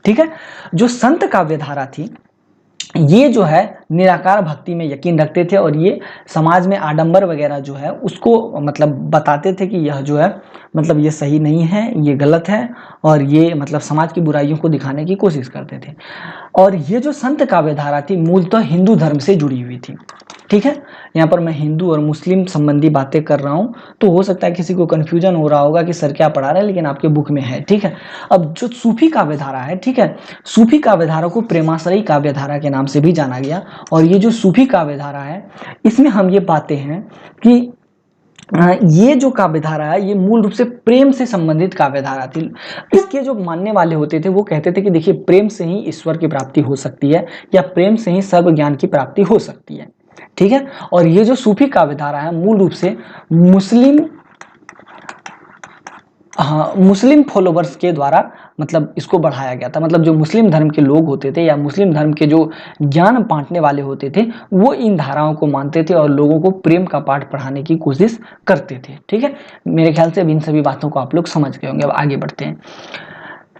ठीक है, जो संत काव्य धारा थी, ये जो है निराकार भक्ति में यकीन रखते थे और ये समाज में आडंबर वगैरह जो है उसको मतलब बताते थे कि यह जो है मतलब ये सही नहीं है, ये गलत है, और ये मतलब समाज की बुराइयों को दिखाने की कोशिश करते थे। और ये जो संत काव्य धारा थी मूलतः हिंदू धर्म से जुड़ी हुई थी। ठीक है, यहाँ पर मैं हिंदू और मुस्लिम संबंधी बातें कर रहा हूँ, तो हो सकता है किसी को कन्फ्यूजन हो रहा होगा कि सर क्या पढ़ा रहे हैं, लेकिन आपके बुक में है। ठीक है, अब जो सूफी काव्य धारा है, ठीक है, सूफी काव्य धारा को प्रेमाश्रयी काव्य धारा के नाम से भी जाना गया। और ये जो सूफी काव्य धारा है, इसमें हम ये पाते हैं कि ये जो काव्य धारा है ये मूल रूप से प्रेम से संबंधित काव्य धारा थी। इसके जो मानने वाले होते थे वो कहते थे कि देखिए प्रेम से ही ईश्वर की प्राप्ति हो सकती है या प्रेम से ही सर्व ज्ञान की प्राप्ति हो सकती है। ठीक है, और ये जो सूफी काव्य धारा है मूल रूप से मुस्लिम फॉलोवर्स के द्वारा मतलब इसको बढ़ाया गया था। मतलब जो मुस्लिम धर्म के लोग होते थे या मुस्लिम धर्म के जो ज्ञान बांटने वाले होते थे, वो इन धाराओं को मानते थे और लोगों को प्रेम का पाठ पढ़ाने की कोशिश करते थे। ठीक है, मेरे ख्याल से अब इन सभी बातों को आप लोग समझ गए होंगे। अब आगे बढ़ते हैं।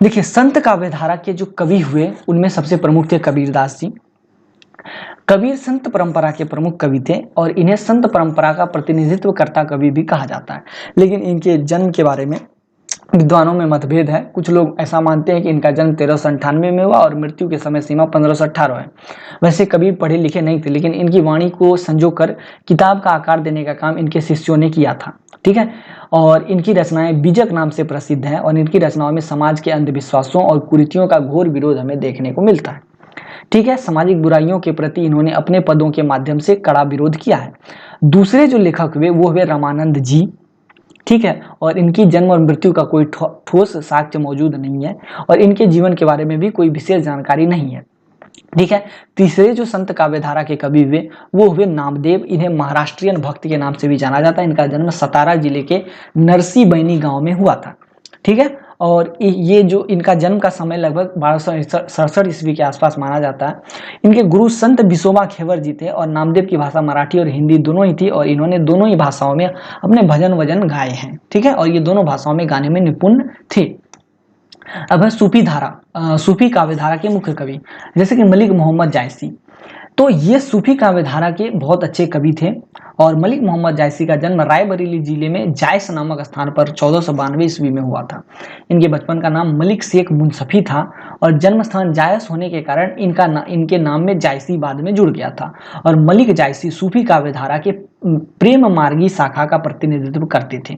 देखिए संत काव्य धारा के जो कवि हुए उनमें सबसे प्रमुख थे कबीरदास जी। कबीर संत परंपरा के प्रमुख कवि थे और इन्हें संत परंपरा का प्रतिनिधित्व करता कवि भी कहा जाता है। लेकिन इनके जन्म के बारे में विद्वानों में मतभेद है। कुछ लोग ऐसा मानते हैं कि इनका जन्म 1398 में हुआ और मृत्यु के समय सीमा 1518 है। वैसे कबीर पढ़े लिखे नहीं थे, लेकिन इनकी वाणी को संजोकर किताब का आकार देने का काम इनके शिष्यों ने किया था। ठीक है, और इनकी रचनाएं बीजक नाम से प्रसिद्ध हैं और इनकी रचनाओं में समाज के अंधविश्वासों और कुरीतियों का घोर विरोध हमें देखने को मिलता है। ठीक है, सामाजिक बुराइयों के प्रति इन्होंने अपने पदों के माध्यम से कड़ा विरोध किया है। दूसरे जो लेखक हुए वो हुए रामानंद जी। ठीक है, और इनकी जन्म और मृत्यु का कोई ठोस साक्ष्य मौजूद नहीं है और इनके जीवन के बारे में भी कोई विशेष जानकारी नहीं है। ठीक है, तीसरे जो संत काव्य धारा के कवि हुए वो हुए नामदेव। इन्हें महाराष्ट्रियन भक्त के नाम से भी जाना जाता है। इनका जन्म सतारा जिले के नरसीबैनी गांव में हुआ था। ठीक है, और ये जो इनका जन्म का समय लगभग 1267 ईस्वी के आसपास माना जाता है। इनके गुरु संत बिसोबा खेवर जी थे और नामदेव की भाषा मराठी और हिंदी दोनों ही थी और इन्होंने दोनों ही भाषाओं में अपने भजन वजन गाए हैं। ठीक है, और ये दोनों भाषाओं में गाने में निपुण थे। अब है सूफी धारा, सूफी काव्य धारा के मुख्य कवि जैसे कि मलिक मोहम्मद जायसी। तो ये सूफी काव्य धारा के बहुत अच्छे कवि थे और मलिक मोहम्मद जायसी का जन्म रायबरेली जिले में जायस नामक स्थान पर 1492 ईस्वी में हुआ था। इनके बचपन का नाम मलिक शेख मुंसफी था और जन्म स्थान जायस होने के कारण इनके नाम में जायसी बाद में जुड़ गया था। और मलिक जायसी सूफी काव्य धारा के प्रेम मार्गी शाखा का प्रतिनिधित्व करते थे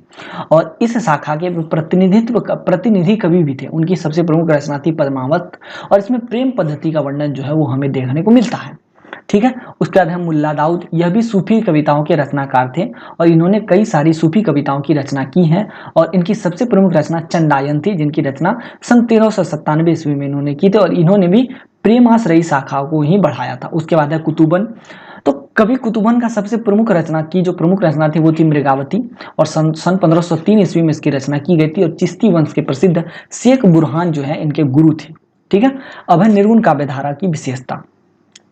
और इस शाखा के प्रतिनिधि कवि भी थे। उनकी सबसे प्रमुख रचना थी पद्मावत और इसमें प्रेम पद्धति का वर्णन जो है वो हमें देखने को मिलता है। ठीक है, उसके बाद है मुल्ला दाऊद। यह भी सूफी कविताओं के रचनाकार थे और इन्होंने कई सारी सूफी कविताओं की रचना की है और इनकी सबसे प्रमुख रचना चंडायन थी, जिनकी रचना सन 1397 ईस्वी में इन्होंने की थी और इन्होंने भी प्रेमाश्रयी शाखा को ही बढ़ाया था। उसके बाद है कुतुबन। तो कवि कुतुबन का सबसे प्रमुख रचना थी वो थी मृगावती और सन 1503 ईस्वी में इसकी रचना की गई थी और चिश्ती वंश के प्रसिद्ध शेख बुरहान जो है इनके गुरु थे। ठीक है, अब है निर्गुण काव्य धारा की विशेषता।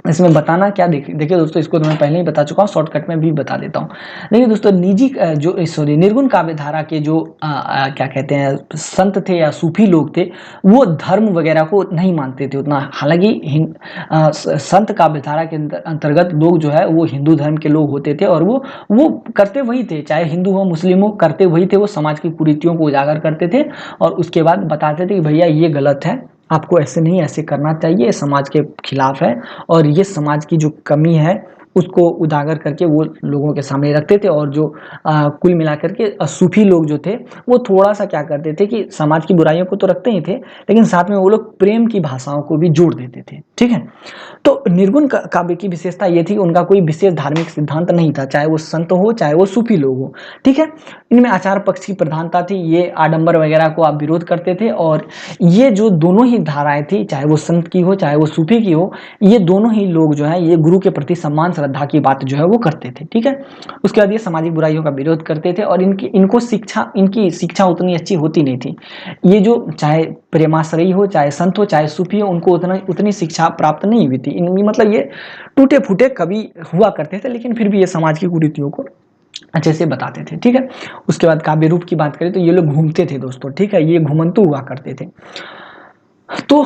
इसमें बताना क्या, देखिए दोस्तों, इसको तो मैं पहले ही बता चुका हूँ, शॉर्टकट में भी बता देता हूँ। देखिए दोस्तों, निर्गुण काव्य धारा के जो क्या कहते हैं संत थे या सूफी लोग थे, वो धर्म वगैरह को नहीं मानते थे उतना। हालांकि संत काव्य धारा के अंतर्गत लोग जो है वो हिंदू धर्म के लोग होते थे और वो करते वही थे, चाहे हिंदू हो मुस्लिम हो, करते वही थे। वो समाज की कुरीतियों को उजागर करते थे और उसके बाद बताते थे कि भैया ये गलत है, आपको ऐसे नहीं, ऐसे करना चाहिए, समाज के खिलाफ है। और ये समाज की जो कमी है उसको उजागर करके वो लोगों के सामने रखते थे। और जो कुल मिलाकर के सूफी लोग जो थे वो थोड़ा सा क्या करते थे कि समाज की बुराइयों को तो रखते ही थे, लेकिन साथ में वो लोग प्रेम की भाषाओं को भी जोड़ देते थे। ठीक है, तो निर्गुण काव्य की विशेषता ये थी, उनका कोई विशेष धार्मिक सिद्धांत नहीं था, चाहे वो संत हो चाहे वो सूफी लोग हो। ठीक है, इनमें आचार पक्ष की प्रधानता थी, ये आडंबर वगैरह को आप विरोध करते थे। और ये जो दोनों ही धाराएं थी, चाहे वो संत की हो चाहे वो सूफी की हो, ये दोनों ही लोग जो है ये गुरु के प्रति सम्मान श्रद्धा की बात जो है वो करते थे। ठीक है, उसके बाद ये सामाजिक बुराइयों का विरोध करते थे और इनकी शिक्षा उतनी अच्छी होती नहीं थी। ये जो चाहे प्रेमाश्रयी हो चाहे संत हो चाहे सूफी हो, उनको उतनी शिक्षा प्राप्त नहीं हुई थी। इनमें मतलब ये टूटे फूटे कवि हुआ करते थे, लेकिन फिर भी ये समाज की कुरीतियों को अच्छे से बताते थे। ठीक है, उसके बाद काव्य रूप की बात करें तो ये लोग घूमते थे दोस्तों। ठीक है, ये घुमंतु हुआ करते थे। तो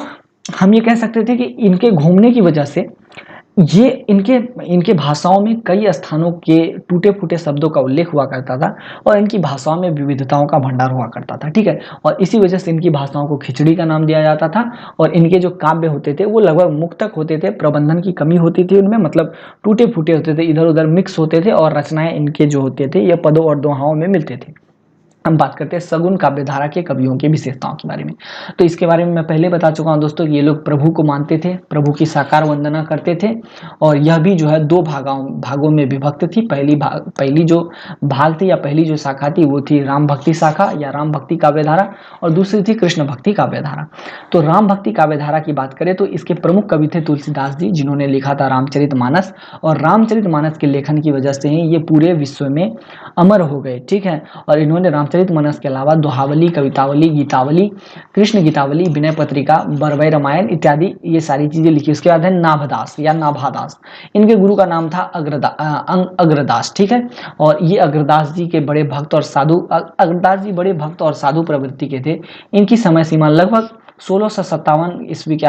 हम ये कह सकते थे कि इनके घूमने की वजह से ये इनके इनके भाषाओं में कई स्थानों के टूटे फूटे शब्दों का उल्लेख हुआ करता था और इनकी भाषाओं में विविधताओं का भंडार हुआ करता था। ठीक है, और इसी वजह से इनकी भाषाओं को खिचड़ी का नाम दिया जाता था। और इनके जो काव्य होते थे वो लगभग मुक्तक होते थे, प्रबंधन की कमी होती थी उनमें, मतलब टूटे फूटे होते थे, इधर उधर मिक्स होते थे। और रचनाएं इनके जो होते थे ये पदों और दोहाओं में मिलते थे। हम बात करते हैं सगुन काव्यधारा के कवियों की विशेषताओं के बारे में। तो इसके बारे में मैं पहले बता चुका हूं दोस्तों कि ये लोग प्रभु को मानते थे, प्रभु की साकार वंदना करते थे। और यह भी जो है दो भागों में विभक्त थी। पहली जो भाग थी या पहली जो शाखा थी वो थी राम भक्ति शाखा या राम भक्ति काव्यधारा, और दूसरी थी कृष्ण भक्ति काव्यधारा। तो राम भक्ति काव्यधारा की बात करें तो इसके प्रमुख कवि थे तुलसीदास जी, जिन्होंने लिखा था रामचरितमानस। और रामचरितमानस के लेखन की वजह से ही ये पूरे विश्व में अमर हो गए। ठीक है, और इन्होंने रामचरितमानस के अलावा दोहावली, कवितावली, गीतावली, कृष्ण गीतावली, विनय पत्रिका, बरवै रामायण इत्यादि ये सारी चीजें लिखी। उसके बाद है नाभदास या नाभादास, इनके गुरु का नाम था अग्रदास। ठीक है, और ये अग्रदास जी के बड़े भक्त और साधु अग्रदास जी बड़े भक्त और साधु प्रवृत्ति के थे। इनकी समय सीमा लगभग 1657 ईस्वी के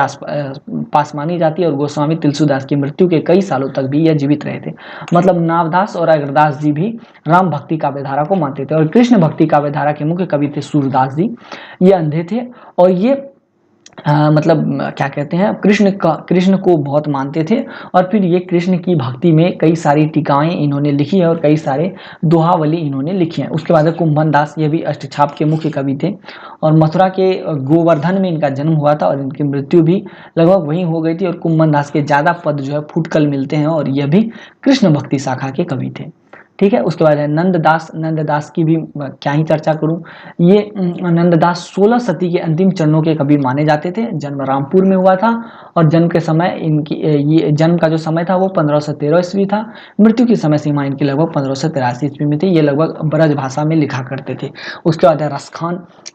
पास मानी जाती है। और गोस्वामी तुलसीदास की मृत्यु के कई सालों तक भी यह जीवित रहे थे। मतलब नावदास और अग्रदास जी भी राम भक्ति काव्यधारा को मानते थे। और कृष्ण भक्ति काव्यधारा के मुख्य कवि थे सूरदास जी। ये अंधे थे और ये मतलब क्या कहते हैं, कृष्ण को बहुत मानते थे। और फिर ये कृष्ण की भक्ति में कई सारी टीकाएं इन्होंने लिखी है और कई सारे दोहावली इन्होंने लिखी हैं। उसके बाद कुंभन दास, ये भी अष्टछाप के मुख्य कवि थे। और मथुरा के गोवर्धन में इनका जन्म हुआ था और इनकी मृत्यु भी लगभग वहीं हो गई थी। और कुंभन दास के ज़्यादा पद जो है फुटकल मिलते हैं और यह भी कृष्ण भक्ति शाखा के कवि थे। ठीक है, उसके बाद है नंददास की भी क्या ही चर्चा करूं। ये नंददास 16 सदी के अंतिम चरणों के कवि माने जाते थे। जन्म रामपुर में हुआ था और जन्म के समय इनकी ये जन्म का जो समय था वो 1513 ईस्वी था। मृत्यु की समय सीमा इनकी लगभग 1583 ईस्वी में थी। ये लगभग ब्रज भाषा में लिखा करते थे। उसके बाद है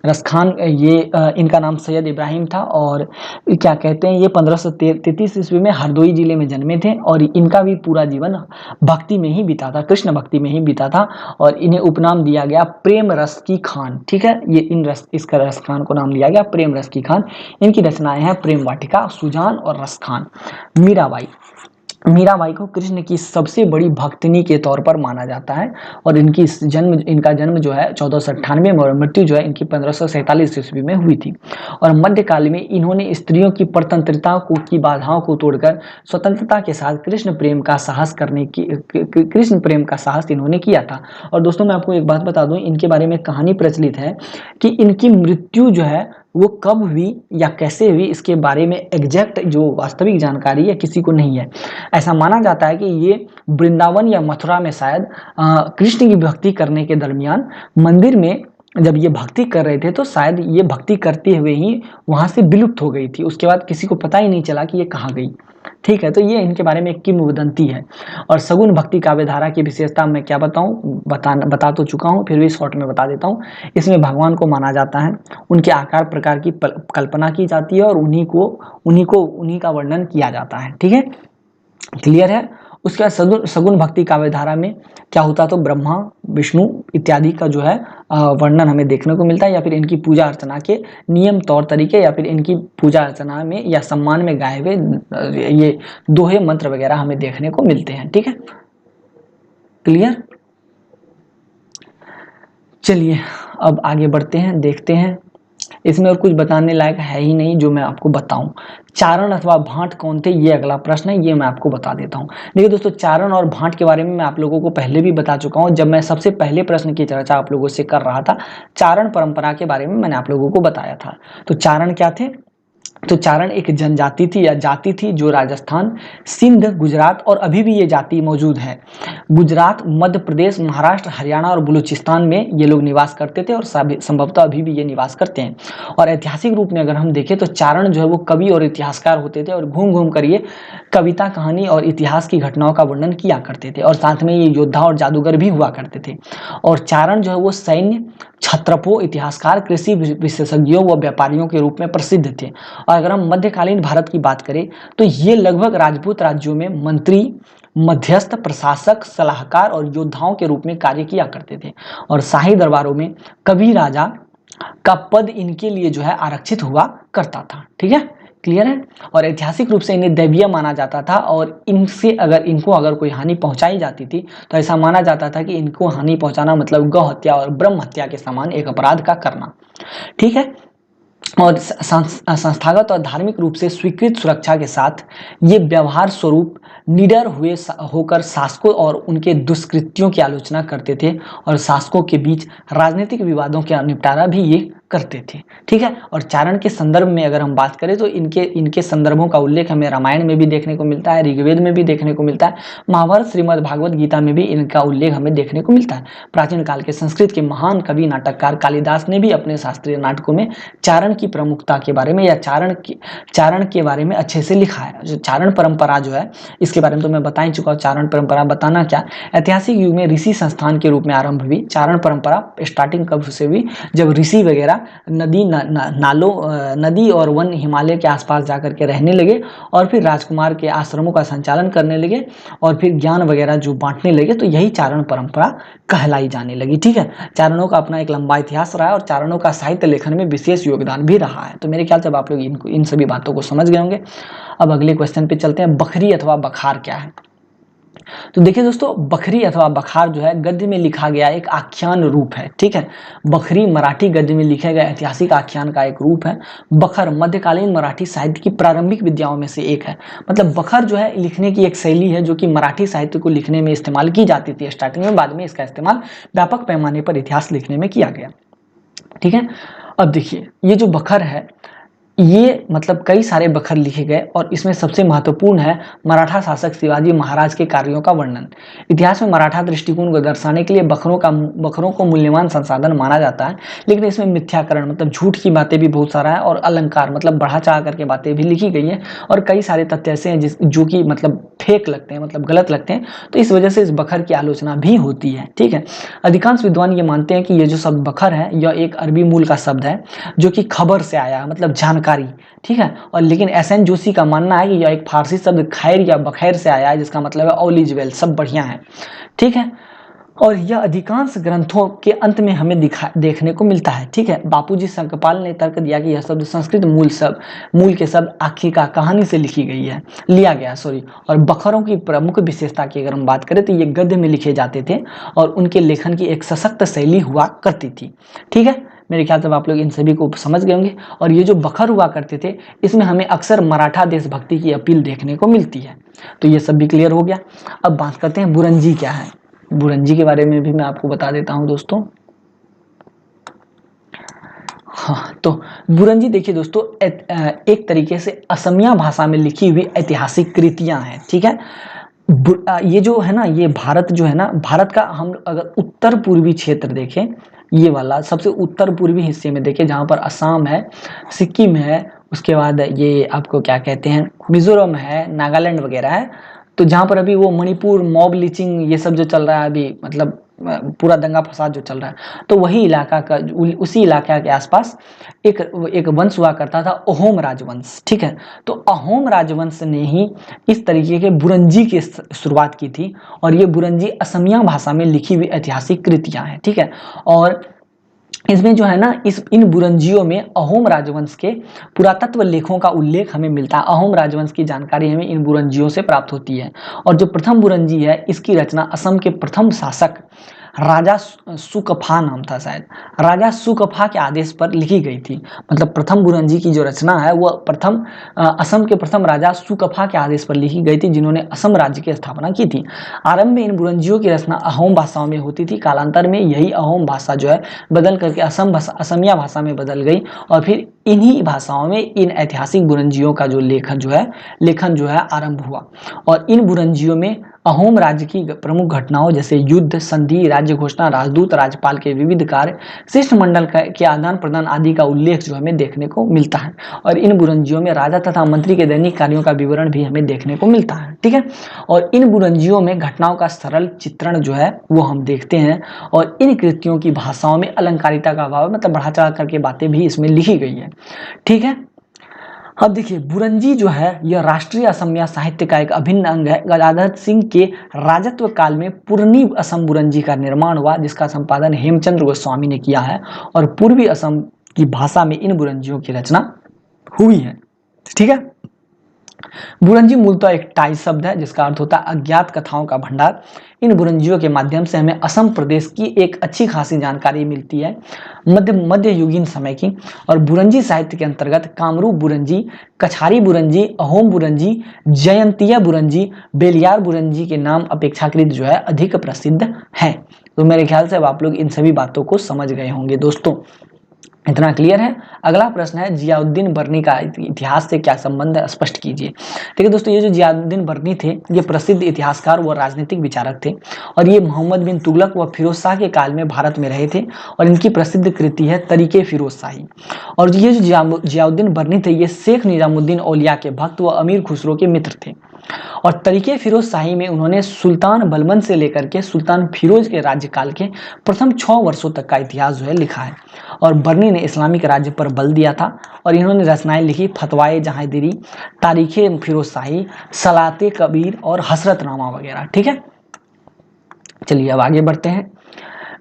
रसखान, ये इनका नाम सैयद इब्राहिम था और क्या कहते हैं ये 1533 ईस्वी में हरदोई जिले में जन्मे थे। और इनका भी पूरा जीवन भक्ति में ही बीता था, कृष्ण भक्ति में ही बीता था। और इन्हें उपनाम दिया गया प्रेम रस की खान। ठीक है, ये इसका रस खान को नाम दिया गया प्रेम रस की खान। इनकी रचनाएं हैं प्रेम वाटिका, सुजान और रस खान। मीराबाई को कृष्ण की सबसे बड़ी भक्तिनी के तौर पर माना जाता है। और इनका जन्म जो है 1498 में और मृत्यु जो है इनकी 1547 ईस्वी में हुई थी। और मध्यकाल में इन्होंने स्त्रियों की परतंत्रता की बाधाओं को तोड़कर स्वतंत्रता के साथ कृष्ण प्रेम का साहस इन्होंने किया था। और दोस्तों मैं आपको एक बात बता दूं, इनके बारे में कहानी प्रचलित है कि इनकी मृत्यु जो है वो कब हुई या कैसे हुई, इसके बारे में एग्जैक्ट जो वास्तविक जानकारी है किसी को नहीं है। ऐसा माना जाता है कि ये वृंदावन या मथुरा में शायद कृष्ण की भक्ति करने के दरमियान मंदिर में जब ये भक्ति कर रहे थे तो शायद ये भक्ति करते हुए ही वहां से विलुप्त हो गई थी। उसके बाद किसी को पता ही नहीं चला कि ये कहाँ गई। ठीक है, तो ये इनके बारे में एक किंवदंती है। और सगुन भक्ति काव्यधारा की विशेषता मैं क्या बताऊं, बता तो चुका हूं, फिर भी शॉर्ट में बता देता हूं। इसमें भगवान को माना जाता है, उनके आकार प्रकार की कल्पना की जाती है और उन्हीं का वर्णन किया जाता है। ठीक है, क्लियर है। उसके बाद सगुन भक्ति काव्यधारा में क्या होता तो ब्रह्मा विष्णु इत्यादि का जो है वर्णन हमें देखने को मिलता है, या फिर इनकी पूजा अर्चना के नियम तौर तरीके, या फिर इनकी पूजा अर्चना में या सम्मान में गाए हुए ये दोहे मंत्र वगैरह हमें देखने को मिलते हैं। ठीक है, क्लियर। चलिए अब आगे बढ़ते हैं, देखते हैं इसमें और कुछ बताने लायक है ही नहीं जो मैं आपको बताऊं। चारण अथवा भाट कौन थे, ये अगला प्रश्न है, ये मैं आपको बता देता हूं। देखिए दोस्तों, चारण और भाट के बारे में मैं आप लोगों को पहले भी बता चुका हूं, जब मैं सबसे पहले प्रश्न की चर्चा आप लोगों से कर रहा था। चारण परंपरा के बारे में मैंने आप लोगों को बताया था। तो चारण क्या थे? तो चारण एक जनजाति थी या जाति थी जो राजस्थान, सिंध, गुजरात और अभी भी ये जाति मौजूद है। गुजरात, मध्य प्रदेश, महाराष्ट्र, हरियाणा और बलूचिस्तान में ये लोग निवास करते थे और संभवतः अभी भी ये निवास करते हैं। और ऐतिहासिक रूप में अगर हम देखें तो चारण जो है वो कवि और इतिहासकार होते थे और घूम घूम कर ये कविता, कहानी और इतिहास की घटनाओं का वर्णन किया करते थे। और साथ में ये योद्धा और जादूगर भी हुआ करते थे। और चारण जो है वो सैन्य, क्षत्रपों, इतिहासकार, कृषि विशेषज्ञों व व्यापारियों के रूप में प्रसिद्ध थे। और अगर हम मध्यकालीन भारत की बात करें तो ये लगभग राजपूत राज्यों में मंत्री, मध्यस्थ, प्रशासक, सलाहकार और योद्धाओं के रूप में कार्य किया करते थे। और शाही दरबारों में कभी राजा का पद इनके लिए जो है आरक्षित हुआ करता था। ठीक है, क्लियर है। और ऐतिहासिक रूप से इन्हें दैवीय माना जाता था और इनको अगर कोई हानि पहुंचाई जाती थी तो ऐसा माना जाता था कि इनको हानि पहुंचाना मतलब गौ हत्या और ब्रह्म हत्या के समान एक अपराध का करना। ठीक है। और संस्थागत और धार्मिक रूप से स्वीकृत सुरक्षा के साथ ये व्यवहार स्वरूप निडर होकर शासकों और उनके दुष्कृत्यों की आलोचना करते थे और शासकों के बीच राजनीतिक विवादों का निपटारा भी ये करते थे। ठीक है। और चारण के संदर्भ में अगर हम बात करें तो इनके संदर्भों का उल्लेख हमें रामायण में भी देखने को मिलता है, ऋग्वेद में भी देखने को मिलता है, महाभारत, श्रीमद् भागवत गीता में भी इनका उल्लेख हमें देखने को मिलता है। प्राचीन काल के संस्कृत के महान कवि नाटककार कालिदास ने भी अपने शास्त्रीय नाटकों में चारण की प्रमुखता के बारे में या चारण के बारे में अच्छे से लिखा है। जो चारण परंपरा जो है इसके बारे में तो मैं बता ही चुका हूँ। चारण परंपरा बताना क्या, ऐतिहासिक युग में ऋषि संस्थान के रूप में आरंभ हुई। चारण परंपरा स्टार्टिंग कब से हुई? जब ऋषि वगैरह नदी और वन हिमालय के आसपास जाकर के रहने लगे और फिर राजकुमार के आश्रमों का संचालन करने लगे और फिर ज्ञान वगैरह जो बांटने लगे, तो यही चारण परंपरा कहलाई जाने लगी। ठीक है। चारणों का अपना एक लंबा इतिहास रहा है और चारणों का साहित्य लेखन में विशेष योगदान भी रहा है। तो मेरे ख्याल से आप लोग इन सभी बातों को समझ गए होंगे। अब अगले क्वेश्चन पे चलते हैं। बखरी अथवा बखार क्या है? तो देखिए दोस्तों, बखरी अथवा बखार जो है गद्य में लिखा गया एक आख्यान रूप है। ठीक है। बखरी मराठी गद्य में लिखे गए ऐतिहासिक आख्यान का एक रूप है। बखर मध्यकालीन मराठी साहित्य की प्रारंभिक विद्याओं में से एक है। मतलब बखर जो है लिखने की एक शैली है जो कि मराठी साहित्य को लिखने में इस्तेमाल की जाती थी स्टार्टिंग में, बाद में इसका इस्तेमाल व्यापक पैमाने पर इतिहास लिखने में किया गया। ठीक है। अब देखिए, ये जो बखर है ये मतलब कई सारे बखर लिखे गए और इसमें सबसे महत्वपूर्ण है मराठा शासक शिवाजी महाराज के कार्यों का वर्णन। इतिहास में मराठा दृष्टिकोण को दर्शाने के लिए बखरों को मूल्यवान संसाधन माना जाता है, लेकिन इसमें मिथ्याकरण मतलब झूठ की बातें भी बहुत सारा है और अलंकार मतलब बढ़ा चढ़ा करके बातें भी लिखी गई है और कई सारे तथ्य ऐसे हैं जो कि मतलब फेक लगते हैं, मतलब गलत लगते हैं। तो इस वजह से इस बखर की आलोचना भी होती है। ठीक है। अधिकांश विद्वान ये मानते हैं कि ये जो शब्द बखर है यह एक अरबी मूल का शब्द है जो कि खबर से आया है, मतलब जानकारी। ठीक है। और लेकिन एसएन जोशी का मानना है कि यह एक फारसी शब्द खैर या बखैर से आया है जिसका मतलब है ऑल इज वेल, सब बढ़िया है। ठीक है। और यह अधिकांश ग्रंथों के अंत में हमें देखने को मिलता है। ठीक है। बापूजी संकपाल ने तर्क दिया कि यह शब्द संस्कृत मूल के शब्द आखिका कहानी से लिया गया सॉरी। और बखरों की प्रमुख विशेषता की अगर हम बात करें तो ये गद्य में लिखे जाते थे और उनके लेखन की एक सशक्त शैली हुआ करती थी। ठीक है। मेरे ख्याल से आप लोग इन सभी को समझ गए होंगे। और ये जो बखर हुआ करते थे इसमें हमें अक्सर मराठा देशभक्ति की अपील देखने को मिलती है। तो ये सब भी क्लियर हो गया। अब बात करते हैं बुरंजी क्या है। बुरंजी के बारे में भी मैं आपको बता देता हूं दोस्तों। हाँ, तो बुरंजी देखिए दोस्तों, एक तरीके से असमिया भाषा में लिखी हुई ऐतिहासिक कृतियां हैं। ठीक है। ये जो है ना, ये भारत जो है ना, भारत का हम अगर उत्तर पूर्वी क्षेत्र देखें, ये वाला सबसे उत्तर पूर्वी हिस्से में देखें जहाँ पर असम है, सिक्किम है, उसके बाद ये आपको क्या कहते हैं मिजोरम है, नागालैंड वगैरह है। तो जहाँ पर अभी वो मणिपुर मॉब लिचिंग ये सब जो चल रहा है अभी, मतलब पूरा दंगा फसाद जो चल रहा है, तो वही इलाका का उसी इलाका के आसपास एक वंश हुआ करता था, अहोम राजवंश। ठीक है। तो अहोम राजवंश ने ही इस तरीके के बुरंजी की शुरुआत की थी और ये बुरंजी असमिया भाषा में लिखी हुई ऐतिहासिक कृतियां हैं। ठीक है। और इसमें जो है ना, इन बुरंजियों में अहोम राजवंश के पुरातत्व लेखों का उल्लेख हमें मिलता है। अहोम राजवंश की जानकारी हमें इन बुरंजियों से प्राप्त होती है। और जो प्रथम बुरंजी है इसकी रचना असम के प्रथम शासक राजा सुकफा नाम था शायद, राजा सुकफा के आदेश पर लिखी गई थी। मतलब प्रथम बुरंजी की जो रचना है वो प्रथम असम के प्रथम राजा सुकफा के आदेश पर लिखी गई थी, जिन्होंने असम राज्य की स्थापना की थी। आरंभ में इन बुरंजियों की रचना अहोम भाषाओं में होती थी। कालांतर में यही अहोम भाषा जो है बदल करके असमिया भाषा में बदल गई, और फिर इन्हीं भाषाओं में इन ऐतिहासिक बुरंजियों का जो लेखन जो है आरंभ हुआ। और इन बुरंजियों में अहोम राज्य की प्रमुख घटनाओं जैसे युद्ध, संधि, राज्य घोषणा, राजदूत, राज्यपाल के विविध कार्य, शिष्टमंडल के आदान प्रदान आदि का उल्लेख जो हमें देखने को मिलता है। और इन बुरंजियों में राजा तथा मंत्री के दैनिक कार्यों का विवरण भी हमें देखने को मिलता है। ठीक है, और इन बुरंजियों में घटनाओं का सरल चित्रण जो है वो हम देखते हैं। और इन कृतियों की भाषाओं में अलंकारिता का अभाव, मतलब बढ़ा चढ़ा करके बातें भी इसमें लिखी गई है। ठीक है, अब देखिए बुरंजी जो है यह राष्ट्रीय असमिया साहित्य का एक अभिन्न अंग है। गदाधर सिंह के राजत्व काल में पूर्णी असम बुरंजी का निर्माण हुआ, जिसका संपादन हेमचंद्र गोस्वामी ने किया है, और पूर्वी असम की भाषा में इन बुरंजियों की रचना हुई है। ठीक है, बुरंजी मूलतः एक टाई शब्द है जिसका अर्थ होता है अज्ञात कथाओं का भंडार। इन बुरंजियों के माध्यम से हमें असम प्रदेश की एक अच्छी खासी जानकारी मिलती है मध्ययुगीन समय की। और बुरंजी साहित्य के अंतर्गत कामरूप बुरंजी, कछारी बुरंजी, अहोम बुरंजी, जयंतिया बुरंजी, बेलियार बुरंजी के नाम अपेक्षाकृत जो है अधिक प्रसिद्ध है। तो मेरे ख्याल से अब आप लोग इन सभी बातों को समझ गए होंगे दोस्तों, इतना क्लियर है। अगला प्रश्न है जियाउद्दीन बर्नी का इतिहास से क्या संबंध है, स्पष्ट कीजिए। ठीक है दोस्तों, ये जो जियाउद्दीन बर्नी थे ये प्रसिद्ध इतिहासकार व राजनीतिक विचारक थे, और ये मोहम्मद बिन तुगलक व फिरोज शाह के काल में भारत में रहे थे। और इनकी प्रसिद्ध कृति है तरीके फिरोज शाही। और ये जो जियाउद्दीन बर्नी थे ये शेख निजामुद्दीन औलिया के भक्त व अमीर खुसरो के मित्र थे। और तरीके फिरोज शाही में उन्होंने सुल्तान बलबन से लेकर के सुल्तान फिरोज के राज्यकाल के प्रथम 6 वर्षों तक का इतिहास जो है लिखा है। और बर्नी ने इस्लामिक राज्य पर बल दिया था, और इन्होंने रचनाएं लिखी फतवाए जहांगीरी, तारीखे फिरोज शाही, सलाते कबीर और हसरतनामा वगैरह। ठीक है, चलिए अब आगे बढ़ते हैं।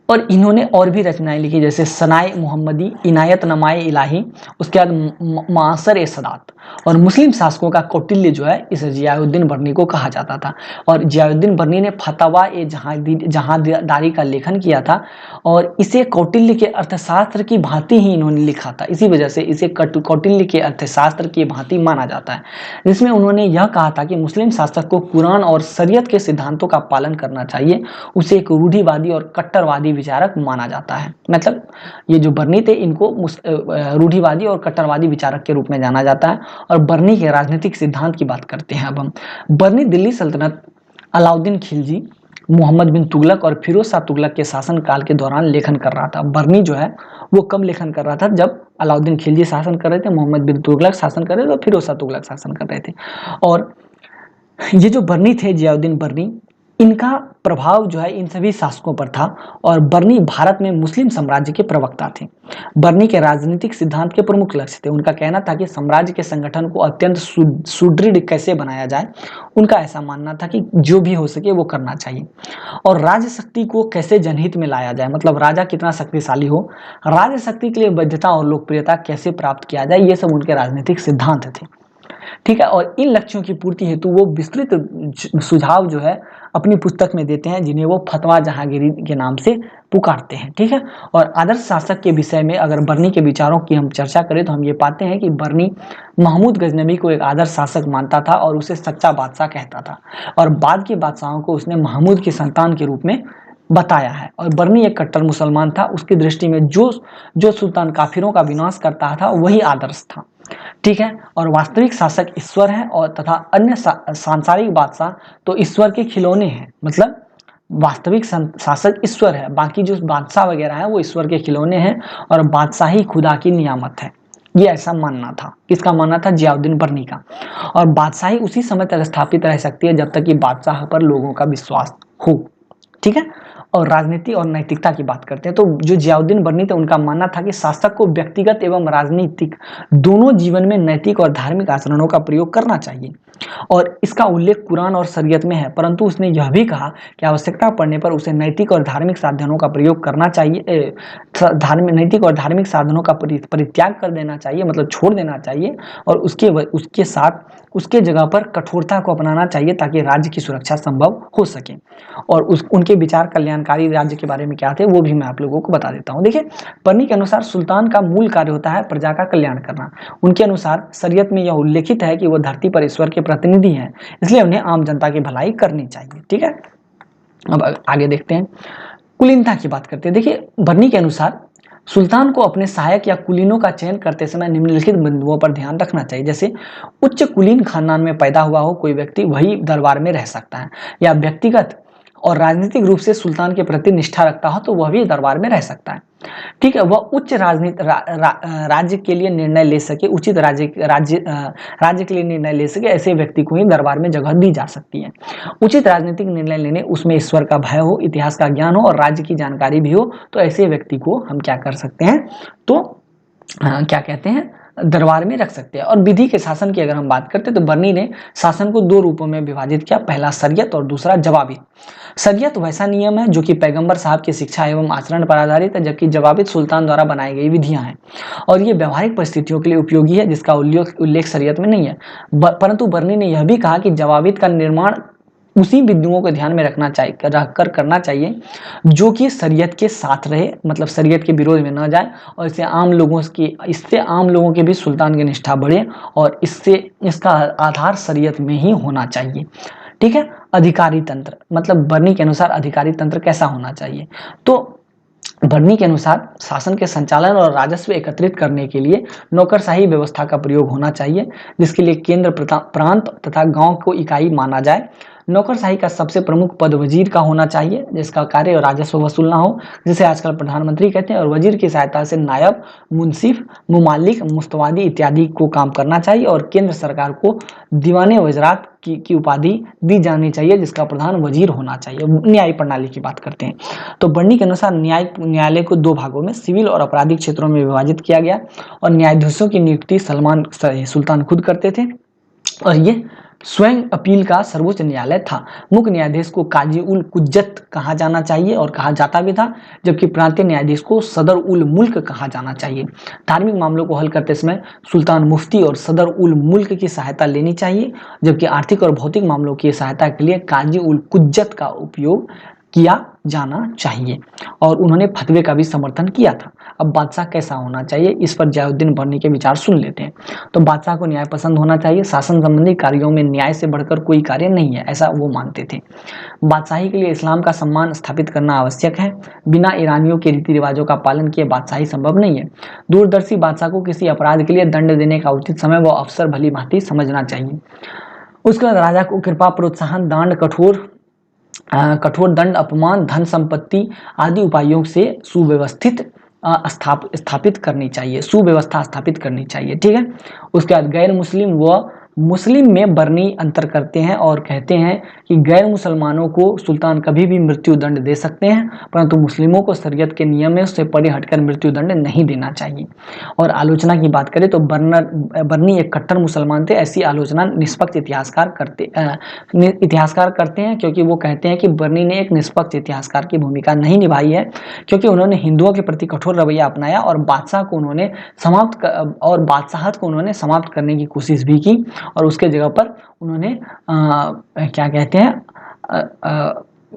और इन्होंने और भी रचनाएं लिखी जैसे सनाए मोहम्मदी, इनायत नमाए इलाही, उसके बाद मासर ए सदात। और मुस्लिम शासकों का कौटिल्य जो है इस जियाउद्दीन बर्नी को कहा जाता था। और जियाउद्दीन बर्नी ने फतवा ए जहांदारी का लेखन किया था, और इसे कौटिल्य के अर्थशास्त्र की भांति ही इन्होंने लिखा था। इसी वजह से इसे कौटिल्य के अर्थशास्त्र की भांति माना जाता है, जिसमें उन्होंने यह कहा था कि मुस्लिम शासक को कुरान और शरीयत के सिद्धांतों का पालन करना चाहिए। उसे एक रूढ़िवादी और कट्टरवादी विचारक माना जाता है। मतलब ये जो बर्नी थे इनको रूढ़िवादी और कट्टरवादी विचारक के रूप में जाना जाता है। और बर्नी के राजनीतिक सिद्धांत की बात करते हैं अब हम। बर्नी दिल्ली सल्तनत, अलाउद्दीन खिलजी, मोहम्मद बिन तुगलक और फिरोज शाह तुगलक के शासन काल के दौरान लेखन कर रहा था। बर्नी जो है वो कब लेखन कर रहा था, जब अलाउद्दीन खिलजी शासन कर रहे थे, मोहम्मद बिन तुगलक शासन कर रहे थे और फिरोज शाह तुगलक शासन कर रहे थे। और ये जो बर्नी थे जियाउद्दीन बर्नी, इनका प्रभाव जो है इन सभी शासकों पर था। और बर्नी भारत में मुस्लिम साम्राज्य के प्रवक्ता थे। बर्नी के राजनीतिक सिद्धांत के प्रमुख लक्ष्य थे। उनका कहना था कि साम्राज्य के संगठन को अत्यंत सुदृढ़ कैसे बनाया जाए। उनका ऐसा मानना था कि जो भी हो सके वो करना चाहिए। और राज्य शक्ति को कैसे जनहित में लाया जाए, मतलब राजा कितना शक्तिशाली हो, राज्य शक्ति के लिए वैधता और लोकप्रियता कैसे प्राप्त किया जाए, ये सब उनके राजनीतिक सिद्धांत थे। ठीक है, और इन लक्ष्यों की पूर्ति हेतु वो विस्तृत सुझाव जो है अपनी पुस्तक में देते हैं, जिन्हें वो फतवा जहांगीरी के नाम से पुकारते हैं। ठीक है, और आदर्श शासक के विषय में अगर बर्नी के विचारों की हम चर्चा करें तो हम ये पाते हैं कि बर्नी महमूद गजनबी को एक आदर्श शासक मानता था और उसे सच्चा बादशाह कहता था। और बाद के बादशाहों को उसने महमूद की संतान के रूप में बताया है। और बर्नी एक कट्टर मुसलमान था। उसकी दृष्टि में जो सुल्तान काफिरों का विनाश करता था वही आदर्श था। ठीक है, और वास्तविक शासक ईश्वर है, और तथा अन्य सांसारिक बादशाह तो ईश्वर के खिलौने हैं। मतलब वास्तविक शासक ईश्वर है, बाकी जो बादशाह वगैरह है वो ईश्वर के खिलौने हैं, और बादशाही खुदा की नियामत है। ये ऐसा मानना था। किसका मानना था? जियाउद्दीन बर्नी का। और बादशाही उसी समय तक स्थापित रह सकती है जब तक कि बादशाह पर लोगों का विश्वास हो। ठीक है, और राजनीति और नैतिकता की बात करते हैं तो जो जियाउद्दीन बर्नी थे उनका मानना था कि शासक को व्यक्तिगत एवं राजनीतिक दोनों जीवन में नैतिक और धार्मिक आचरणों का प्रयोग करना चाहिए। और इसका उल्लेख कुरान और शरीयत में है, परंतु उसने यह भी कहा कि आवश्यकता पड़ने पर उसे नैतिक और धार्मिक साधनों का प्रयोग करना चाहिए, नैतिक और धार्मिक साधनों का परित्याग कर देना चाहिए, मतलब छोड़ देना चाहिए। और उसके साथ उसके जगह पर कठोरता को अपनाना चाहिए ताकि राज्य की सुरक्षा संभव हो सके। और उनके विचार कल्याण कल्याणकारी राज्य के बारे में क्या थे वो भी मैं आप लोगों को बता देता हूँ। देखिए, बर्नी के अनुसार सुल्तान का मूल कार्य होता है प्रजा का कल्याण करना। उनके अनुसार शरीयत में यह उल्लेखित है कि वो धरती पर ईश्वर के प्रतिनिधि हैं, इसलिए उन्हें आम जनता की भलाई करनी चाहिए। ठीक है, अब आगे देखते हैं, कुलीनता की बात करते हैं। देखिए, बर्नी के अनुसार सुल्तान को अपने सहायक या कुलीनों का चयन करते समय निम्नलिखित बिंदुओं पर ध्यान रखना चाहिए। जैसे उच्च कुलीन खानदान में पैदा हुआ हो कोई व्यक्ति वही दरबार में रह सकता है, या व्यक्तिगत और राजनीतिक रूप से सुल्तान के प्रति निष्ठा रखता हो तो वह भी दरबार में रह सकता है। ठीक है, वह उच्च राज्य के लिए निर्णय ले सके, उचित राज्य के लिए निर्णय ले सके, ऐसे व्यक्ति को ही दरबार में जगह दी जा सकती है। उचित राजनीतिक निर्णय लेने उसमें ईश्वर का भय हो, इतिहास का ज्ञान हो और राज्य की जानकारी भी हो, तो ऐसे व्यक्ति को हम क्या कर सकते हैं, तो क्या कहते हैं, दरबार में रख सकते हैं। और विधि के शासन की अगर हम बात करते हैं तो बर्नी ने शासन को दो रूपों में विभाजित किया, पहला शरीयत और दूसरा जवाबित। शरीयत वैसा नियम है जो कि पैगंबर साहब की शिक्षा एवं आचरण पर आधारित है, जबकि जवाबित सुल्तान द्वारा बनाई गई विधियां हैं और ये व्यवहारिक परिस्थितियों के लिए उपयोगी है, जिसका उल्लेख शरीयत में नहीं है। परंतु बर्नी ने यह भी कहा कि जवाबित का निर्माण उसी बिंदुओं को ध्यान में रखना चाहिए, रखकर करना चाहिए जो कि शरीयत के साथ रहे, मतलब शरीयत के विरोध में न जाए, और इससे आम लोगों के भी सुल्तान की निष्ठा बढ़े, और इसका आधार शरीयत में ही होना चाहिए। ठीक है, अधिकारी तंत्र, मतलब बर्नी के अनुसार अधिकारी तंत्र कैसा होना चाहिए, तो बर्नी के अनुसार शासन के संचालन और राजस्व एकत्रित करने के लिए नौकरशाही व्यवस्था का प्रयोग होना चाहिए, जिसके लिए केंद्र, प्रांत तथा गांव को इकाई माना जाए। नौकरशाही का सबसे प्रमुख पद वजीर का होना चाहिए, जिसका कार्य राजस्व वसूलना हो, जिसे आजकल प्रधानमंत्री कहते हैं, और वजीर की सहायता से नायब, मुंसिफ, मुमालिक, मुस्तवादी इत्यादि को काम करना चाहिए। और केंद्र सरकार को दीवाने वजरात की उपाधि दी जानी चाहिए, जिसका प्रधान वजीर होना चाहिए। न्यायिक प्रणाली की बात करते हैं तो बर्नी के अनुसार न्यायालय को दो भागों में सिविल और आपराधिक क्षेत्रों में विभाजित किया गया, और न्यायाधीशों की नियुक्ति सुल्तान खुद करते थे, और ये स्वयं अपील का सर्वोच्च न्यायालय था। मुख्य न्यायाधीश को काजी उल कुज्जत कहा जाना चाहिए और कहा जाता भी था, जबकि प्रांतीय न्यायाधीश को सदर उल मुल्क कहा जाना चाहिए। धार्मिक मामलों को हल करते समय सुल्तान मुफ्ती और सदर उल मुल्क की सहायता लेनी चाहिए, जबकि आर्थिक और भौतिक मामलों की सहायता के लिए काजी उल कुज्जत का उपयोग किया जाना चाहिए, और उन्होंने फतवे का भी समर्थन किया था। अब बादशाह कैसा होना चाहिए, इस पर जयाउद्दीन बर्नी के विचार सुन लेते हैं। तो बादशाह को न्याय पसंद होना चाहिए, शासन संबंधी कार्यों में न्याय से बढ़कर कोई कार्य नहीं है, ऐसा वो मानते थे। बादशाही के लिए इस्लाम का सम्मान स्थापित करना आवश्यक है, बिना ईरानियों के रीति रिवाजों का पालन किए बादशाही संभव नहीं है। दूरदर्शी बादशाह को किसी अपराध के लिए दंड देने का उचित समय व अवसर भली भांति समझना चाहिए। उसके बाद राजा को कृपा, प्रोत्साहन, दांड, कठोर दंड, अपमान, धन संपत्ति आदि उपायों से स्थापित करनी चाहिए, सुव्यवस्था स्थापित करनी चाहिए। ठीक है, उसके बाद गैर मुस्लिम व मुस्लिम में बर्नी अंतर करते हैं और कहते हैं कि गैर मुसलमानों को सुल्तान कभी भी मृत्यु दंड दे सकते हैं, परंतु मुस्लिमों को शरीयत के नियम से परे हटकर मृत्यु दंड नहीं देना चाहिए। और आलोचना की बात करें तो बर्नी एक कट्टर मुसलमान थे। ऐसी आलोचना निष्पक्ष इतिहासकार करते हैं, क्योंकि वो कहते हैं कि बर्नी ने एक निष्पक्ष इतिहासकार की भूमिका नहीं निभाई है, क्योंकि उन्होंने हिंदुओं के प्रति कठोर रवैया अपनाया और बादशाहत को उन्होंने समाप्त करने की कोशिश भी की, और उसके जगह पर उन्होंने क्या कहते हैं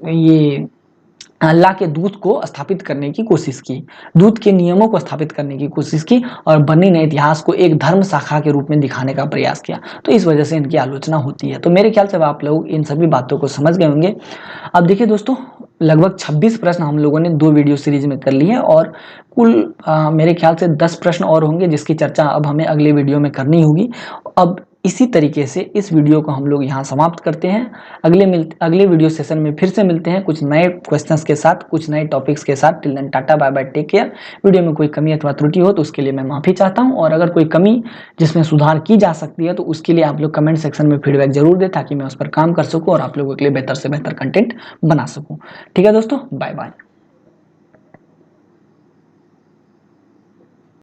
ये अल्लाह के दूत को स्थापित करने की कोशिश की, दूत के नियमों को स्थापित करने की कोशिश की, और बर्नी ने इतिहास को एक धर्म शाखा के रूप में दिखाने का प्रयास किया। तो इस वजह से इनकी आलोचना होती है। तो मेरे ख्याल से आप लोग इन सभी बातों को समझ गए होंगे। अब देखिए दोस्तों, लगभग 26 प्रश्न हम लोगों ने 2 वीडियो सीरीज में कर लिए, और कुल मेरे ख्याल से 10 प्रश्न और होंगे, जिसकी चर्चा अब हमें अगले वीडियो में करनी होगी। अब इसी तरीके से इस वीडियो को हम लोग यहाँ समाप्त करते हैं। अगले वीडियो सेशन में फिर से मिलते हैं कुछ नए क्वेश्चंस के साथ, कुछ नए टॉपिक्स के साथ। Till then tata, bye bye, take care. Video में कोई कमी अथवा त्रुटि हो तो उसके लिए मैं माफ़ी चाहता हूँ, और अगर कोई कमी जिसमें सुधार की जा सकती है तो उसके लिए आप लोग कमेंट सेक्शन में फीडबैक जरूर दें, ताकि मैं उस पर काम कर सकूँ और आप लोगों के लिए बेहतर से बेहतर कंटेंट बना सकूँ। ठीक है दोस्तों, बाय बाय।